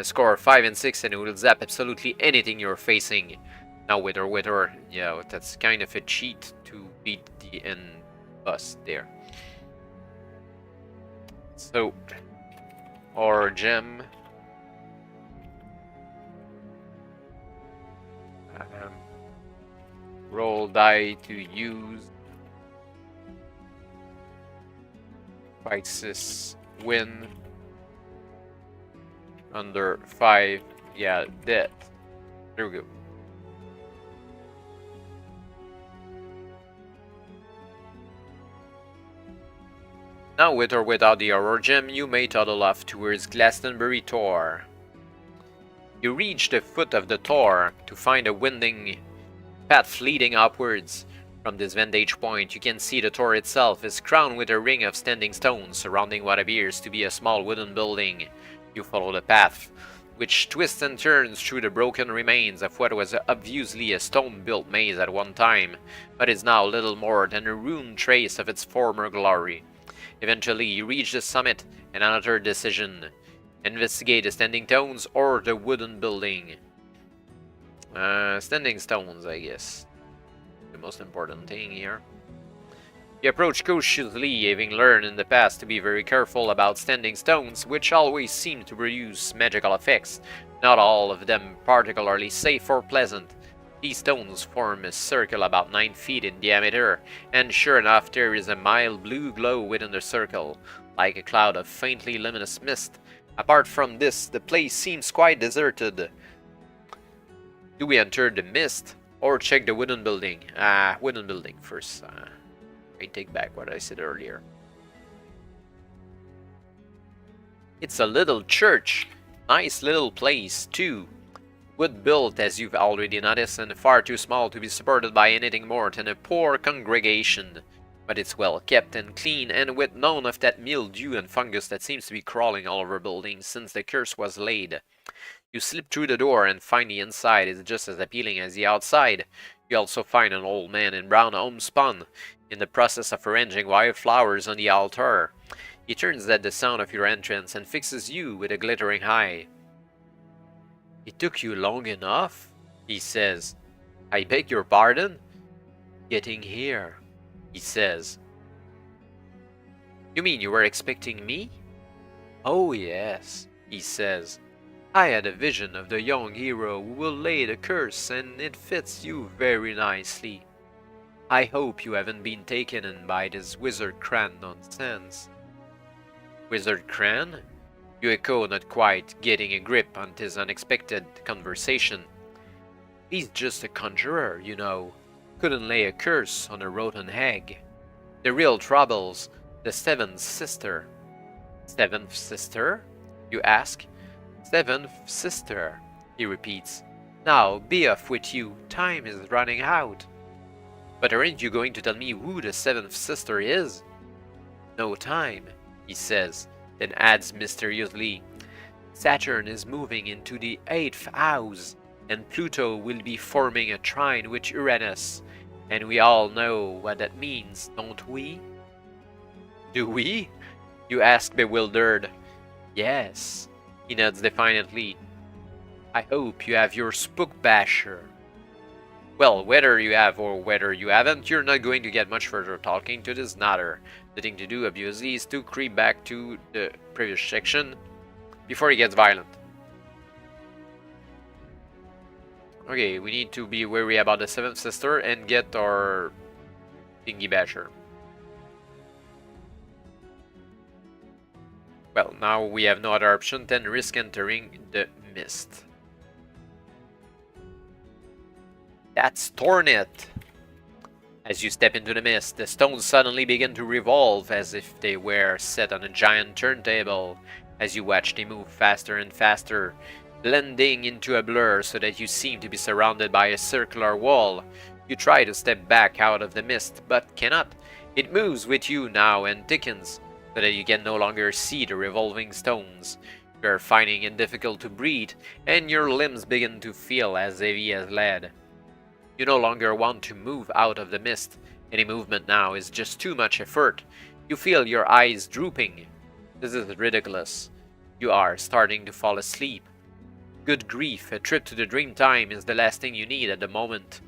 Score 5 and 6 and it will zap absolutely anything you're facing. Now with or, yeah, that's kind of a cheat to beat the end boss there. So, or gem. Roll die to use. Crisis win. Under 5, yeah, death. There we go. Now, with or without the aurora gem, you may toddle off towards Glastonbury Tor. You reach the foot of the Tor to find a winding path leading upwards. From this vantage point, you can see the Tor itself is crowned with a ring of standing stones surrounding what appears to be a small wooden building. You follow the path, which twists and turns through the broken remains of what was obviously a stone-built maze at one time, but is now little more than a ruined trace of its former glory. Eventually, you reach the summit, and another decision. Investigate the standing stones or the wooden building. Standing stones, I guess. The most important thing here. You approach cautiously, having learned in the past to be very careful about standing stones, which always seem to produce magical effects, not all of them particularly safe or pleasant. These stones form a circle about 9 feet in diameter, and sure enough there is a mild blue glow within the circle, like a cloud of faintly luminous mist. Apart from this, the place seems quite deserted. Do we enter the mist, or check the wooden building? Wooden building first. I take back what I said earlier. It's a little church. Nice little place, too. Wood built, as you've already noticed, and far too small to be supported by anything more than a poor congregation. But it's well kept and clean, and with none of that mildew and fungus that seems to be crawling all over buildings since the curse was laid. You slip through the door and find the inside is just as appealing as the outside. You also find an old man in brown homespun, in the process of arranging wild flowers on the altar. He turns at the sound of your entrance and fixes you with a glittering eye. "It took you long enough," he says. "I beg your pardon?" "Getting here," he says. "You mean you were expecting me?" "Oh yes," he says. "I had a vision of the young hero who will lay the curse, and it fits you very nicely. I hope you haven't been taken in by this Wizard Cran nonsense." "Wizard Cran?" You echo, not quite getting a grip on this unexpected conversation. "He's just a conjurer, you know. Couldn't lay a curse on a rotten hag. The real trouble's the seventh sister." "Seventh sister?" you ask. "Seventh sister," he repeats. "Now be off with you, time is running out." "But aren't you going to tell me who the seventh sister is?" "No time," he says, then adds mysteriously, "Saturn is moving into the 8th house, and Pluto will be forming a trine with Uranus, and we all know what that means, don't we?" "Do we?" you ask, bewildered. "Yes," he nods defiantly. "I hope you have your spook basher." Well, whether you have or whether you haven't, you're not going to get much further talking to this natter. The thing to do, obviously, is to creep back to the previous section before he gets violent. Okay, we need to be wary about the seventh sister and get our thingy basher. Well, now we have no other option than risk entering the mist. That's Tornet! As you step into the mist, the stones suddenly begin to revolve as if they were set on a giant turntable. As you watch, they move faster and faster, blending into a blur so that you seem to be surrounded by a circular wall. You try to step back out of the mist, but cannot. It moves with you now and thickens, so that you can no longer see the revolving stones. You are finding it difficult to breathe, and your limbs begin to feel as heavy as lead. You no longer want to move out of the mist. Any movement now is just too much effort. You feel your eyes drooping. This is ridiculous. You are starting to fall asleep. Good grief, a trip to the dream time is the last thing you need at the moment.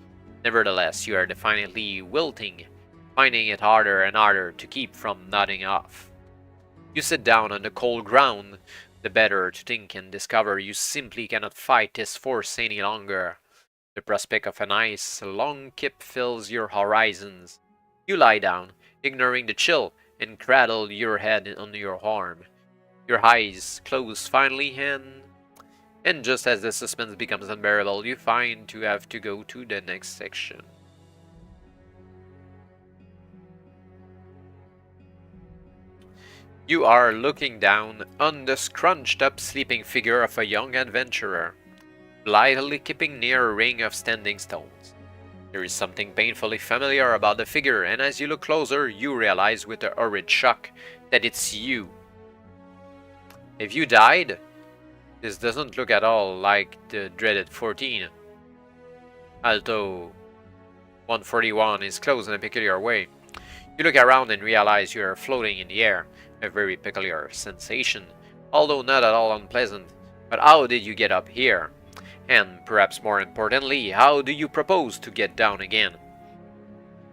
Nevertheless, you are defiantly wilting, finding it harder and harder to keep from nodding off. You sit down on the cold ground, the better to think and discover you simply cannot fight this force any longer. The prospect of a nice, long kip fills your horizons. You lie down, ignoring the chill, and cradle your head under your arm. Your eyes close finally, and just as the suspense becomes unbearable, you find to have to go to the next section. You are looking down on the scrunched-up sleeping figure of a young adventurer, blithely keeping near a ring of standing stones. There is something painfully familiar about the figure, and as you look closer, you realize with a horrid shock that it's you. Have you died? This doesn't look at all like the dreaded 14. Alto 141 is closed in a peculiar way. You look around and realize you are floating in the air, a very peculiar sensation, although not at all unpleasant. But how did you get up here? And, perhaps more importantly, how do you propose to get down again?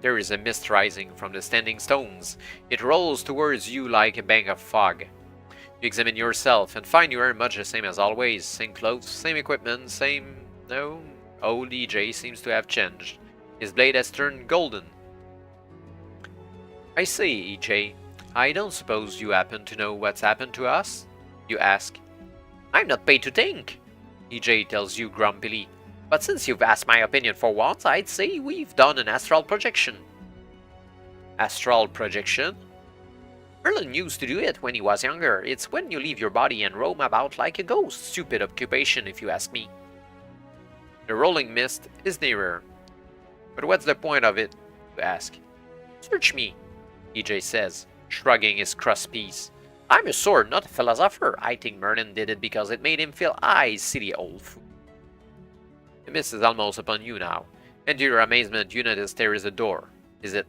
There is a mist rising from the standing stones. It rolls towards you like a bank of fog. You examine yourself and find you are much the same as always. Same clothes, same equipment, same... no... Old EJ seems to have changed. His blade has turned golden. I say, EJ, I don't suppose you happen to know what's happened to us? You ask. I'm not paid to think, EJ tells you grumpily. But since you've asked my opinion for once, I'd say we've done an astral projection. Astral projection? Merlin used to do it when he was younger. It's when you leave your body and roam about like a ghost. Stupid occupation, if you ask me. The rolling mist is nearer. But what's the point of it? You ask. Search me, EJ says, shrugging his crosspiece. I'm a sword, not a philosopher. I think Merlin did it because it made him feel eyes, silly old fool. The mist is almost upon you now, and to your amazement you notice there is a door. Is it?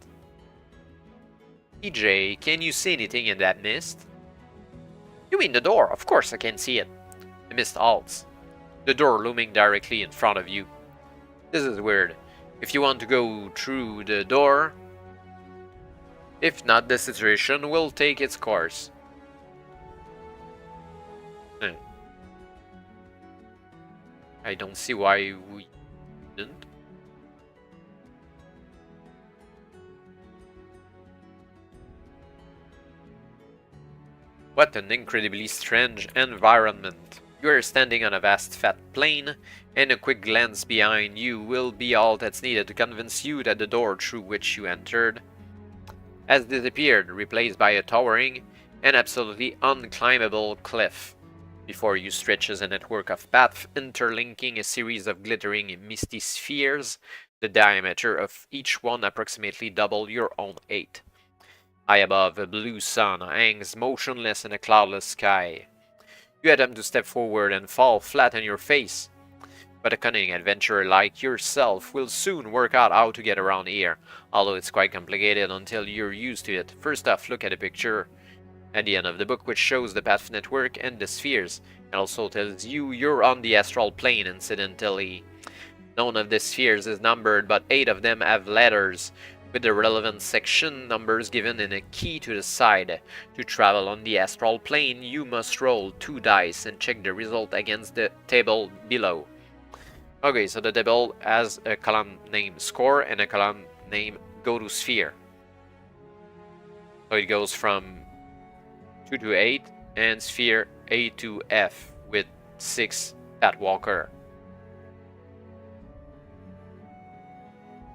EJ, can you see anything in that mist? You mean the door? Of course I can see it. The mist halts, the door looming directly in front of you. This is weird. If you want to go through the door... If not, the situation will take its course. I don't see why we didn't. What an incredibly strange environment. You are standing on a vast fat plain, and a quick glance behind you will be all that's needed to convince you that the door through which you entered has disappeared, replaced by a towering and absolutely unclimbable cliff. Before you stretches a network of paths interlinking a series of glittering misty spheres, the diameter of each one approximately double your own height. High above, a blue sun hangs motionless in a cloudless sky. You attempt to step forward and fall flat on your face, but a cunning adventurer like yourself will soon work out how to get around here, although it's quite complicated until you're used to it. First off, look at the picture at the end of the book, which shows the path network and the spheres, and also tells you you're on the astral plane. Incidentally, none of the spheres is numbered, but 8 of them have letters, with the relevant section numbers given in a key to the side. To travel on the astral plane, you must roll 2 dice and check the result against the table below. Okay, so the table has a column named Score and a column named Go to Sphere. So it goes from 2 to 8 and Sphere A to F with 6 Pathwalker.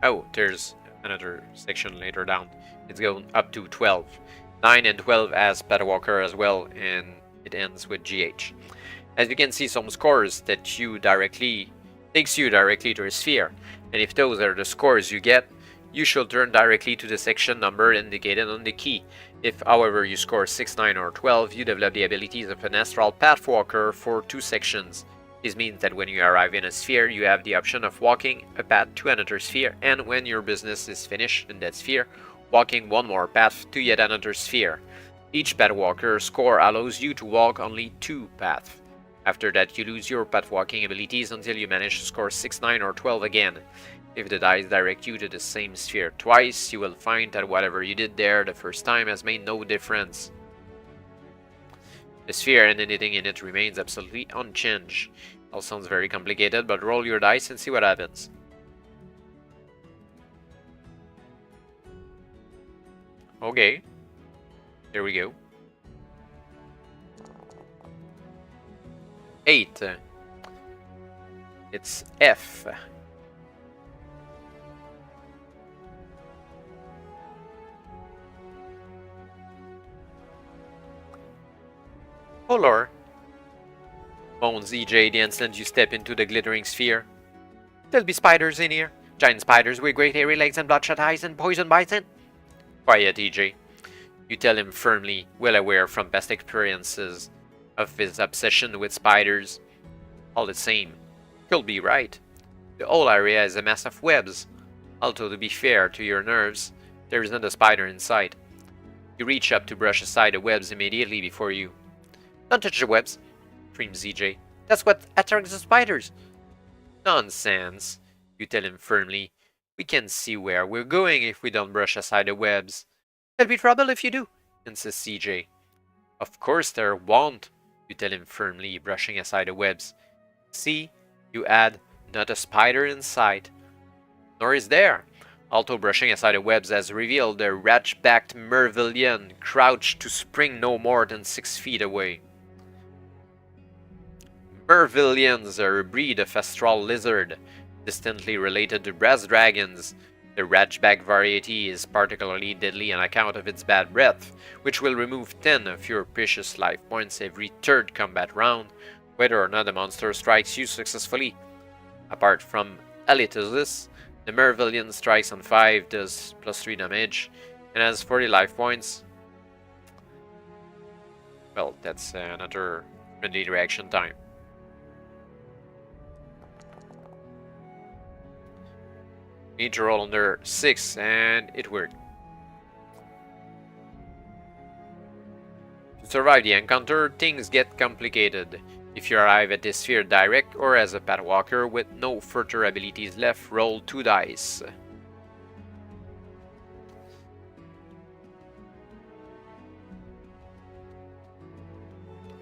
Oh, there's another section later down. It's going up to 12. 9 and 12 as Pathwalker as well, and it ends with GH. As you can see, some scores that takes you directly to a sphere, and if those are the scores you get, you should turn directly to the section number indicated on the key. If, however, you score 6, 9, or 12, you develop the abilities of an astral pathwalker for 2 sections. This means that when you arrive in a sphere, you have the option of walking a path to another sphere, and when your business is finished in that sphere, walking one more path to yet another sphere. Each pathwalker score allows you to walk only 2 paths. After that, you lose your pathwalking abilities until you manage to score 6, 9, or 12 again. If the dice direct you to the same sphere twice, you will find that whatever you did there the first time has made no difference. The sphere and anything in it remains absolutely unchanged. All sounds very complicated, but roll your dice and see what happens. Okay, there we go. 8. It's F. Polar, moans EJ the instant you step into the glittering sphere. There'll be spiders in here. Giant spiders with great hairy legs and bloodshot eyes and poison bites in. Quiet, EJ. You tell him firmly, well aware from past experiences of his obsession with spiders. All the same, you'll be right. The whole area is a mass of webs. Although, to be fair to your nerves, there is not a spider in sight. You reach up to brush aside the webs immediately before you. Don't touch the webs, screams EJ. That's what attracts the spiders. Nonsense, you tell him firmly. We can see where we're going if we don't brush aside the webs. There'll be trouble if you do, insists EJ. Of course there won't, you tell him firmly, brushing aside the webs. See, you add, Not a spider in sight. Nor is there. Alto brushing aside the webs has revealed the rat-backed mervillion crouched to spring no more than 6 feet away. Mervillions are a breed of astral lizard, distantly related to brass dragons. The rat-back variety is particularly deadly on account of its bad breath, which will remove 10 of your precious life points every third combat round, whether or not the monster strikes you successfully. Apart from halitosis, the Mervillion strikes on 5, does plus 3 damage, and has 40 life points. Well, that's another friendly reaction time. Need to roll under 6, and it worked. To survive the encounter, things get complicated. If you arrive at this sphere direct or as a pathwalker with no further abilities left, roll 2 dice.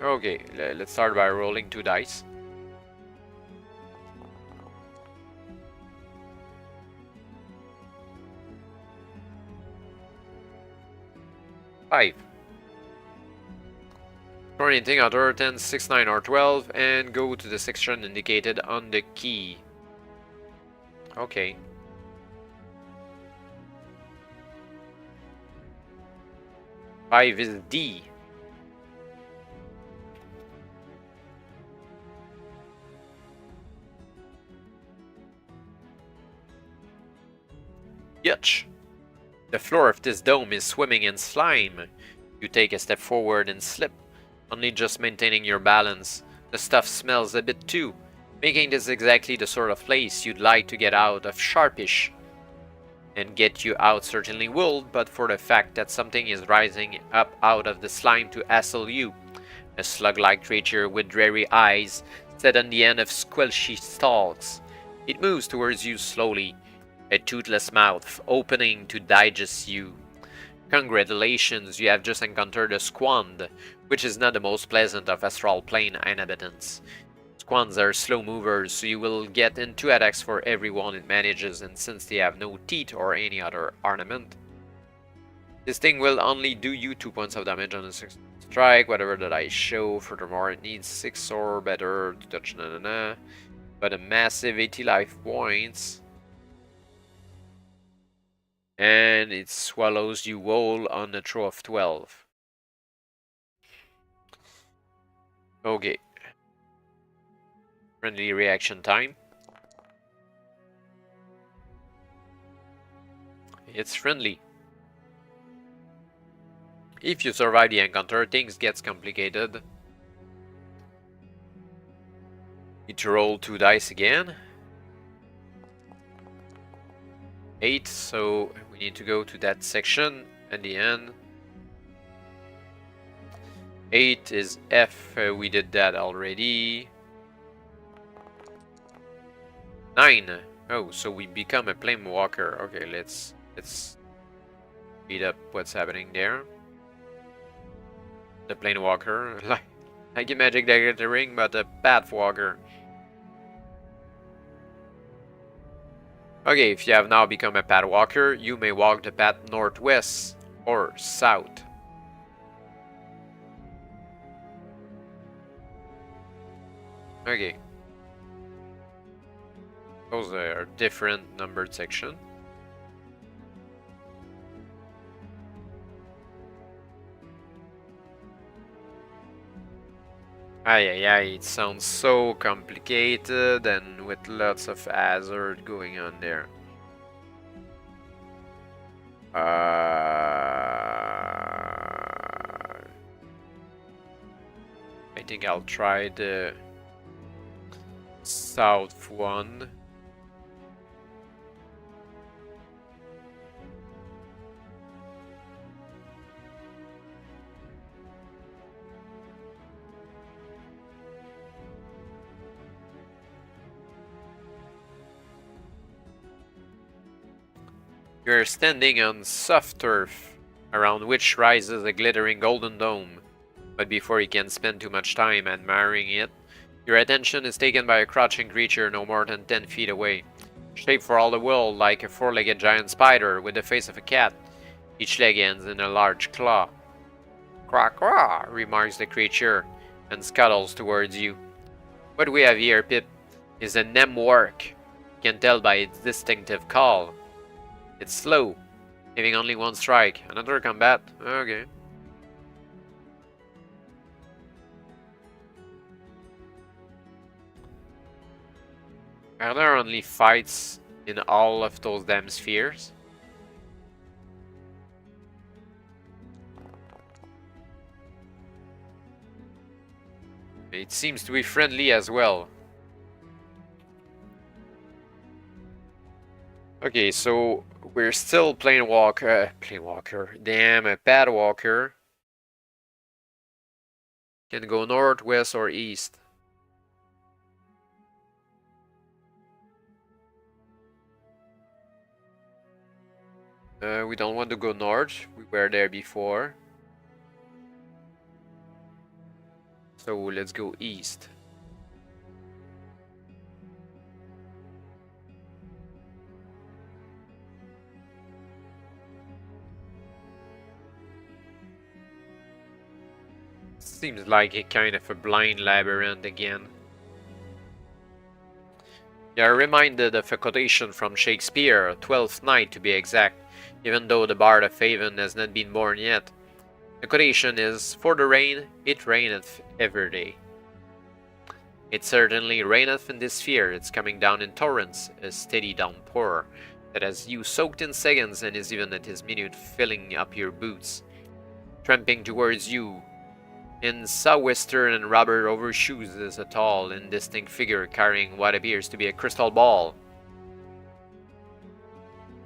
Okay, let's start by rolling 2 dice. For anything other than 6, 9, or 12, and go to the section indicated on the key. Okay. Five is D. Yuck. The floor of this dome is swimming in slime. You take a step forward and slip, only just maintaining your balance. The stuff smells a bit too, making this exactly the sort of place you'd like to get out of sharpish. And get you out certainly will, but for the fact that something is rising up out of the slime to hassle you. A slug-like creature with dreary eyes set on the end of squelchy stalks. It moves towards you slowly, a toothless mouth opening to digest you. Congratulations, you have just encountered a squand, which is not the most pleasant of astral plane inhabitants. Squands are slow movers, so you will get in 2 attacks for every one it manages, and since they have no teeth or any other ornament, this thing will only do you 2 points of damage on a 6th strike, whatever that I show. Furthermore, it needs 6 or better to touch but a massive 80 life points. And it swallows you whole on a throw of 12. Okay. Friendly reaction time. It's friendly. If you survive the encounter, things get complicated. Need to roll 2 dice again. 8, so we need to go to that section at the end. 8 is F, we did that already. 9. Oh, so we become a planewalker. Okay, let's speed up what's happening there. The planewalker, like a Magic the Ring, but a pathwalker. Okay, if you have now become a pathwalker, you may walk the path northwest or south. Okay. Those are different numbered sections. It sounds so complicated and with lots of hazard going on there. I think I'll try the south one. You are standing on soft turf, around which rises a glittering golden dome. But before you can spend too much time admiring it, Your attention is taken by a crouching creature no more than 10 feet away, shaped for all the world like a four-legged giant spider with the face of a cat. Each leg ends in a large claw. "Quack quack," remarks the creature, and scuttles towards you. What we have here, Pip, is a Nemwork. You can tell by its distinctive call. It's slow, having only one strike. Another combat? Okay. Are there only fights in all of those damn spheres? It seems to be friendly as well. Okay, so we're still Planewalker. Damn, a Padwalker. Can go north, west, or east. We don't want to go north. We were there before. So let's go east. Seems like a kind of a blind labyrinth again. You are reminded of a quotation from Shakespeare, Twelfth Night to be exact, even though the Bard of Avon has not been born yet. The quotation is, "For the rain, it raineth every day." It certainly raineth in this sphere. It's coming down in torrents, a steady downpour that has you soaked in seconds and is even at this minute filling up your boots. Tramping towards you, in sou'wester and rubber overshoes, is a tall, indistinct figure carrying what appears to be a crystal ball.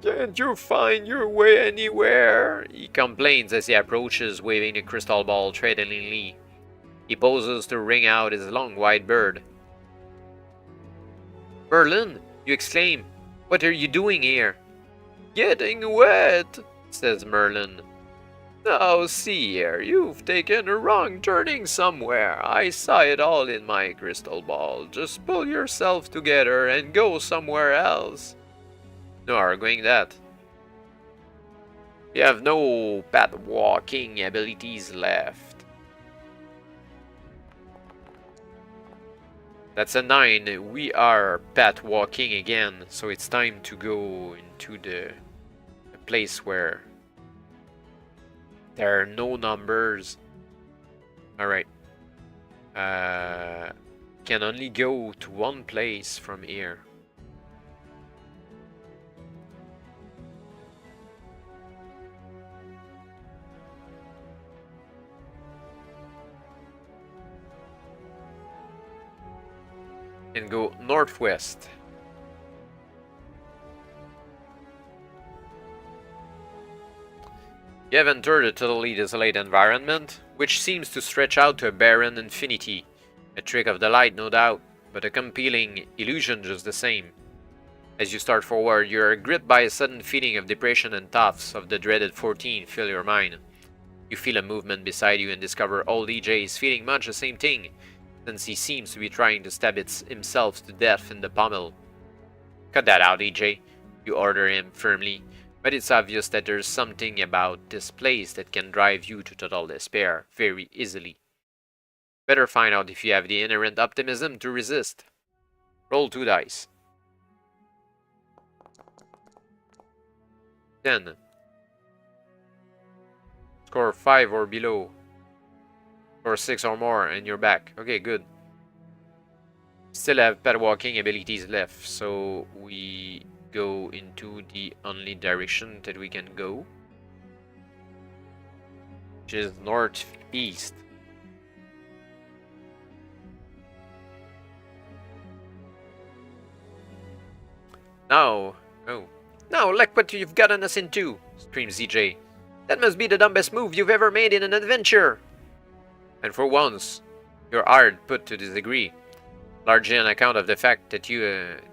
"Can't you find your way anywhere?" he complains as he approaches, waving the crystal ball threateningly. He poses to ring out his long white bird. "Merlin!" you exclaim. "What are you doing here?" "Getting wet," says Merlin. "Now see here, you've taken a wrong turning somewhere. I saw it all in my crystal ball. Just pull yourself together and go somewhere else." "No arguing that. You have no path walking abilities left." That's a 9. We are path walking again, so it's time to go into the place where there are no numbers. Alright. Can only go to one place from here. And go northwest. You have entered a totally desolate environment, which seems to stretch out to a barren infinity. A trick of the light, no doubt, but a compelling illusion just the same. As you start forward, you are gripped by a sudden feeling of depression, and thoughts of the dreaded 14 fill your mind. You feel a movement beside you and discover old EJ is feeling much the same thing, since he seems to be trying to stab himself to death in the pommel. "Cut that out, EJ, you order him firmly, but it's obvious that there's something about this place that can drive you to total despair very easily. Better find out if you have the inherent optimism to resist. Roll 2 dice. 10. Score 5 or below. Or 6 or more, and you're back. Okay, good. Still have pet walking abilities left, so we go into the only direction that we can go, which is northeast. Now, oh. "Now, look what you've gotten us into," screams EJ. "That must be the dumbest move you've ever made in an adventure." And for once, you're hard put to this degree, largely on account of the fact that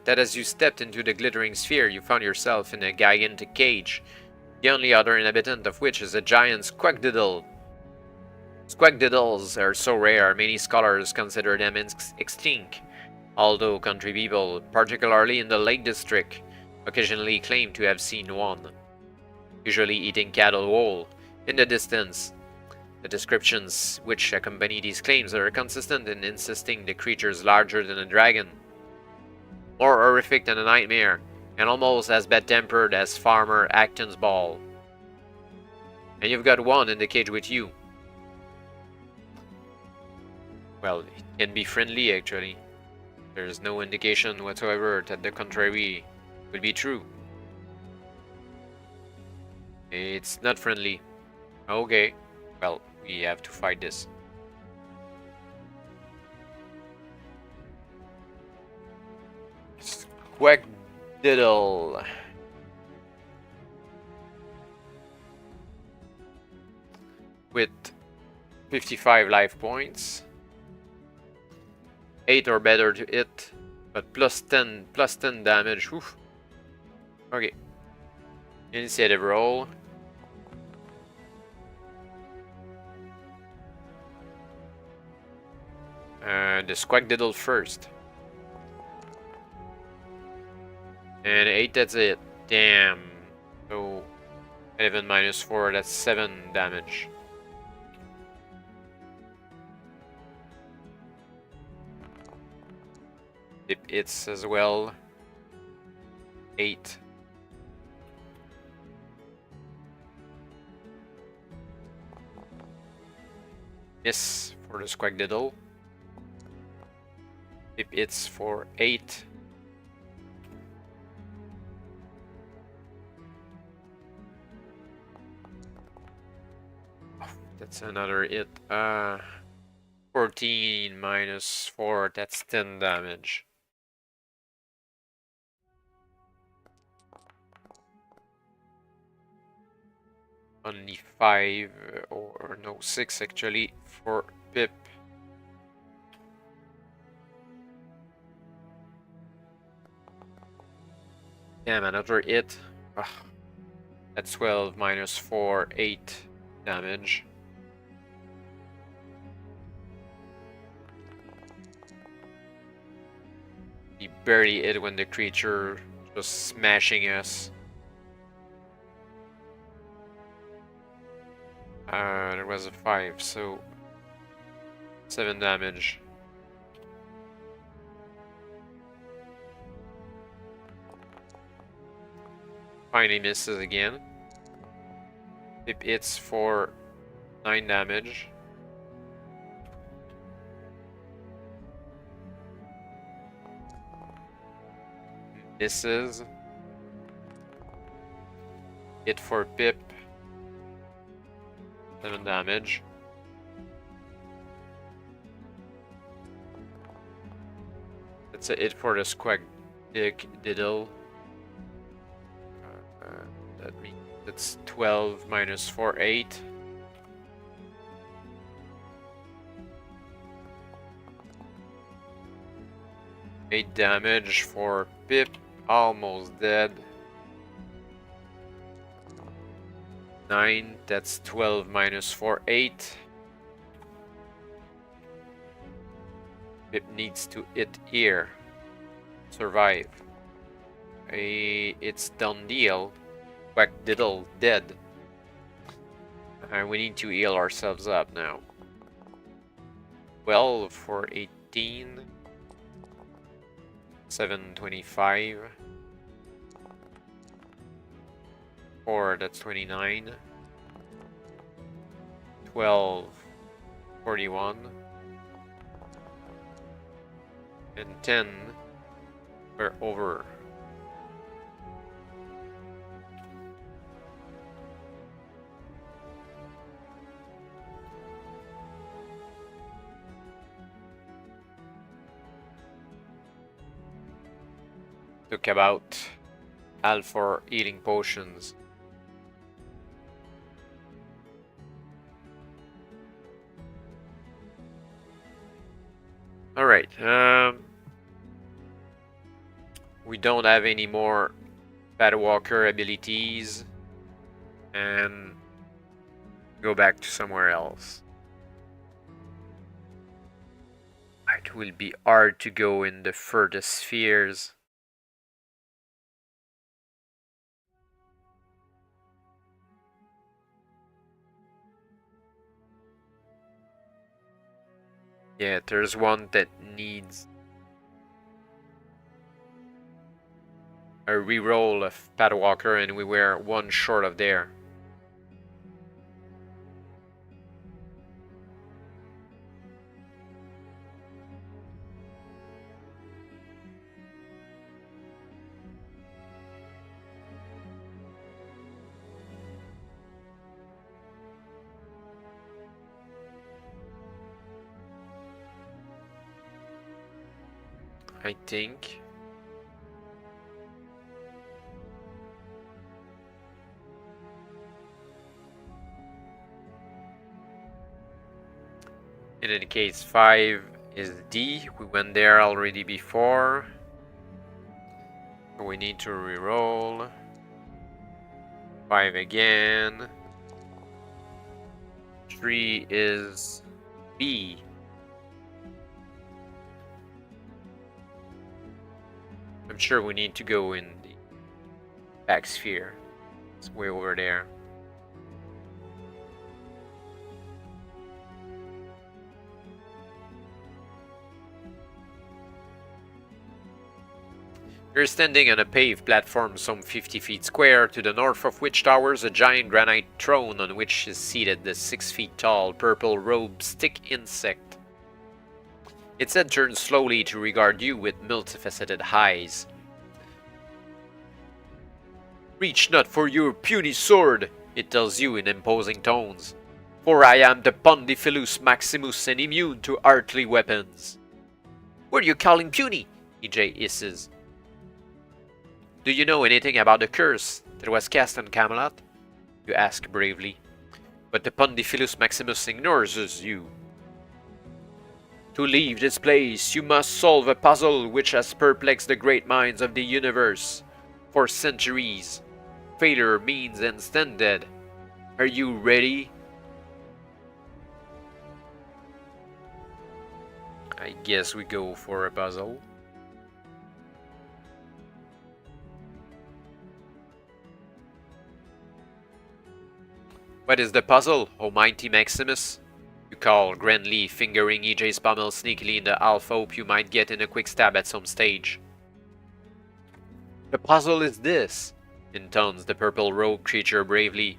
that as you stepped into the glittering sphere, you found yourself in a gigantic cage, the only other inhabitant of which is a giant squawkdiddle. Squagdiddles are so rare, many scholars consider them extinct, although country people, particularly in the Lake District, occasionally claim to have seen one, usually eating cattle whole. In the distance, the descriptions which accompany these claims are consistent in insisting the creature's larger than a dragon, more horrific than a nightmare, and almost as bad-tempered as Farmer Acton's ball. And you've got one in the cage with you. Well, it can be friendly actually. There's no indication whatsoever that the contrary would be true. It's not friendly. Okay, well, we have to fight this. Squagdiddle. With 55 life points. 8 or better to hit, but plus 10 damage. Oof. Okay. Initiative roll. The Squagdiddle first. And 8, that's it. Damn. So 11 minus 4, that's 7 damage. Pip hits as well. 8. Miss for the Squagdiddle. Pip hits for 8. Oh, that's another hit. 14 minus 4, that's 10 damage. Only 5, or no, 6 actually, for Pip. Damn, another hit. Ugh. That's 12 minus 4, 8 damage. He barely hit when the creature just smashing us. There was a 5, so 7 damage. Finally misses again. Pip hits for 9 damage. Misses. Hit for Pip. 7 damage. That's a hit for the Squagdiddle. That means it's 12 minus 4, 8. Eight damage for Pip, almost dead. 9, that's 12 minus 4, 8. Pip needs to hit here. Survive. It's done deal. Squagdiddle dead. And we need to heal ourselves up now. 12 for 18. 725. 4, that's 29. 12, 41. And 10, we're over. Took about half for eating potions. Alright, we don't have any more Bad Walker abilities, and go back to somewhere else. It will be hard to go in the furthest spheres. Yeah, there's one that needs a reroll of Padwalker, and we were one short of there. I think. In any case, 5 is D. We went there already before. So we need to reroll. 5 again. 3 is B. I'm sure we need to go in the back sphere. It's way over there. You're standing on a paved platform some 50 feet square, to the north of which towers a giant granite throne on which is seated the 6 feet tall, purple-robed stick insect. Its head turns slowly to regard you with multifaceted eyes. "Reach not for your puny sword," it tells you in imposing tones, "for I am the Pondiphilus Maximus and immune to earthly weapons." "What are you calling puny?" EJ hisses. "Do you know anything about the curse that was cast on Camelot?" you ask bravely. But the Pondiphilus Maximus ignores you. "To leave this place, you must solve a puzzle which has perplexed the great minds of the universe for centuries. Failure means instant death. Are you ready?" I guess we go for a puzzle. "What is the puzzle, O mighty Maximus?" you call, grandly fingering EJ's pommel sneakily in the half hope you might get in a quick stab at some stage. "The puzzle is this," intones the purple-robed creature bravely.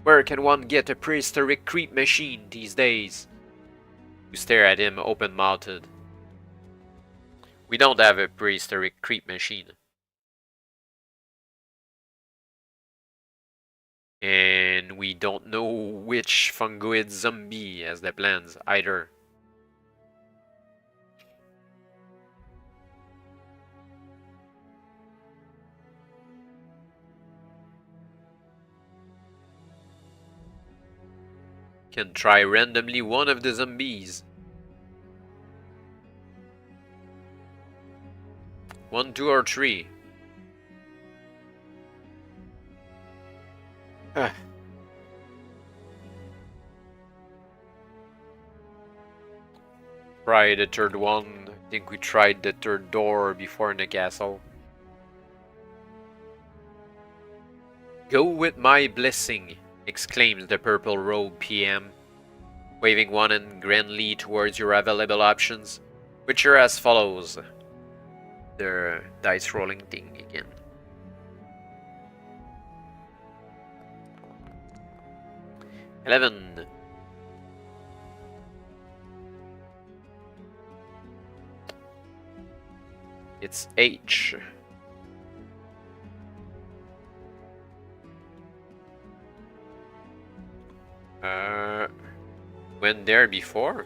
"Where can one get a prehistoric creep machine these days?" You stare at him open-mouthed. "We don't have a prehistoric creep machine." And we don't know which fungoid zombie has the plans either. Can try randomly one of the zombies. 1, 2, or 3. Try the third one. I think we tried the third door before in the castle. "Go with my blessing," exclaims the purple-robed PM, waving one hand grandly towards your available options, which are as follows. The dice rolling thing again. "11. It's H. Went there before?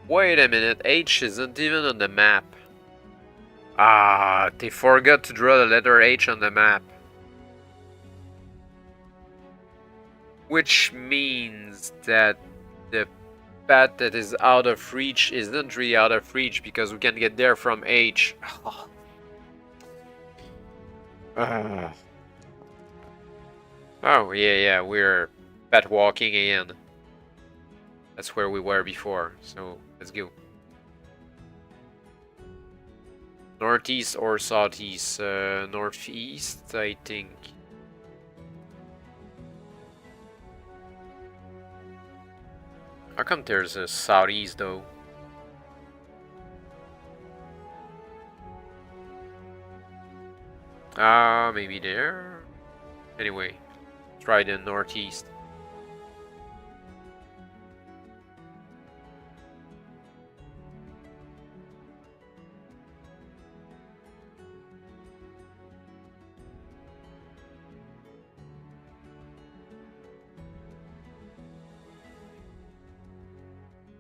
Wait a minute, H isn't even on the map. Ah, they forgot to draw the letter H on the map. Which means that the path that is out of reach isn't really out of reach because we can get there from H. Oh, yeah, we're bat walking again. That's where we were before, so let's go. Northeast or southeast? Northeast, I think. How come there's a southeast though? Maybe there? Anyway, try the northeast.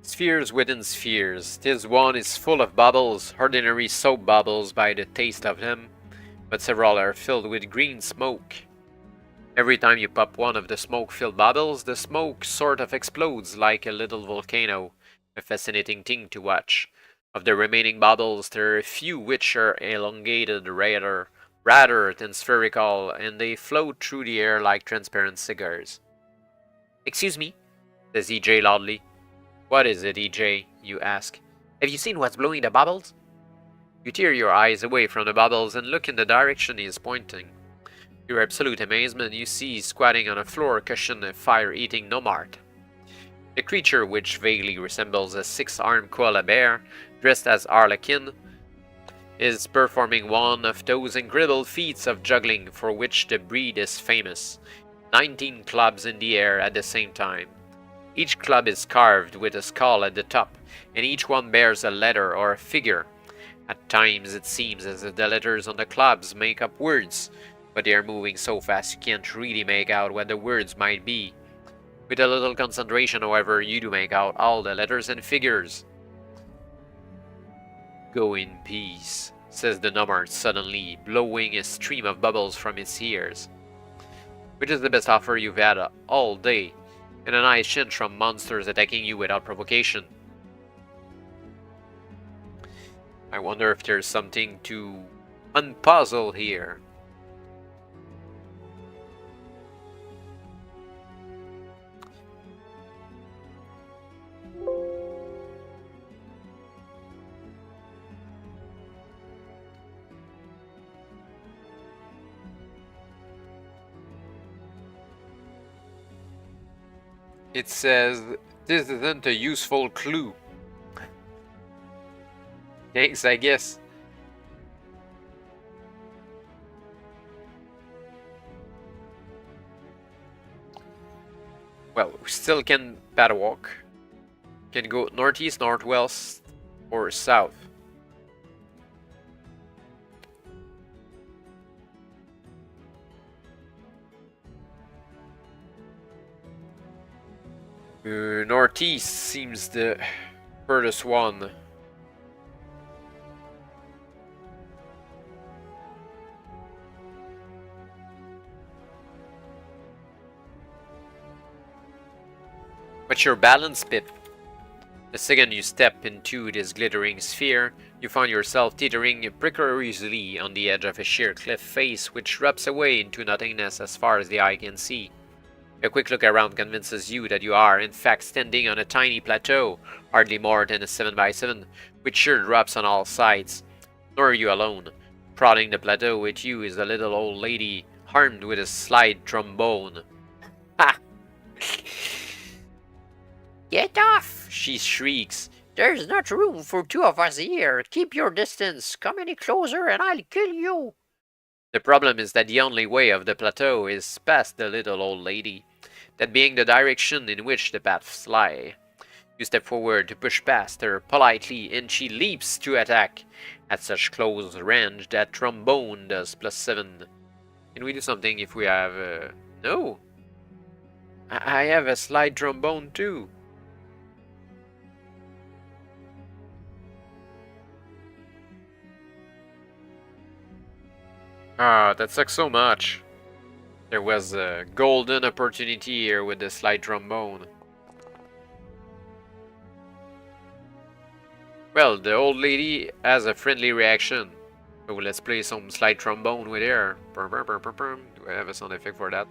Spheres within spheres. This one is full of bubbles, ordinary soap bubbles by the taste of them, but several are filled with green smoke. Every time you pop one of the smoke-filled bubbles, the smoke sort of explodes like a little volcano, a fascinating thing to watch. Of the remaining bubbles, there are a few which are elongated rather than spherical, and they float through the air like transparent cigars. "Excuse me," says EJ loudly. "What is it, EJ?" you ask. "Have you seen what's blowing the bubbles?" You tear your eyes away from the bubbles and look in the direction he is pointing. To your absolute amazement, you see squatting on a floor cushion a fire-eating nomad. The creature, which vaguely resembles a six-armed koala bear, dressed as Harlequin, is performing one of those incredible feats of juggling for which the breed is famous. 19 clubs in the air at the same time. Each club is carved with a skull at the top, and each one bears a letter or a figure. At times it seems as if the letters on the clubs make up words, but they are moving so fast you can't really make out what the words might be. With a little concentration, however, you do make out all the letters and figures. "Go in peace," says the nomad suddenly, blowing a stream of bubbles from his ears. "Which is the best offer you've had all day, and a nice hint from monsters attacking you without provocation." I wonder if there's something to unpuzzle here. It says, "This isn't a useful clue." Thanks, I guess. Well, we still can battle walk. Can go northeast, northwest, or south. Northeast seems the furthest one. What's your balance, Pip? The second you step into this glittering sphere, you find yourself teetering precariously on the edge of a sheer cliff face which drops away into nothingness as far as the eye can see. A quick look around convinces you that you are, in fact, standing on a tiny plateau, hardly more than a 7x7, which sheer drops on all sides. Nor are you alone. Prodding the plateau with you is a little old lady, armed with a slide trombone. Ha! "Get off!" she shrieks. "There's not room for two of us here. Keep your distance. Come any closer and I'll kill you." The problem is that the only way of the plateau is past the little old lady, that being the direction in which the paths lie. You step forward to push past her politely, and she leaps to attack. At such close range, that trombone does +7. Can we do something if we have No! I have a slide trombone too. Ah, that sucks so much. There was a golden opportunity here with the slide trombone. Well, the old lady has a friendly reaction. So let's play some slide trombone with her. Do I have a sound effect for that?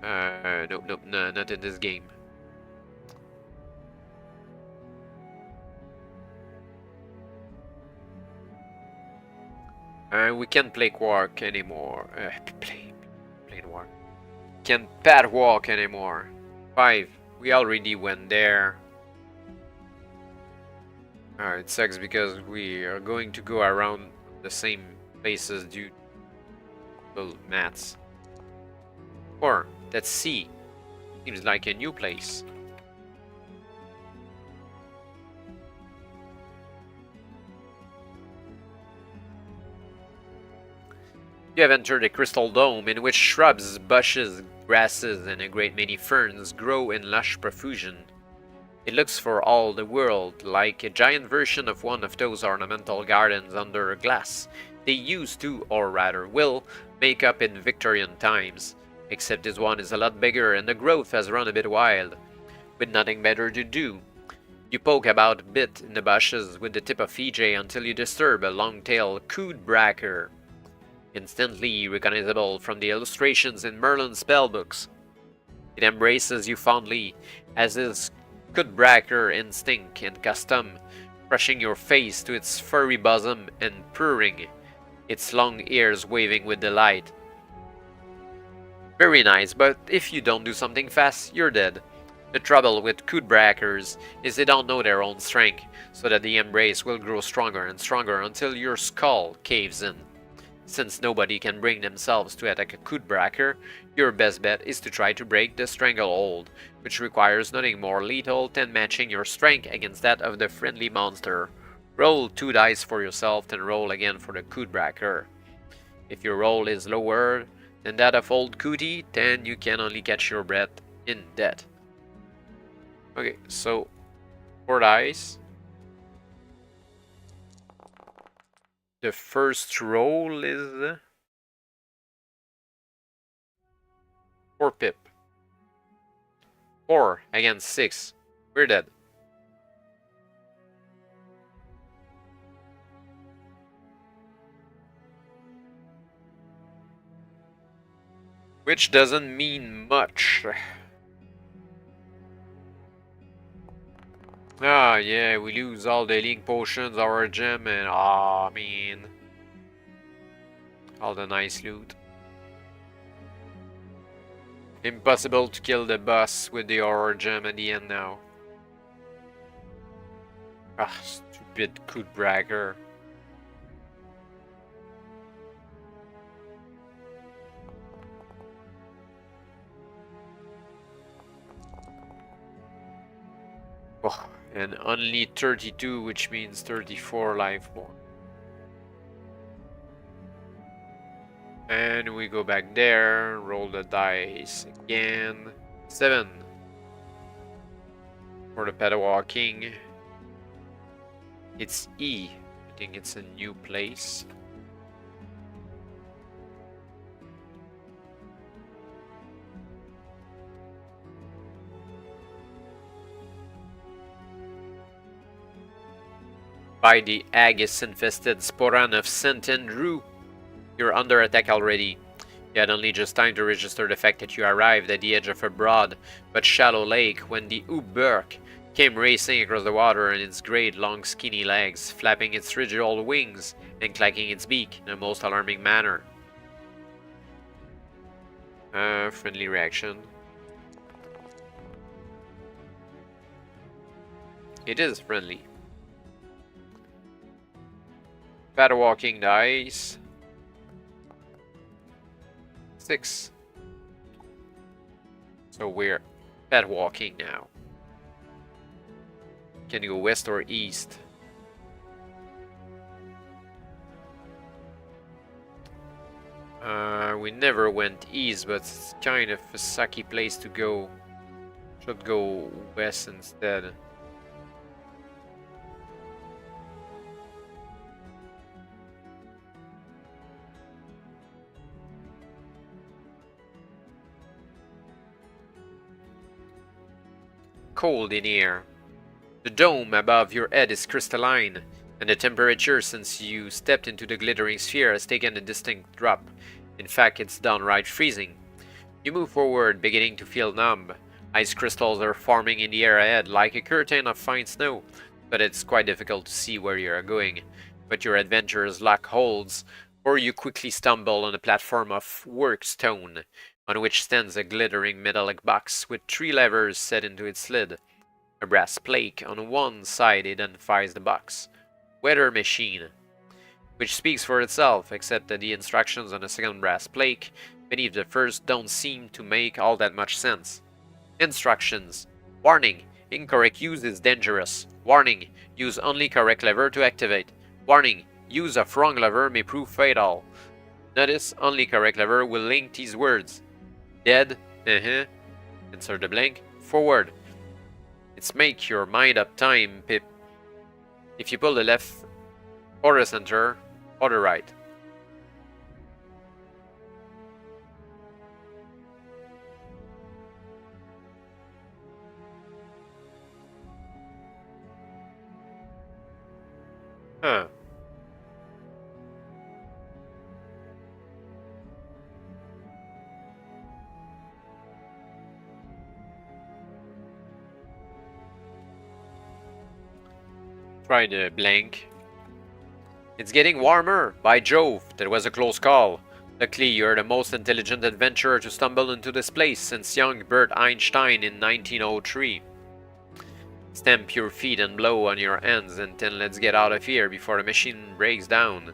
Nope, nope, no, not in this game. We can't play Quark anymore. Plain Walk. Can't pad walk anymore. 5. We already went there. It sucks because we are going to go around the same places due to mats. 4. That's C. Seems like a new place. You have entered a crystal dome in which shrubs, bushes, grasses, and a great many ferns grow in lush profusion. It looks for all the world like a giant version of one of those ornamental gardens under glass they used to, or rather will, make up in Victorian times, except this one is a lot bigger and the growth has run a bit wild. With nothing better to do, you poke about a bit in the bushes with the tip of EJ until you disturb a long-tailed coodbracker, instantly recognizable from the illustrations in Merlin's spellbooks. It embraces you fondly, as is coodbracker instinct and custom, crushing your face to its furry bosom and purring, its long ears waving with delight. Very nice, but if you don't do something fast, you're dead. The trouble with coodbrackers is they don't know their own strength, so that the embrace will grow stronger and stronger until your skull caves in. Since nobody can bring themselves to attack a coodbracker, your best bet is to try to break the stranglehold, which requires nothing more lethal than matching your strength against that of the friendly monster. Roll 2 dice for yourself, then roll again for the coodbracker. If your roll is lower than that of old Cootie, then you can only catch your breath in death. Okay, so 4 dice. The first roll is 4 Pip. 4 against 6. We're dead. Which doesn't mean much. Ah, yeah, we lose all the healing potions, our gem, and I mean, all the nice loot. Impossible to kill the boss with the horror gem at the end now. Ah, stupid coodbracker. Oh, and only 32, which means 34 life more. And we go back there, roll the dice again. 7 for the pedal walking. It's E. I think it's a new place. By the Aegis-infested Sporan of St. Andrew. You're under attack already. You had only just time to register the fact that you arrived at the edge of a broad but shallow lake when the Uberk came racing across the water on its great long skinny legs, flapping its rigid old wings and clacking its beak in a most alarming manner. Friendly reaction. It is friendly. Bad walking dice. 6. So we're bad walking now. Can you go west or east? We never went east, but it's kind of a sucky place to go. Should go west instead. Cold in here. The dome above your head is crystalline, and the temperature since you stepped into the glittering sphere has taken a distinct drop. In fact, it's downright freezing. You move forward, beginning to feel numb. Ice crystals are forming in the air ahead, like a curtain of fine snow, but it's quite difficult to see where you are going. But your adventure's luck holds, or you quickly stumble on a platform of worked stone, on which stands a glittering metallic box with 3 levers set into its lid. A brass plate on one side identifies the box. Weather machine, which speaks for itself, except that the instructions on the second brass plate beneath the first don't seem to make all that much sense. Instructions. Warning. Incorrect use is dangerous. Warning. Use only correct lever to activate. Warning. Use of wrong lever may prove fatal. Notice only correct lever will link these words. Dead. Insert the blank. Forward. It's make your mind up time, Pip. If you pull the left or the center or the right. Huh. Try the blank. It's getting warmer. By Jove, that was a close call. Luckily, you're the most intelligent adventurer to stumble into this place since young Bert Einstein in 1903. Stamp your feet and blow on your hands, and then let's get out of here before the machine breaks down.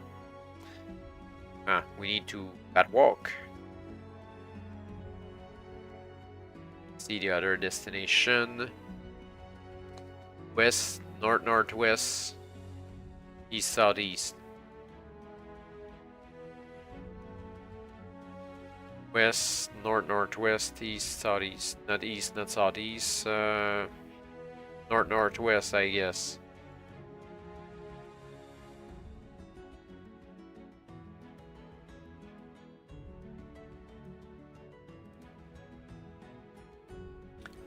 We need to walk. See the other destination. West, north-northwest, east-southeast. West, north-northwest, east-southeast. Not east, not southeast. North-northwest, I guess.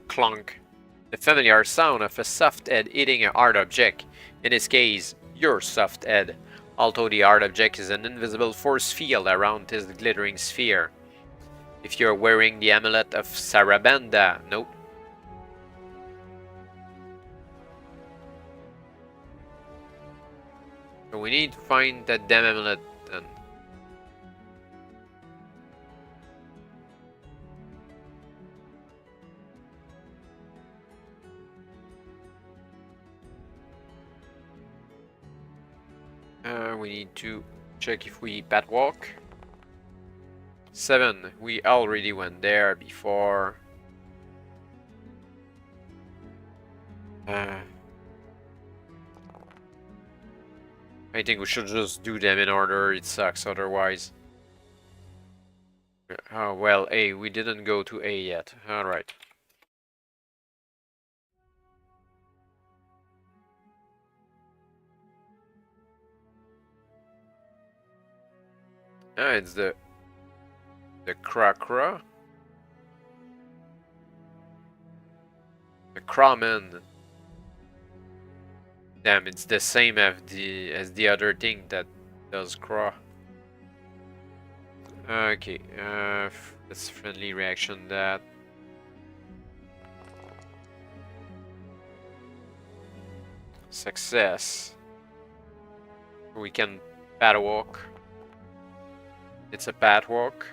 Clunk. The familiar sound of a soft head hitting a hard object. In this case, your soft head. Although the hard object is an invisible force field around this glittering sphere. If you're wearing the amulet of Sarabanda, nope. So we need to find that damn amulet then. We need to check if we walk. 7. We already went there before. I think we should just do them in order. It sucks otherwise. Oh, well, A. We didn't go to A yet. Alright. It's the Krakra. The Kramen. Damn, it's the same as the other thing that does Kra. Okay, that's friendly reaction that. Success. We can paddle walk. It's a path walk.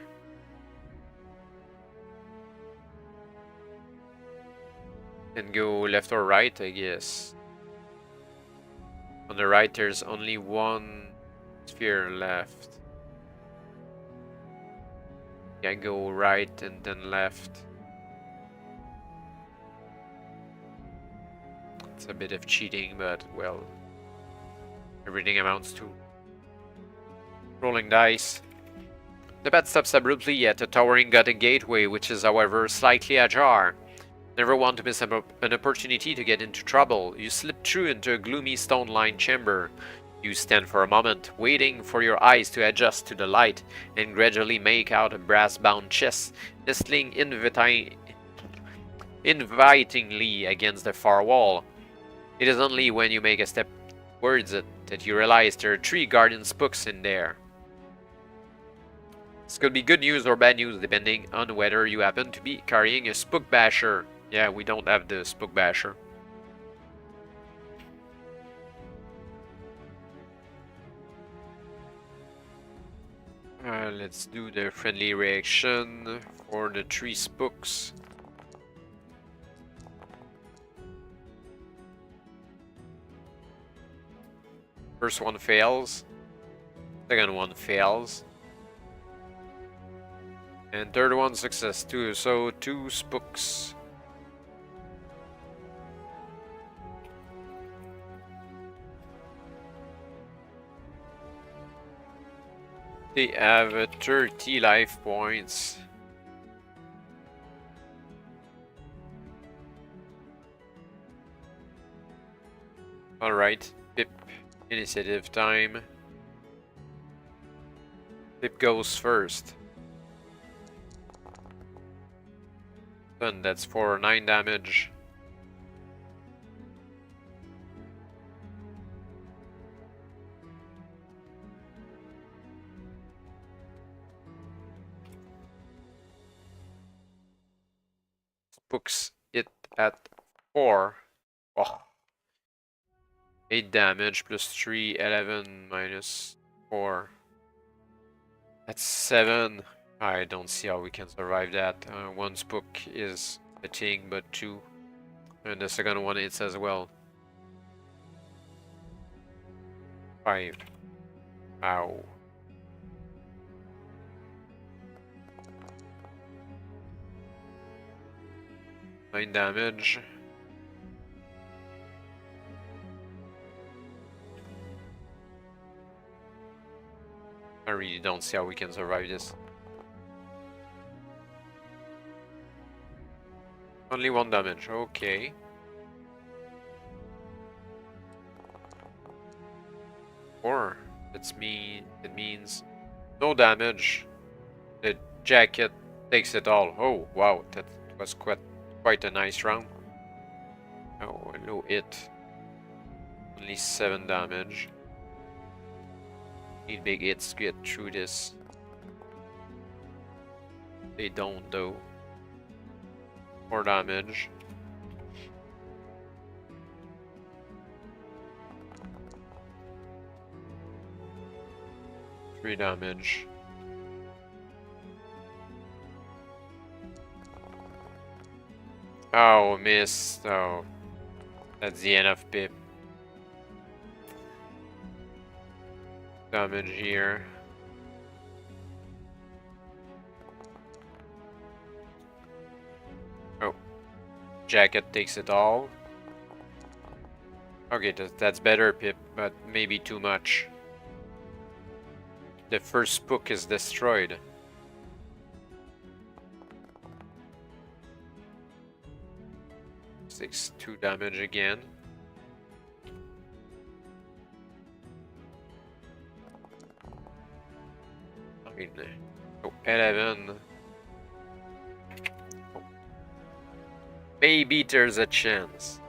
And go left or right, I guess. On the right, there's only one sphere left. Yeah, go right and then left. It's a bit of cheating, but well, everything amounts to rolling dice. The path stops abruptly at a towering Gothic gateway, which is, however, slightly ajar. Never want to miss an opportunity to get into trouble. You slip through into a gloomy stone-lined chamber. You stand for a moment, waiting for your eyes to adjust to the light, and gradually make out a brass-bound chest nestling invitingly against the far wall. It is only when you make a step towards it that you realize there are 3 guardian's books in there. This could be good news or bad news depending on whether you happen to be carrying a Spook Basher. Yeah, we don't have the Spook Basher. Let's do the friendly reaction for the 3 spooks. First one fails. Second one fails. And third one success too. So 2 spooks. They have 30 life points. Alright, Pip, initiative time. Pip goes first. Then that's for 9 damage. Spooks it at 4. Oh. 8 damage plus 3, 11 minus 4. That's 7. I don't see how we can survive that. 1 spook is a thing, but 2. And the second one hits as well. 5. Ow. Nine damage. I really don't see how we can survive this. Only 1 damage, okay. Or it means no damage. The jacket takes it all. Oh wow, that was quite a nice round. Oh, no hit. Only 7 damage. Need big hits to get through this. They don't though. 4 damage. Three damage. Oh, missed. Oh, that's the end of Pip. Damage here. Oh, jacket takes it all. Okay, that's better, Pip, but maybe too much. The first spook is destroyed. Takes 2 damage again. Oh, 11. Oh. Maybe there's a chance.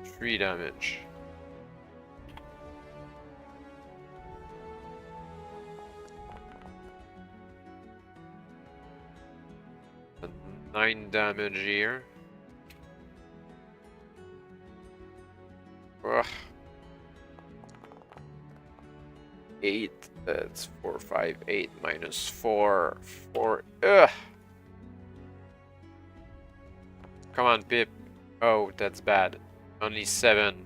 3 damage. And 9 damage here. Ugh. 8, that's 4, 5, 8 minus 4, 4, ugh! Come on, Pip. Oh, that's bad. Only 7.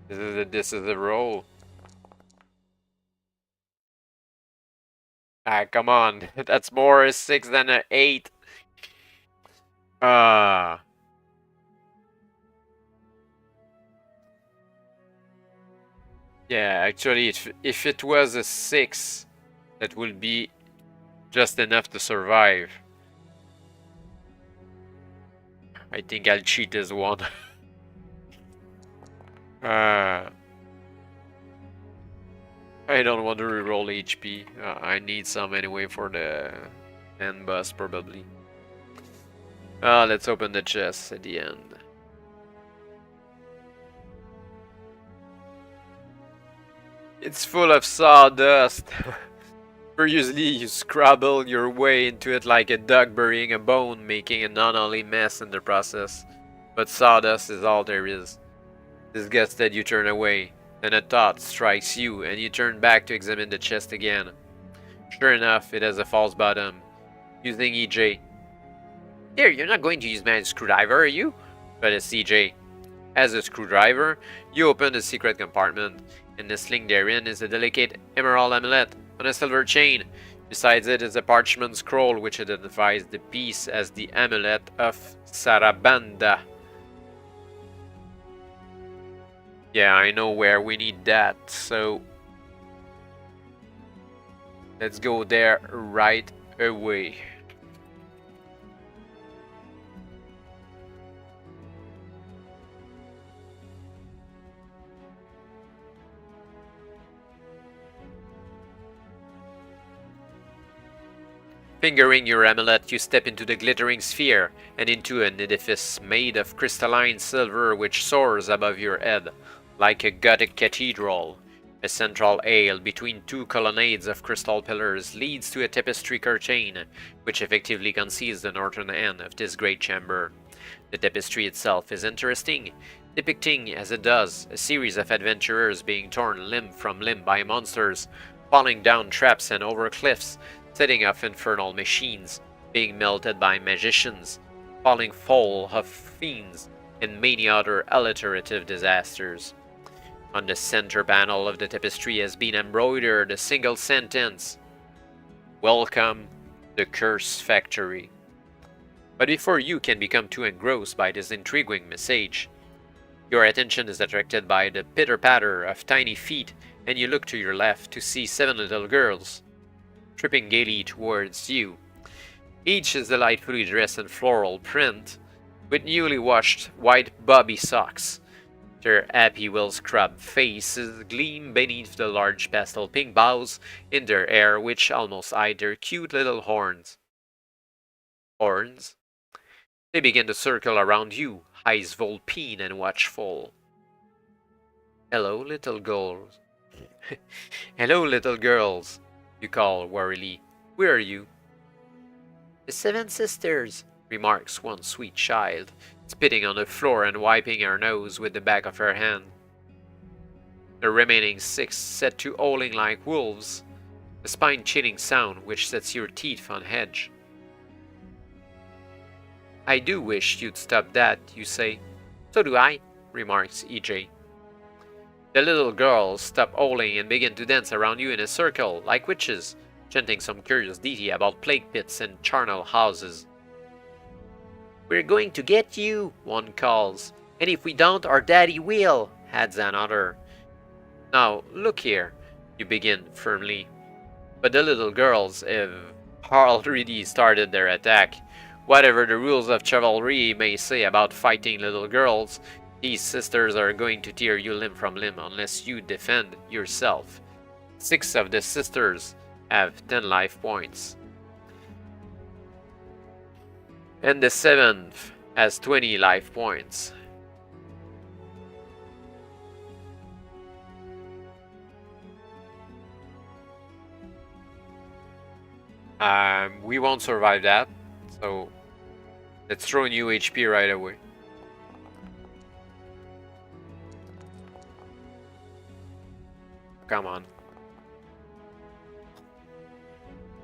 This is a roll. Ah, come on. That's more a 6 than an 8. Yeah, actually, if it was a 6, that would be just enough to survive. I think I'll cheat as 1. I don't want to reroll HP. I need some anyway for the end boss, probably. Let's open the chest at the end. It's full of sawdust. Previously, you scrabble your way into it like a duck burying a bone, making an unholy mess in the process. But sawdust is all there is. Disgusted, you turn away. Then a thought strikes you, and you turn back to examine the chest again. Sure enough, it has a false bottom. Using EJ. Here, you're not going to use my screwdriver, are you? But it's EJ. As a screwdriver, you open the secret compartment, and nestling therein is a delicate emerald amulet on a silver chain. Besides it is a parchment scroll which identifies the piece as the amulet of Sarabanda. Yeah, I know where we need that, so let's go there right away. Fingering your amulet, you step into the glittering sphere and into an edifice made of crystalline silver which soars above your head, like a Gothic cathedral. A central aisle between two colonnades of crystal pillars leads to a tapestry curtain, which effectively conceals the northern end of this great chamber. The tapestry itself is interesting, depicting, as it does, a series of adventurers being torn limb from limb by monsters, falling down traps and over cliffs, setting off infernal machines, being melted by magicians, falling foul of fiends, and many other alliterative disasters. On the center panel of the tapestry has been embroidered a single sentence: "Welcome, the Curse Factory." But before you can become too engrossed by this intriguing message, your attention is attracted by the pitter-patter of tiny feet, and you look to your left to see 7 little girls tripping gaily towards you. Each is delightfully dressed in floral print, with newly washed white bobby socks. Their happy, well-scrubbed faces gleam beneath the large pastel pink bows in their hair, which almost hide their cute little horns. Horns? They begin to circle around you, eyes vulpine and watchful. "Hello, little girls." "Hello, little girls," you call warily. "Where are you?" "The 7 sisters," remarks one sweet child, spitting on the floor and wiping her nose with the back of her hand. The remaining 6 set to howling like wolves, a spine-chilling sound which sets your teeth on edge. "I do wish you'd stop that," you say. "So do I," remarks EJ. The little girls stop howling and begin to dance around you in a circle, like witches, chanting some curious ditty about plague pits and charnel houses. "We're going to get you," one calls. "And if we don't, our daddy will," adds another. "Now, look here," you begin firmly. But the little girls have already started their attack. Whatever the rules of chivalry may say about fighting little girls, these sisters are going to tear you limb from limb unless you defend yourself. 6 of the sisters have 10 life points. And the 7th has 20 life points. We won't survive that, so let's throw new HP right away. Come on.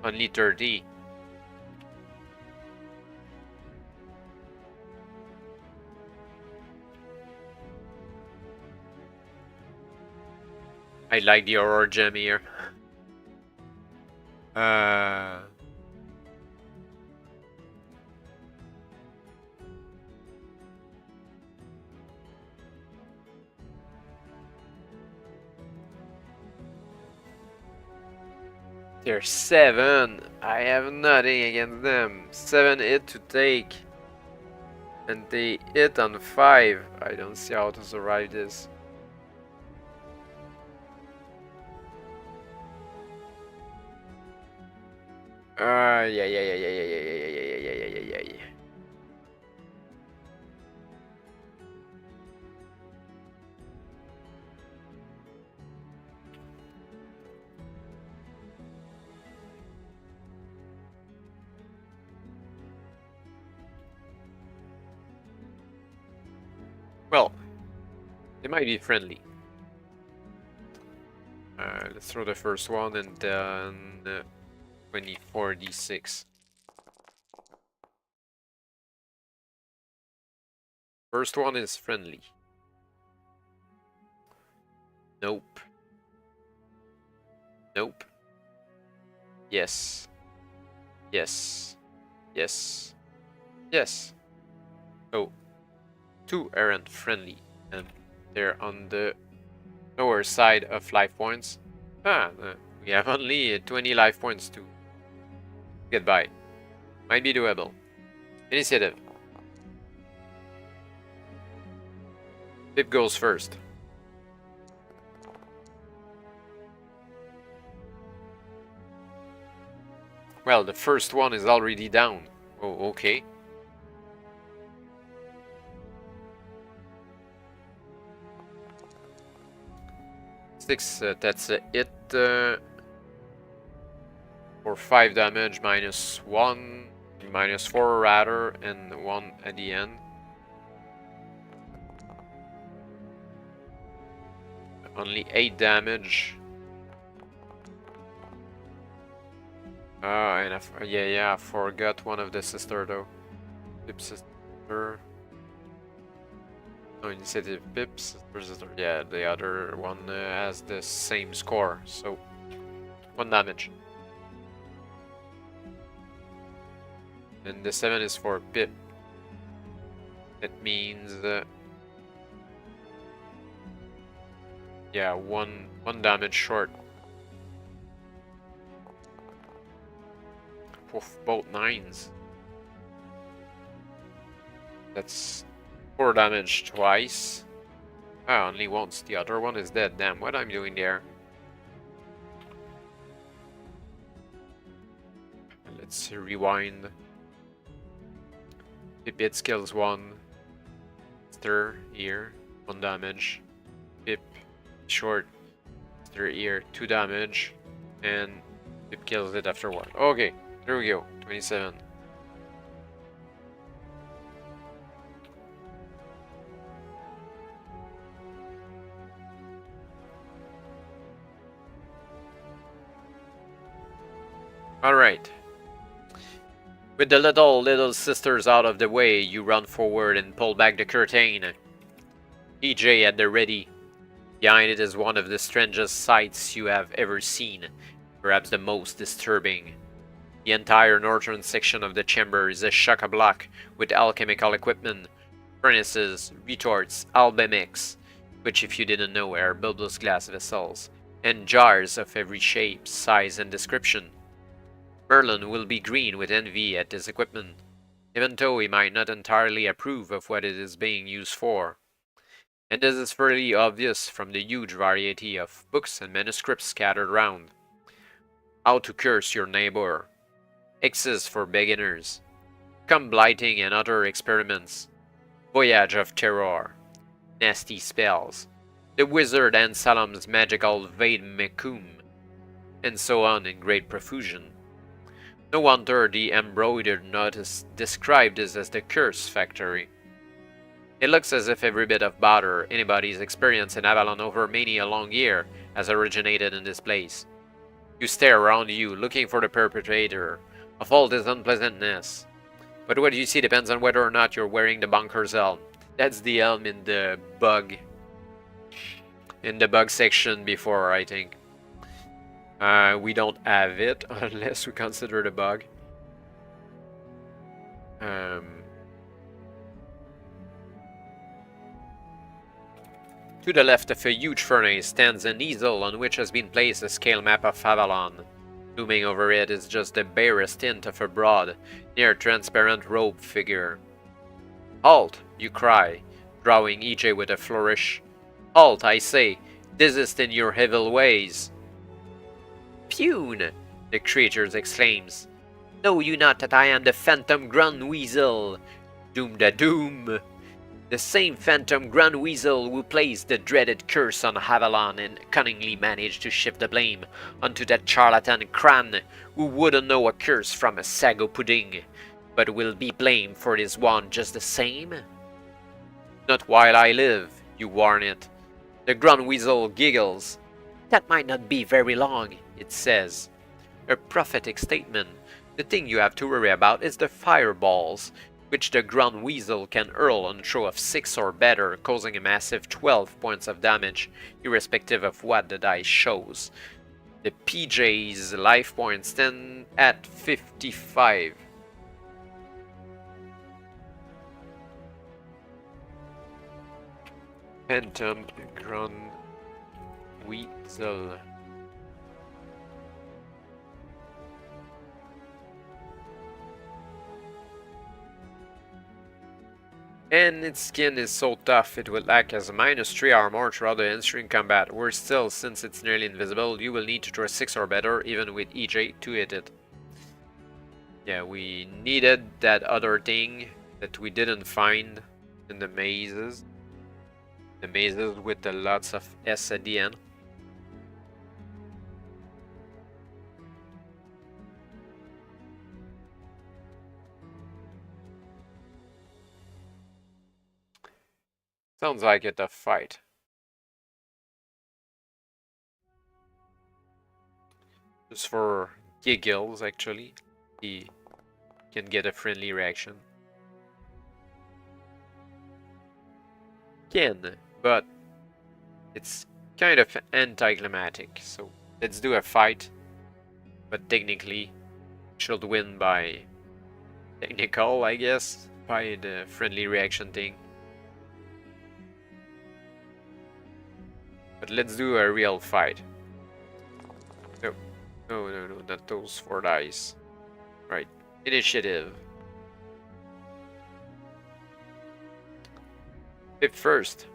Only 30. I like the Aurora Gem here. They're 7. I have nothing against them. 7 hit to take. And they hit on 5. I don't see how to survive this. Yeah. Well, they might be friendly. Let's throw the first one and then 24d6. First one is friendly. Nope. Nope. Yes. Yes. Yes. Yes. So, 2 aren't friendly, and they're on the lower side of life points. We have only 20 life points to get by. Might be doable. Initiative. Pip goes first. Well, the first one is already down. Oh, okay. Six, that's it. For 5 damage, -1, -4 rather, and 1 at the end. Only 8 damage. And I forgot one of the sister though. Pip's sister. No, initiative Pip's sister. Yeah, the other one has the same score, so 1 damage. And the 7 is for Pip. That means yeah, one damage short. Oof, both 9s. That's 4 damage twice. Only once. The other one is dead. Damn, what I'm doing there. Let's rewind. Pip hit skills 1. Stir here, 1 damage. Pip short. Stir here, 2 damage. And Pip kills it after 1. Okay. There we go, 27. Alright. With the little sisters out of the way, you run forward and pull back the curtain. EJ at the ready. Behind it is one of the strangest sights you have ever seen, perhaps the most disturbing. The entire northern section of the chamber is a chock-a-block with alchemical equipment, furnaces, retorts, albemics, which if you didn't know are bulbous glass vessels, and jars of every shape, size, and description. Merlin will be green with envy at this equipment, even though he might not entirely approve of what it is being used for. And this is fairly obvious from the huge variety of books and manuscripts scattered around. How to curse your neighbor. X's for beginners. Come blighting and other experiments. Voyage of terror. Nasty spells. The wizard Ansalam's magical vade-mecum. And so on in great profusion. No wonder the embroidered notice described this as the curse factory. It looks as if every bit of bother anybody's experienced in Avalon over many a long year has originated in this place. You stare around you, looking for the perpetrator of all this unpleasantness. But what you see depends on whether or not you're wearing the bunker's helm. That's the helm in the bug section before, I think. We don't have it unless we consider the bug. To the left of a huge furnace stands an easel on which has been placed a scale map of Avalon. Looming over it is just the barest hint of a broad, near-transparent robed figure. "Halt!" you cry, drawing EJ with a flourish. "Halt, I say! Desist in your evil ways!" "Pune!" the creature exclaims. "Know you not that I am the Phantom Grand Weasel? Doom da doom! The same Phantom Grand Weasel who placed the dreaded curse on Avalon and cunningly managed to shift the blame onto that charlatan Cran who wouldn't know a curse from a sago pudding, but will be blamed for this one just the same? Not while I live, you warn it. The ground weasel giggles. That might not be very long, it says. A prophetic statement. The thing you have to worry about is the fireballs, which the ground weasel can hurl on a throw of 6 or better, causing a massive 12 points of damage, irrespective of what the dice shows. The PJ's life points stand at 55. Phantom Ground Weasel. And its skin is so tough it will act as a -3 armor throughout the ensuing combat. Worse still, since it's nearly invisible, you will need to throw 6 or better, even with EJ, to hit it. Yeah, we needed that other thing that we didn't find in the mazes. The mazes with the lots of S at the end. Sounds like a tough fight. Just for giggles, actually. He can get a friendly reaction. Can, but it's kind of anticlimactic, so let's do a fight. But technically, should win by technical, I guess, by the friendly reaction thing. But let's do a real fight. No, not those 4 dice. Right, initiative. Pip first.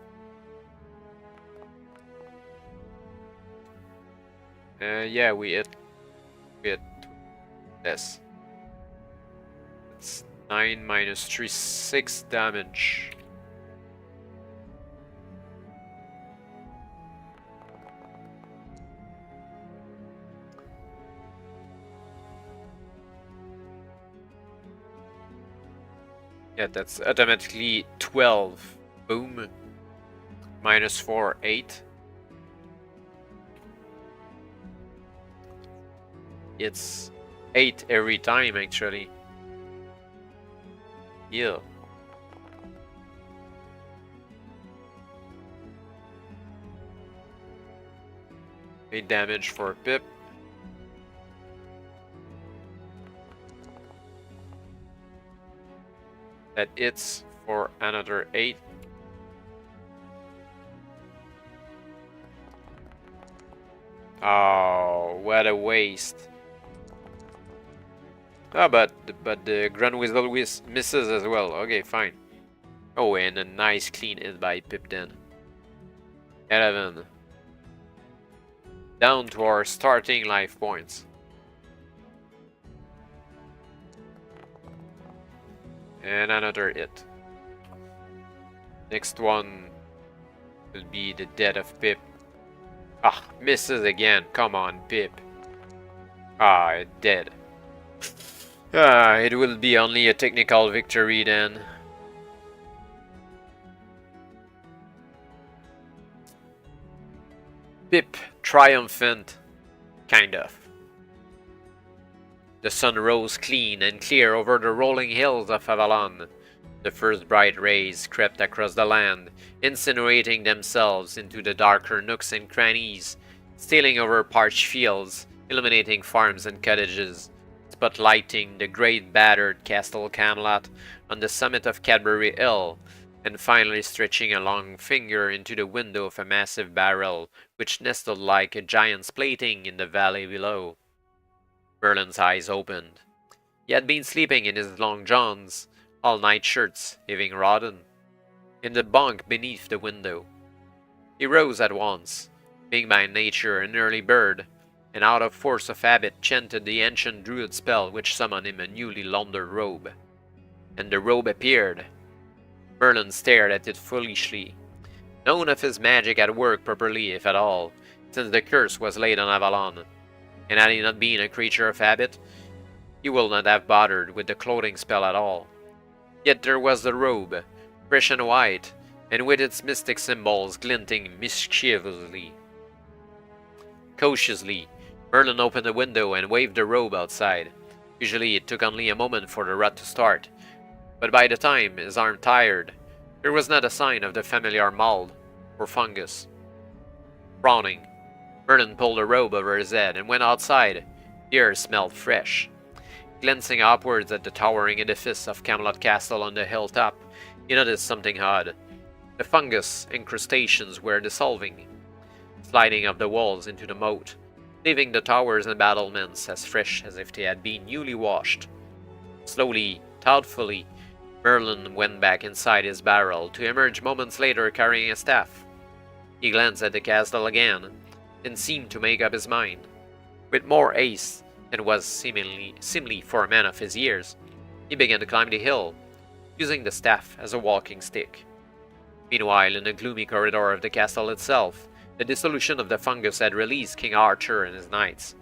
Yeah, we hit this. It's 9 minus 3, 6 damage. Yeah, that's automatically 12. Boom. -4, 8. It's 8 every time, actually. Yeah. Eight damage for Pip. That hits for another 8. Oh, what a waste. Ah, but the Grand Weasel misses as well. Okay, fine. Oh, and a nice clean hit by Pip then. 11. Down to our starting life points. And another hit. Next one will be the death of Pip. Ah, misses again. Come on, Pip. Ah, dead. Ah, it will be only a technical victory then. Pip Triumphant. Kind of. The sun rose clean and clear over the rolling hills of Avalon. The first bright rays crept across the land, insinuating themselves into the darker nooks and crannies, stealing over parched fields, illuminating farms and cottages, spotlighting the great battered castle Camelot on the summit of Cadbury Hill, and finally stretching a long finger into the window of a massive barrel which nestled like a giant's plating in the valley below. Merlin's eyes opened. He had been sleeping in his long johns, all-night shirts having rotten, in the bunk beneath the window. He rose at once, being by nature an early bird, and out of force of habit chanted the ancient druid spell which summoned him a newly laundered robe. And the robe appeared. Merlin stared at it foolishly. None of his magic had worked properly, if at all, since the curse was laid on Avalon. And had he not been a creature of habit, he would not have bothered with the clothing spell at all. Yet there was the robe, fresh and white, and with its mystic symbols glinting mischievously. Cautiously, Merlin opened the window and waved the robe outside. Usually it took only a moment for the rut to start, but by the time his arm tired, there was not a sign of the familiar mold or fungus. Frowning, Merlin pulled the robe over his head and went outside. The air smelled fresh. Glancing upwards at the towering edifice of Camelot Castle on the hilltop, he noticed something odd. The fungus incrustations were dissolving, sliding up the walls into the moat, leaving the towers and battlements as fresh as if they had been newly washed. Slowly, thoughtfully, Merlin went back inside his barrel, to emerge moments later carrying a staff. He glanced at the castle again, and seemed to make up his mind. With more haste than was seemly for a man of his years, he began to climb the hill, using the staff as a walking stick. Meanwhile, in the gloomy corridor of the castle itself, the dissolution of the fungus had released King Arthur and his knights.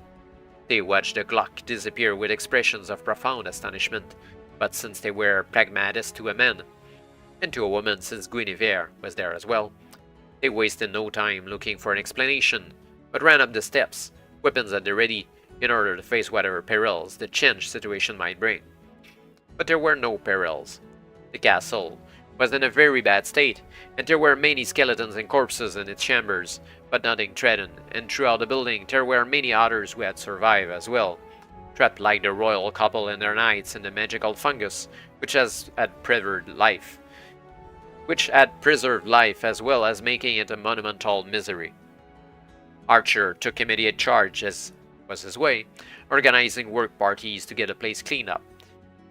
They watched the clock disappear with expressions of profound astonishment, but since they were pragmatists to a man, and to a woman since Guinevere was there as well, they wasted no time looking for an explanation, but ran up the steps, weapons at the ready, in order to face whatever perils the changed situation might bring. But there were no perils. The castle was in a very bad state, and there were many skeletons and corpses in its chambers, but nothing threatened, and throughout the building there were many others who had survived as well, trapped like the royal couple and their knights in the magical fungus, which had preserved life as well as making it a monumental misery. Archer took immediate charge, as was his way, organizing work parties to get the place cleaned up,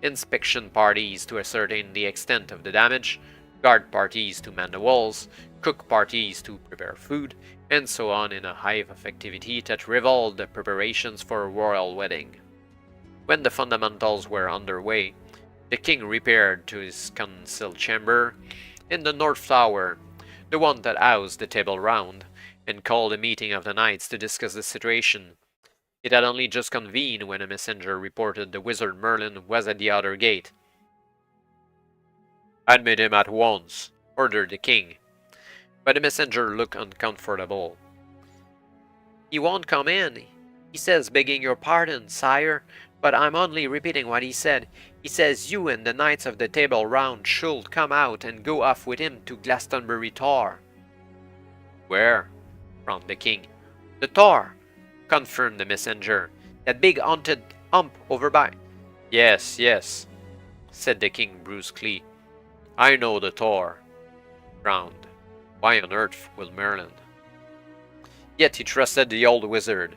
inspection parties to ascertain the extent of the damage, guard parties to man the walls, cook parties to prepare food, and so on in a hive of activity that revolved the preparations for a royal wedding. When the fundamentals were underway, the king repaired to his council chamber in the North Tower, the one that housed the Table Round, and called a meeting of the knights to discuss the situation. It had only just convened when a messenger reported the Wizard Merlin was at the outer gate. "Admit him at once," ordered the king, but the messenger looked uncomfortable. "He won't come in. He says, begging your pardon, sire, but I'm only repeating what he said. He says you and the knights of the Table Round should come out and go off with him to Glastonbury Tor." "Where?" frowned the king. "The Tor," confirmed the messenger. "That big haunted hump over by—" "Yes, yes," said the king brusquely. "I know the Tor." Frowned. Why on earth will Merlin? Yet he trusted the old wizard.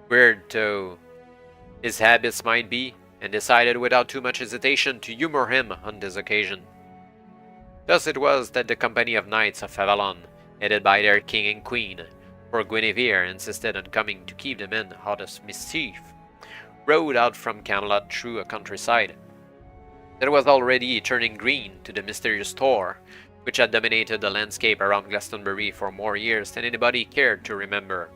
Weird though his habits might be, and decided without too much hesitation to humor him on this occasion. Thus it was that the company of knights of Avalon, headed by their king and queen, for Guinevere insisted on coming to keep them in out of mischief, rode out from Camelot through a countryside that was already turning green to the mysterious Tor, which had dominated the landscape around Glastonbury for more years than anybody cared to remember.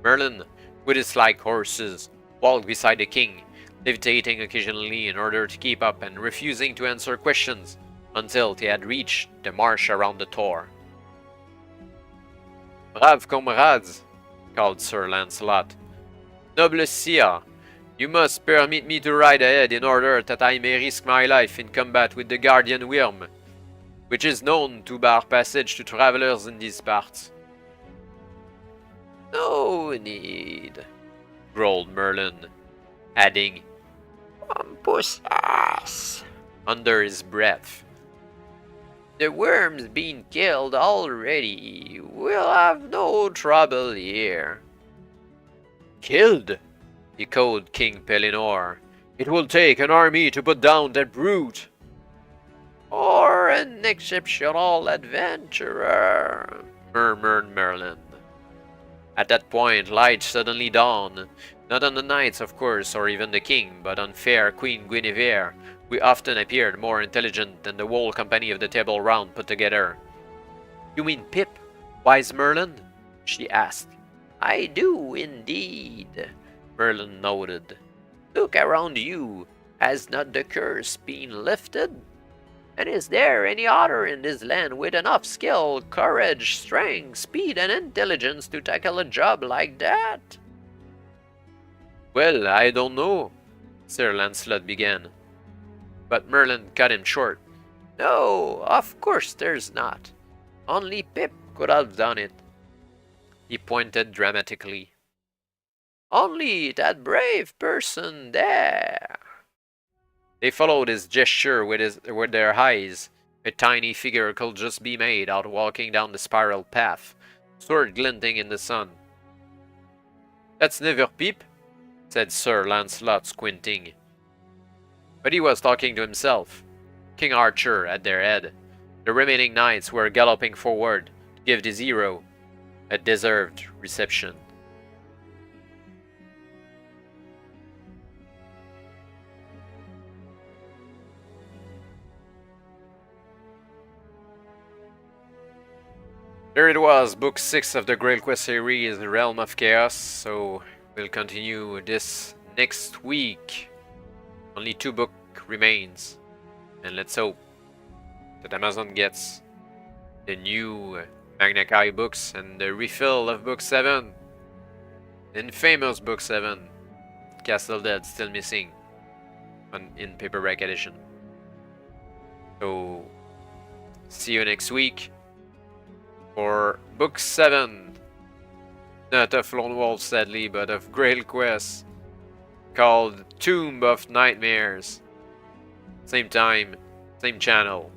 Merlin, with his like horses, walked beside the king, levitating occasionally in order to keep up and refusing to answer questions until they had reached the marsh around the Tor. "Brave comrades," called Sir Lancelot. "Noble sire, you must permit me to ride ahead in order that I may risk my life in combat with the Guardian Worm, which is known to bar passage to travelers in these parts." "No need," growled Merlin, adding, "Pompous ass," under his breath. "The worm's been killed already. We'll have no trouble here." "Killed?" echoed King Pellinore. "It will take an army to put down that brute." "Or an exceptional adventurer," murmured Merlin. At that point, light suddenly dawned, not on the knights, of course, or even the king, but on fair Queen Guinevere, who often appeared more intelligent than the whole company of the Table Round put together. "You mean Pip, wise Merlin?" she asked. "I do indeed," Merlin nodded. "Look around you. Has not the curse been lifted?" And is there any other in this land with enough skill, courage, strength, speed, and intelligence to tackle a job like that? Well, I don't know, Sir Lancelot began. But Merlin cut him short. No, of course there's not. Only Pip could have done it. He pointed dramatically. Only that brave person there. They followed his gesture with their eyes. A tiny figure could just be made out walking down the spiral path, sword glinting in the sun. That's never Pip, said Sir Lancelot, squinting. But he was talking to himself. King Arthur at their head. The remaining knights were galloping forward to give this hero a deserved reception. There it was, book 6 of the GrailQuest series, The Realm of Chaos. So we'll continue this next week. Only 2 books remains. And let's hope that Amazon gets the new Magna Chi books and the refill of book 7. The infamous book 7. Castle Dead still missing in paperback edition. So see you next week for book 7. Not of Lone Wolf sadly, but of GrailQuest, called Tomb of Nightmares. Same time, same channel.